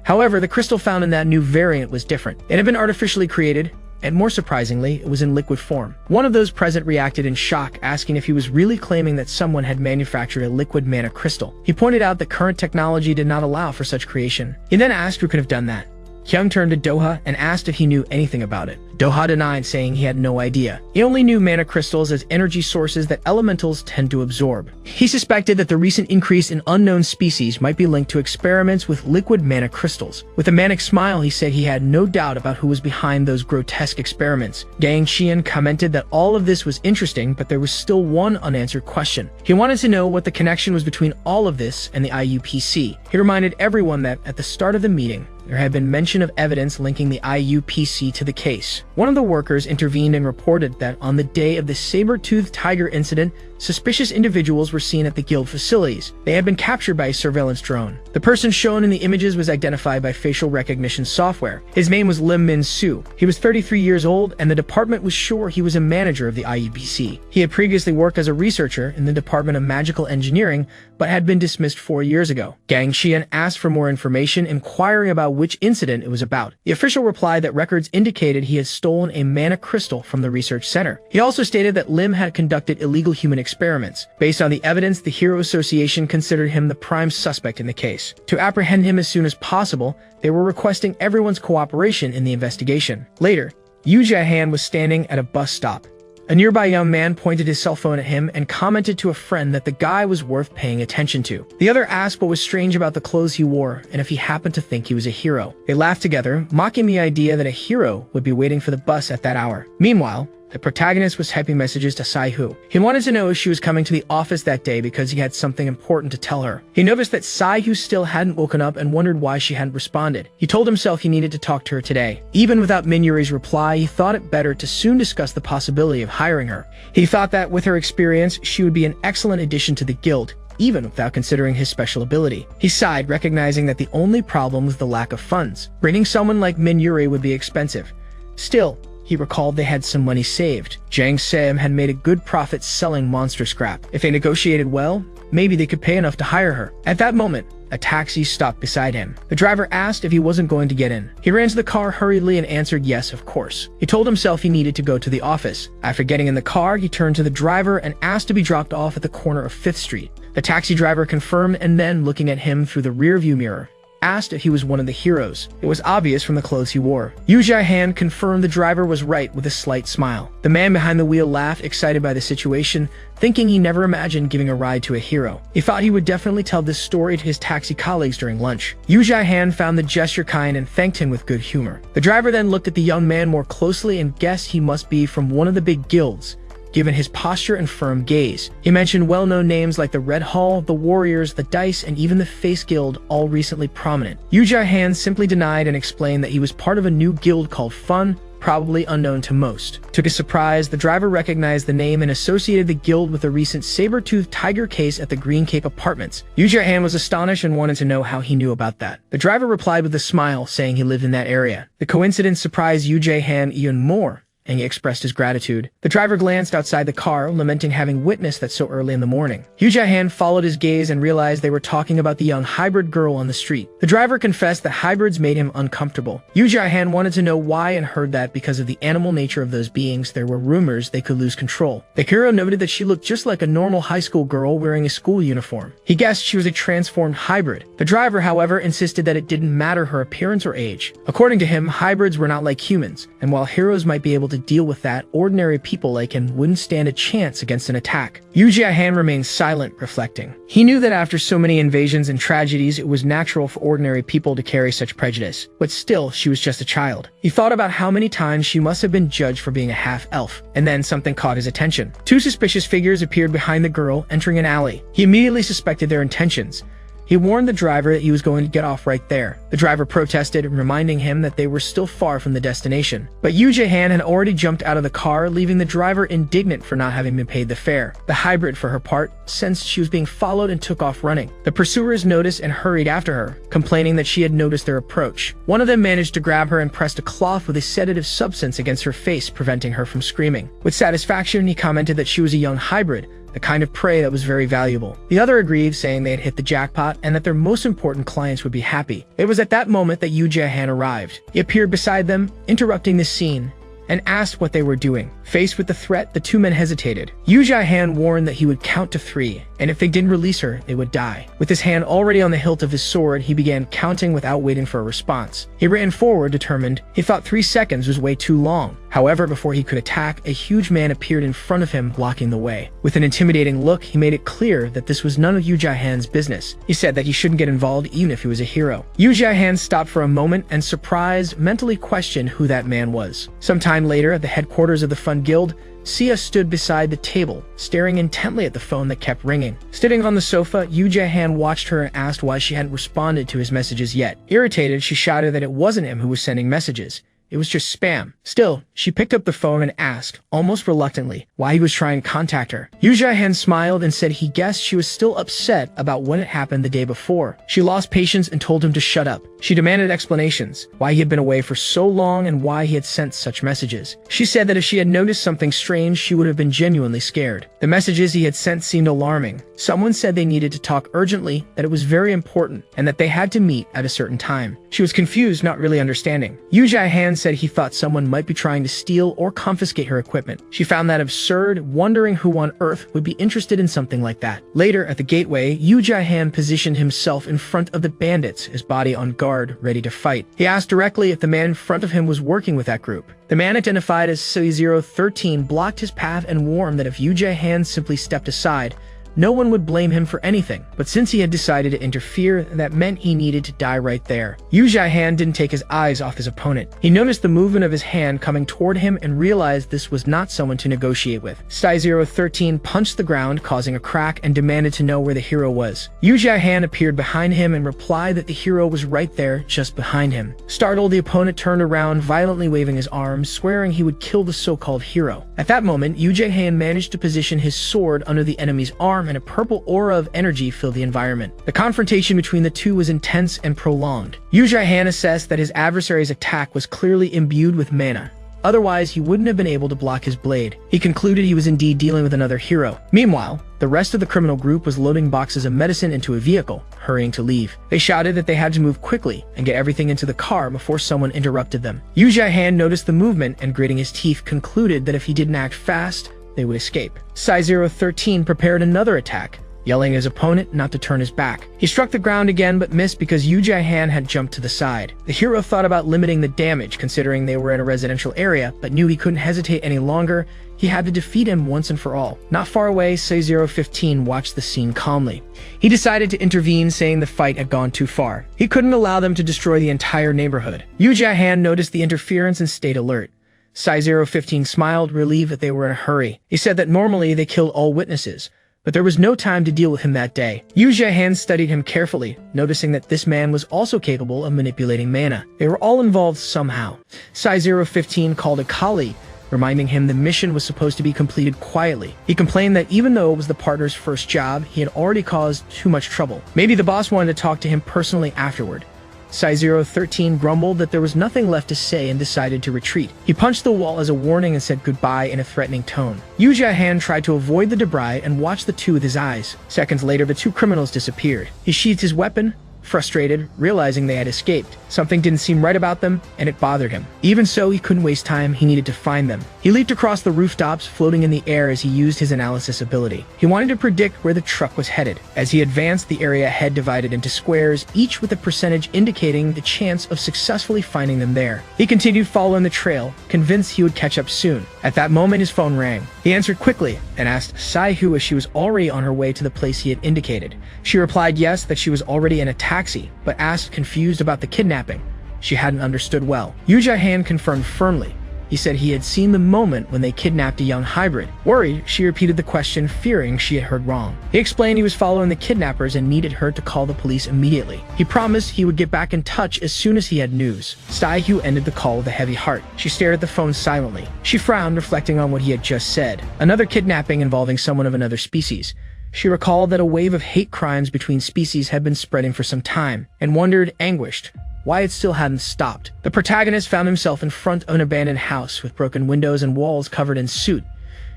A: However, the crystal found in that new variant was different. It had been artificially created, and more surprisingly, it was in liquid form. One of those present reacted in shock, asking if he was really claiming that someone had manufactured a liquid mana crystal. He pointed out that current technology did not allow for such creation. He then asked who could have done that. Hyung turned to Doha and asked if he knew anything about it. Do-ha denied, saying he had no idea. He only knew mana crystals as energy sources that elementals tend to absorb. He suspected that the recent increase in unknown species might be linked to experiments with liquid mana crystals. With a manic smile, he said he had no doubt about who was behind those grotesque experiments. Gang Qian commented that all of this was interesting, but there was still one unanswered question. He wanted to know what the connection was between all of this and the IUPC. He reminded everyone that at the start of the meeting, there had been mention of evidence linking the IUPC to the case. One of the workers intervened and reported that on the day of the saber-toothed tiger incident, suspicious individuals were seen at the guild facilities. They had been captured by a surveillance drone. The person shown in the images was identified by facial recognition software. His name was Lim Min Su. He was 33 years old, and the department was sure he was a manager of the IUPC. He had previously worked as a researcher in the Department of Magical Engineering, but had been dismissed 4 years ago. Gang Qian asked for more information, inquiring about which incident it was about. The official replied that records indicated he had stolen a mana crystal from the research center. He also stated that Lim had conducted illegal human experiments. Based on the evidence, the Hero Association considered him the prime suspect in the case. To apprehend him as soon as possible, they were requesting everyone's cooperation in the investigation. Later, Yu Jiahan was standing at a bus stop. A nearby young man pointed his cell phone at him and commented to a friend that the guy was worth paying attention to. The other asked what was strange about the clothes he wore and if he happened to think he was a hero. They laughed together, mocking the idea that a hero would be waiting for the bus at that hour. Meanwhile, the protagonist was typing messages to Sai-Hu. He wanted to know if she was coming to the office that day because he had something important to tell her. He noticed that Sai-Hu still hadn't woken up and wondered why she hadn't responded. He told himself he needed to talk to her today. Even without Min Yuri's reply, he thought it better to soon discuss the possibility of hiring her. He thought that with her experience, she would be an excellent addition to the guild, even without considering his special ability. He sighed, recognizing that the only problem was the lack of funds. Bringing someone like Min Yuri would be expensive. Still, he recalled they had some money saved. Jiang Sam had made a good profit selling monster scrap. If they negotiated well, maybe they could pay enough to hire her. At that moment, a taxi stopped beside him. The driver asked if he wasn't going to get in. He ran to the car hurriedly and answered yes, of course. He told himself he needed to go to the office. After getting in the car, he turned to the driver and asked to be dropped off at the corner of 5th Street. The taxi driver confirmed, and then, looking at him through the rearview mirror, asked if he was one of the heroes. It was obvious from the clothes he wore. Yu Jiahan confirmed the driver was right with a slight smile. The man behind the wheel laughed, excited by the situation, thinking he never imagined giving a ride to a hero. He thought he would definitely tell this story to his taxi colleagues during lunch. Yu Jiahan found the gesture kind and thanked him with good humor. The driver then looked at the young man more closely and guessed he must be from one of the big guilds, given his posture and firm gaze. He mentioned well-known names like the Red Hall, the Warriors, the Dice, and even the Face Guild, all recently prominent. Yu Jiahan simply denied and explained that he was part of a new guild called Fun, probably unknown to most. To his surprise, the driver recognized the name and associated the guild with the recent saber-toothed tiger case at the Green Cape Apartments. Yu Jiahan was astonished and wanted to know how he knew about that. The driver replied with a smile, saying he lived in that area. The coincidence surprised Yu Jiahan even more, and he expressed his gratitude. The driver glanced outside the car, lamenting having witnessed that so early in the morning. Yu Jiahan followed his gaze and realized they were talking about the young hybrid girl on the street. The driver confessed that hybrids made him uncomfortable. Yu Jiahan wanted to know why and heard that because of the animal nature of those beings, there were rumors they could lose control. The hero noted that she looked just like a normal high school girl wearing a school uniform. He guessed she was a transformed hybrid. The driver, however, insisted that it didn't matter her appearance or age. According to him, hybrids were not like humans, and while heroes might be able to deal with that, ordinary people like him wouldn't stand a chance against an attack. Yu Jiahan remained silent, reflecting. He knew that after so many invasions and tragedies, it was natural for ordinary people to carry such prejudice, but still, she was just a child. He thought about how many times she must have been judged for being a half-elf, and then something caught his attention. Two suspicious figures appeared behind the girl, entering an alley. He immediately suspected their intentions. He warned the driver that he was going to get off right there. The driver protested, reminding him that they were still far from the destination. But Yu Jiahan had already jumped out of the car, leaving the driver indignant for not having been paid the fare. The hybrid, for her part, sensed she was being followed and took off running. The pursuers noticed and hurried after her, complaining that she had noticed their approach. One of them managed to grab her and pressed a cloth with a sedative substance against her face, preventing her from screaming. With satisfaction, he commented that she was a young hybrid, the kind of prey that was very valuable. The other agreed, saying they had hit the jackpot and that their most important clients would be happy. It was at that moment that Yu Jiahan arrived. He appeared beside them, interrupting the scene, and asked what they were doing. Faced with the threat, the two men hesitated. Yu Jiahan warned that he would count to 3, and if they didn't release her, they would die. With his hand already on the hilt of his sword, he began counting without waiting for a response. He ran forward, determined. He thought 3 seconds was way too long. However, before he could attack, a huge man appeared in front of him, blocking the way. With an intimidating look, he made it clear that this was none of Yu Jia-han's business. He said that he shouldn't get involved even if he was a hero. Yu Jia-han stopped for a moment and, surprised, mentally questioned who that man was. Sometime later, at the headquarters of the Fun Guild, Sia stood beside the table, staring intently at the phone that kept ringing. Sitting on the sofa, Yu Jia-han watched her and asked why she hadn't responded to his messages yet. Irritated, she shouted that it wasn't him who was sending messages. It was just spam. Still, she picked up the phone and asked, almost reluctantly, why he was trying to contact her. Yu Jia-han smiled and said he guessed she was still upset about what had happened the day before. She lost patience and told him to shut up. She demanded explanations, why he had been away for so long and why he had sent such messages. She said that if she had noticed something strange, she would have been genuinely scared. The messages he had sent seemed alarming. Someone said they needed to talk urgently, that it was very important, and that they had to meet at a certain time. She was confused, not really understanding. Yu Jia-han said he thought someone might be trying to steal or confiscate her equipment. She found that absurd, wondering who on earth would be interested in something like that. Later, at the gateway, Yu Jia-han positioned himself in front of the bandits, his body on guard, ready to fight. He asked directly if the man in front of him was working with that group. The man identified as C013 blocked his path and warned that if Yu Jia-han simply stepped aside, no one would blame him for anything, but since he had decided to interfere, that meant he needed to die right there. Yu Jia-han didn't take his eyes off his opponent. He noticed the movement of his hand coming toward him and realized this was not someone to negotiate with. Stai-013 punched the ground, causing a crack, and demanded to know where the hero was. Yu Jia-han appeared behind him and replied that the hero was right there, just behind him. Startled, the opponent turned around, violently waving his arms, swearing he would kill the so-called hero. At that moment, Yu Jia-han managed to position his sword under the enemy's arm, and a purple aura of energy filled the environment. The confrontation between the two was intense and prolonged. Yu Jia-han assessed that his adversary's attack was clearly imbued with mana. Otherwise, he wouldn't have been able to block his blade. He concluded he was indeed dealing with another hero. Meanwhile, the rest of the criminal group was loading boxes of medicine into a vehicle, hurrying to leave. They shouted that they had to move quickly and get everything into the car before someone interrupted them. Yu Jia-han noticed the movement and, gritting his teeth, concluded that if he didn't act fast, they would escape. Sai-013 prepared another attack, yelling at his opponent not to turn his back. He struck the ground again but missed because Yu Jia-han had jumped to the side. The hero thought about limiting the damage considering they were in a residential area, but knew he couldn't hesitate any longer. He had to defeat him once and for all. Not far away, Sai-015 watched the scene calmly. He decided to intervene, saying the fight had gone too far. He couldn't allow them to destroy the entire neighborhood. Yu Jia-han noticed the interference and stayed alert. Sai-015 smiled, relieved that they were in a hurry. He said that normally they killed all witnesses, but there was no time to deal with him that day. Yu Jia-han studied him carefully, noticing that this man was also capable of manipulating mana. They were all involved somehow. Sai-015 called a colleague, reminding him the mission was supposed to be completed quietly. He complained that even though it was the partner's first job, he had already caused too much trouble. Maybe the boss wanted to talk to him personally afterward. Sai-013 grumbled that there was nothing left to say and decided to retreat. He punched the wall as a warning and said goodbye in a threatening tone. Yu Jia-han tried to avoid the debris and watched the two with his eyes. Seconds later, the two criminals disappeared. He sheathed his weapon, frustrated, realizing they had escaped. Something didn't seem right about them, and it bothered him. Even so, he couldn't waste time. He needed to find them. He leaped across the rooftops, floating in the air as he used his analysis ability. He wanted to predict where the truck was headed. As he advanced, the area ahead divided into squares, each with a percentage indicating the chance of successfully finding them there. He continued following the trail, convinced he would catch up soon. At that moment, his phone rang. He answered quickly and asked Sai-hu if she was already on her way to the place he had indicated. She replied yes, that she was already in a taxi, but asked, confused about the kidnapping. She hadn't understood well. Yu Jia-han confirmed firmly. He said he had seen the moment when they kidnapped a young hybrid. Worried, she repeated the question, fearing she had heard wrong. He explained he was following the kidnappers and needed her to call the police immediately. He promised he would get back in touch as soon as he had news. Sai-hu ended the call with a heavy heart. She stared at the phone silently. She frowned, reflecting on what he had just said. Another kidnapping involving someone of another species. She recalled that a wave of hate crimes between species had been spreading for some time, and wondered, anguished, why it still hadn't stopped. The protagonist found himself in front of an abandoned house with broken windows and walls covered in soot.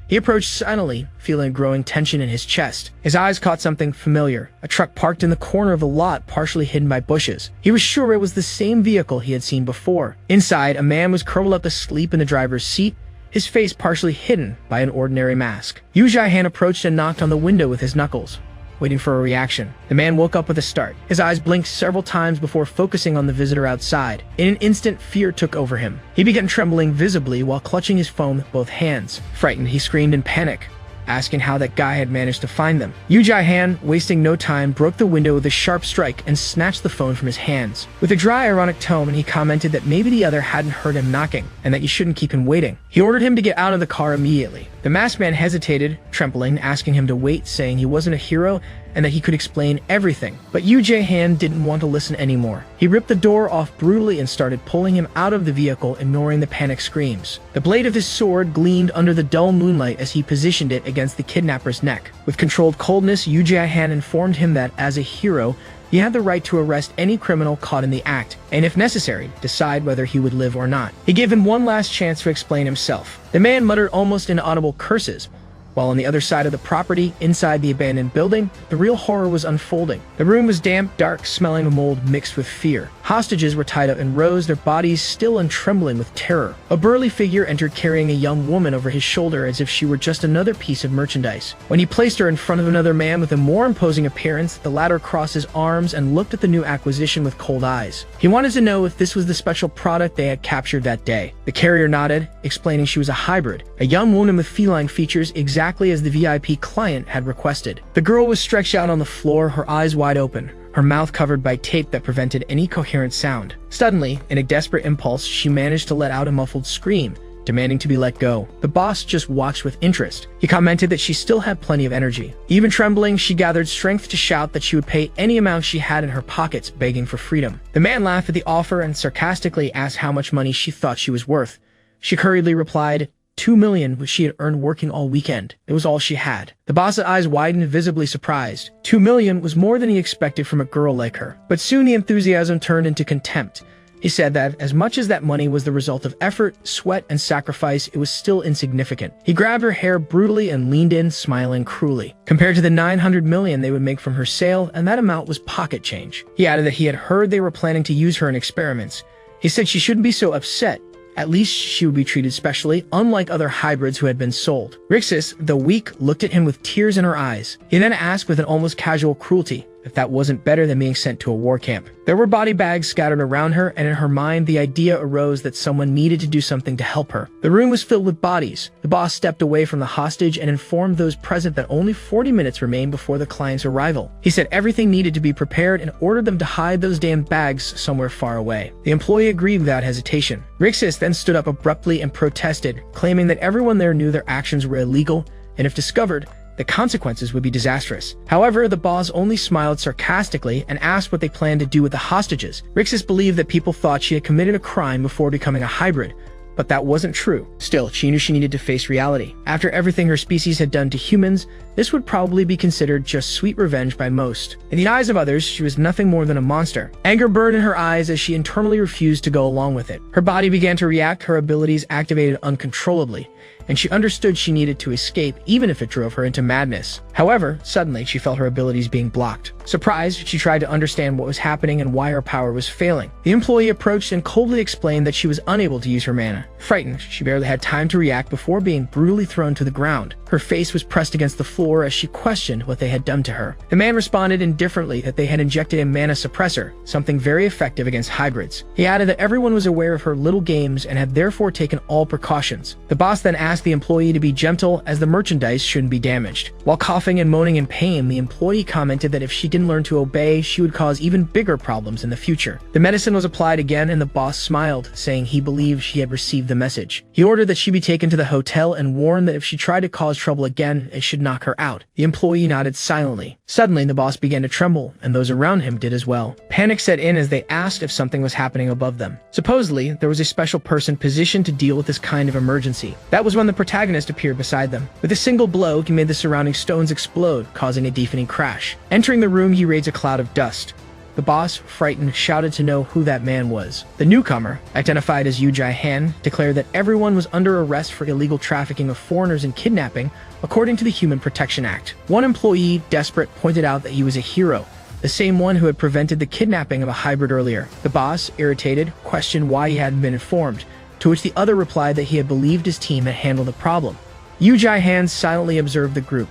A: He approached silently, feeling a growing tension in his chest. His eyes caught something familiar, a truck parked in the corner of the lot, partially hidden by bushes. He was sure it was the same vehicle he had seen before. Inside, a man was curled up asleep in the driver's seat, his face partially hidden by an ordinary mask. Yu Jia-han approached and knocked on the window with his knuckles. waiting for a reaction. The man woke up with a start. His eyes blinked several times before focusing on the visitor outside. In an instant, fear took over him. He began trembling visibly while clutching his phone with both hands. Frightened, he screamed in panic, asking how that guy had managed to find them. Yu Jai-han, wasting no time, broke the window with a sharp strike and snatched the phone from his hands. With a dry, ironic tone, he commented that maybe the other hadn't heard him knocking, and that you shouldn't keep him waiting. He ordered him to get out of the car immediately. The masked man hesitated, trembling, asking him to wait, saying he wasn't a hero and that he could explain everything. But Yu Jai-han didn't want to listen anymore. He ripped the door off brutally and started pulling him out of the vehicle, ignoring the panic screams. The blade of his sword gleamed under the dull moonlight as he positioned it against the kidnapper's neck. With controlled coldness, Yu Jai-han informed him that, as a hero, he had the right to arrest any criminal caught in the act, and if necessary, decide whether he would live or not. He gave him one last chance to explain himself. The man muttered almost inaudible curses, while on the other side of the property, inside the abandoned building, the real horror was unfolding. The room was damp, dark, smelling of mold mixed with fear. Hostages were tied up in rows, their bodies still and trembling with terror. A burly figure entered carrying a young woman over his shoulder as if she were just another piece of merchandise. When he placed her in front of another man with a more imposing appearance, the latter crossed his arms and looked at the new acquisition with cold eyes. He wanted to know if this was the special product they had captured that day. The carrier nodded, explaining she was a hybrid, a young woman with feline features exactly as the VIP client had requested. The girl was stretched out on the floor, her eyes wide open, her mouth covered by tape that prevented any coherent sound. Suddenly, in a desperate impulse, she managed to let out a muffled scream, demanding to be let go. The boss just watched with interest. He commented that she still had plenty of energy. Even trembling, she gathered strength to shout that she would pay any amount she had in her pockets, begging for freedom. The man laughed at the offer and sarcastically asked how much money she thought she was worth. She hurriedly replied, 2 million, which she had earned working all weekend. It was all she had. The boss's eyes widened, visibly surprised. 2 million was more than he expected from a girl like her. But soon the enthusiasm turned into contempt. He said that as much as that money was the result of effort, sweat, and sacrifice, it was still insignificant. He grabbed her hair brutally and leaned in, smiling cruelly. Compared to the 900 million they would make from her sale, and that amount was pocket change. He added that he had heard they were planning to use her in experiments. He said she shouldn't be so upset. At least she would be treated specially, unlike other hybrids who had been sold. Rixis, though weak, looked at him with tears in her eyes. He then asked with an almost casual cruelty if that wasn't better than being sent to a war camp. There were body bags scattered around her, and in her mind the idea arose that someone needed to do something to help her. The room was filled with bodies. The boss stepped away from the hostage and informed those present that only 40 minutes remained before the client's arrival. He said everything needed to be prepared and ordered them to hide those damn bags somewhere far away. The employee agreed without hesitation. Rixis then stood up abruptly and protested, claiming that everyone there knew their actions were illegal, and if discovered, the consequences would be disastrous. However, the boss only smiled sarcastically and asked what they planned to do with the hostages. Rixis believed that people thought she had committed a crime before becoming a hybrid, but that wasn't true. Still, she knew she needed to face reality. After everything her species had done to humans, this would probably be considered just sweet revenge by most. In the eyes of others, she was nothing more than a monster. Anger burned in her eyes as she internally refused to go along with it. Her body began to react, her abilities activated uncontrollably, and she understood she needed to escape even if it drove her into madness. However, suddenly she felt her abilities being blocked. Surprised, she tried to understand what was happening and why her power was failing. The employee approached and coldly explained that she was unable to use her mana. Frightened, she barely had time to react before being brutally thrown to the ground. Her face was pressed against the floor as she questioned what they had done to her. The man responded indifferently that they had injected a mana suppressor, something very effective against hybrids. He added that everyone was aware of her little games and had therefore taken all precautions. The boss then asked the employee to be gentle as the merchandise shouldn't be damaged. While coughing and moaning in pain, the employee commented that if she didn't learn to obey, she would cause even bigger problems in the future. The medicine was applied again and the boss smiled, saying he believed she had received the message. He ordered that she be taken to the hotel and warned that if she tried to cause trouble again, it should knock her out. The employee nodded silently. Suddenly, the boss began to tremble, and those around him did as well. Panic set in as they asked if something was happening above them. Supposedly, there was a special person positioned to deal with this kind of emergency. That was when the protagonist appeared beside them. With a single blow, he made the surrounding stones explode, causing a deafening crash. Entering the room, he raised a cloud of dust. The boss, frightened, shouted to know who that man was. The newcomer, identified as Yu Jai-han, declared that everyone was under arrest for illegal trafficking of foreigners and kidnapping, according to the Human Protection Act. One employee, desperate, pointed out that he was a hero, the same one who had prevented the kidnapping of a hybrid earlier. The boss, irritated, questioned why he hadn't been informed, to which the other replied that he had believed his team had handled the problem. Yu Jai-han silently observed the group.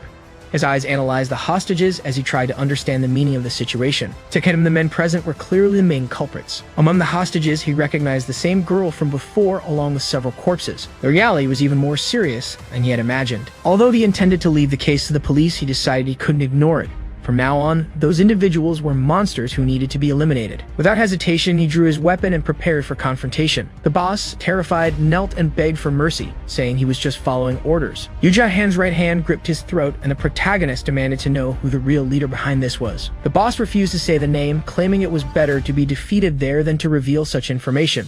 A: His eyes analyzed the hostages as he tried to understand the meaning of the situation. To him, the men present were clearly the main culprits. Among the hostages, he recognized the same girl from before along with several corpses. The reality was even more serious than he had imagined. Although he intended to leave the case to the police, he decided he couldn't ignore it. From now on, those individuals were monsters who needed to be eliminated. Without hesitation, he drew his weapon and prepared for confrontation. The boss, terrified, knelt and begged for mercy, saying he was just following orders. Yu Jae-han's right hand gripped his throat, and the protagonist demanded to know who the real leader behind this was. The boss refused to say the name, claiming it was better to be defeated there than to reveal such information.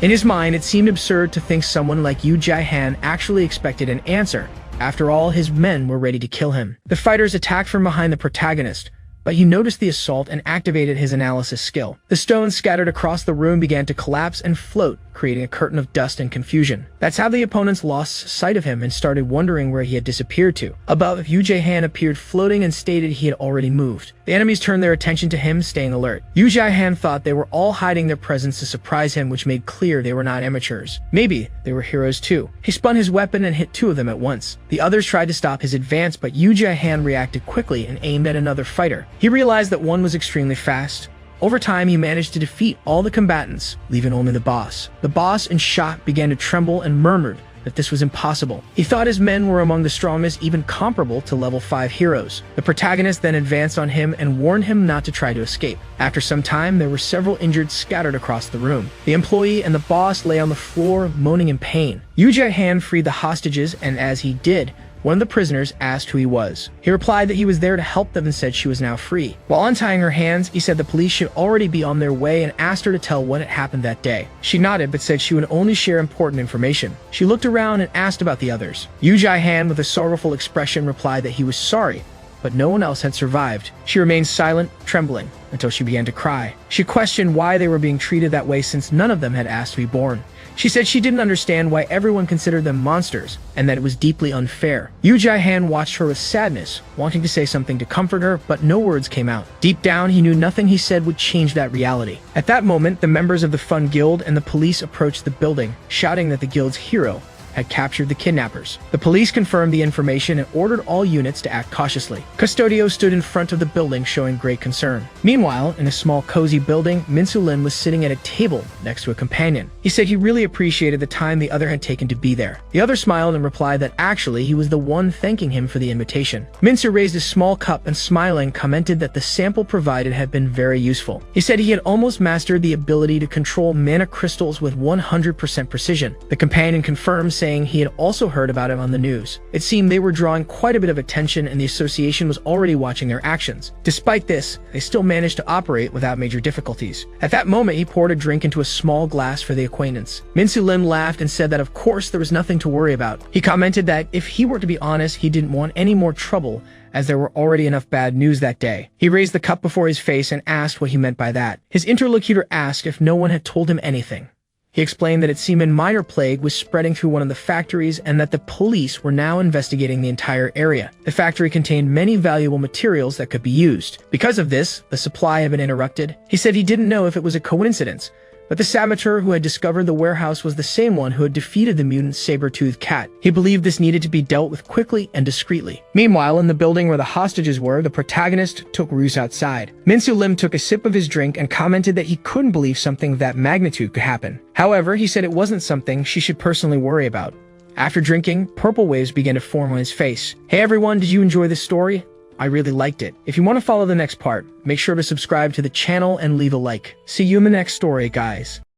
A: In his mind, it seemed absurd to think someone like Yu Jae-han actually expected an answer. After all, his men were ready to kill him. The fighters attacked from behind the protagonist, but he noticed the assault and activated his analysis skill. The stones scattered across the room began to collapse and float, creating a curtain of dust and confusion. That's how the opponents lost sight of him and started wondering where he had disappeared to. Above, Yu Jae-han appeared floating and stated he had already moved. The enemies turned their attention to him, staying alert. Yu Jae-han thought they were all hiding their presence to surprise him, which made clear they were not amateurs. Maybe they were heroes too. He spun his weapon and hit two of them at once. The others tried to stop his advance, but Yu Jae-han reacted quickly and aimed at another fighter. He realized that one was extremely fast. Over time, he managed to defeat all the combatants, leaving only the boss. The boss, in shock, began to tremble and murmured that this was impossible. He thought his men were among the strongest, even comparable to level 5 heroes. The protagonist then advanced on him and warned him not to try to escape. After some time, there were several injured scattered across the room. The employee and the boss lay on the floor, moaning in pain. Yu Jae-han freed the hostages, and as he did, one of the prisoners asked who he was. He replied that he was there to help them and said she was now free. While untying her hands, he said the police should already be on their way and asked her to tell what had happened that day. She nodded but said she would only share important information. She looked around and asked about the others. Yu Jae-han, with a sorrowful expression, replied that he was sorry, but no one else had survived. She remained silent, trembling, until she began to cry. She questioned why they were being treated that way since none of them had asked to be born. She said she didn't understand why everyone considered them monsters, and that it was deeply unfair. Yu Jae-han watched her with sadness, wanting to say something to comfort her, but no words came out. Deep down, he knew nothing he said would change that reality. At that moment, the members of the Fun Guild and the police approached the building, shouting that the guild's hero had captured the kidnappers. The police confirmed the information and ordered all units to act cautiously. Custodio stood in front of the building, showing great concern. Meanwhile, in a small cozy building, Min-Soo Lim was sitting at a table next to a companion. He said he really appreciated the time the other had taken to be there. The other smiled and replied that actually he was the one thanking him for the invitation. Min-Soo raised his small cup and, smiling, commented that the sample provided had been very useful. He said he had almost mastered the ability to control mana crystals with 100% precision. The companion confirmed, saying he had also heard about him on the news. It seemed they were drawing quite a bit of attention and the association was already watching their actions. Despite this, they still managed to operate without major difficulties. At that moment, he poured a drink into a small glass for the acquaintance. Min-Soo Lim laughed and said that of course there was nothing to worry about. He commented that if he were to be honest, he didn't want any more trouble, as there were already enough bad news that day. He raised the cup before his face and asked what he meant by that. His interlocutor asked if no one had told him anything. He explained that it seemed a minor plague was spreading through one of the factories and that the police were now investigating the entire area. The factory contained many valuable materials that could be used. Because of this, the supply had been interrupted. He said he didn't know if it was a coincidence, but the saboteur who had discovered the warehouse was the same one who had defeated the mutant saber-toothed cat. He believed this needed to be dealt with quickly and discreetly. Meanwhile, in the building where the hostages were, the protagonist took Roos outside. Min-Soo Lim took a sip of his drink and commented that he couldn't believe something of that magnitude could happen. However, he said it wasn't something she should personally worry about. After drinking, purple waves began to form on his face. Hey everyone, did you enjoy this story? I really liked it. If you want to follow the next part, make sure to subscribe to the channel and leave a like. See you in the next story, guys.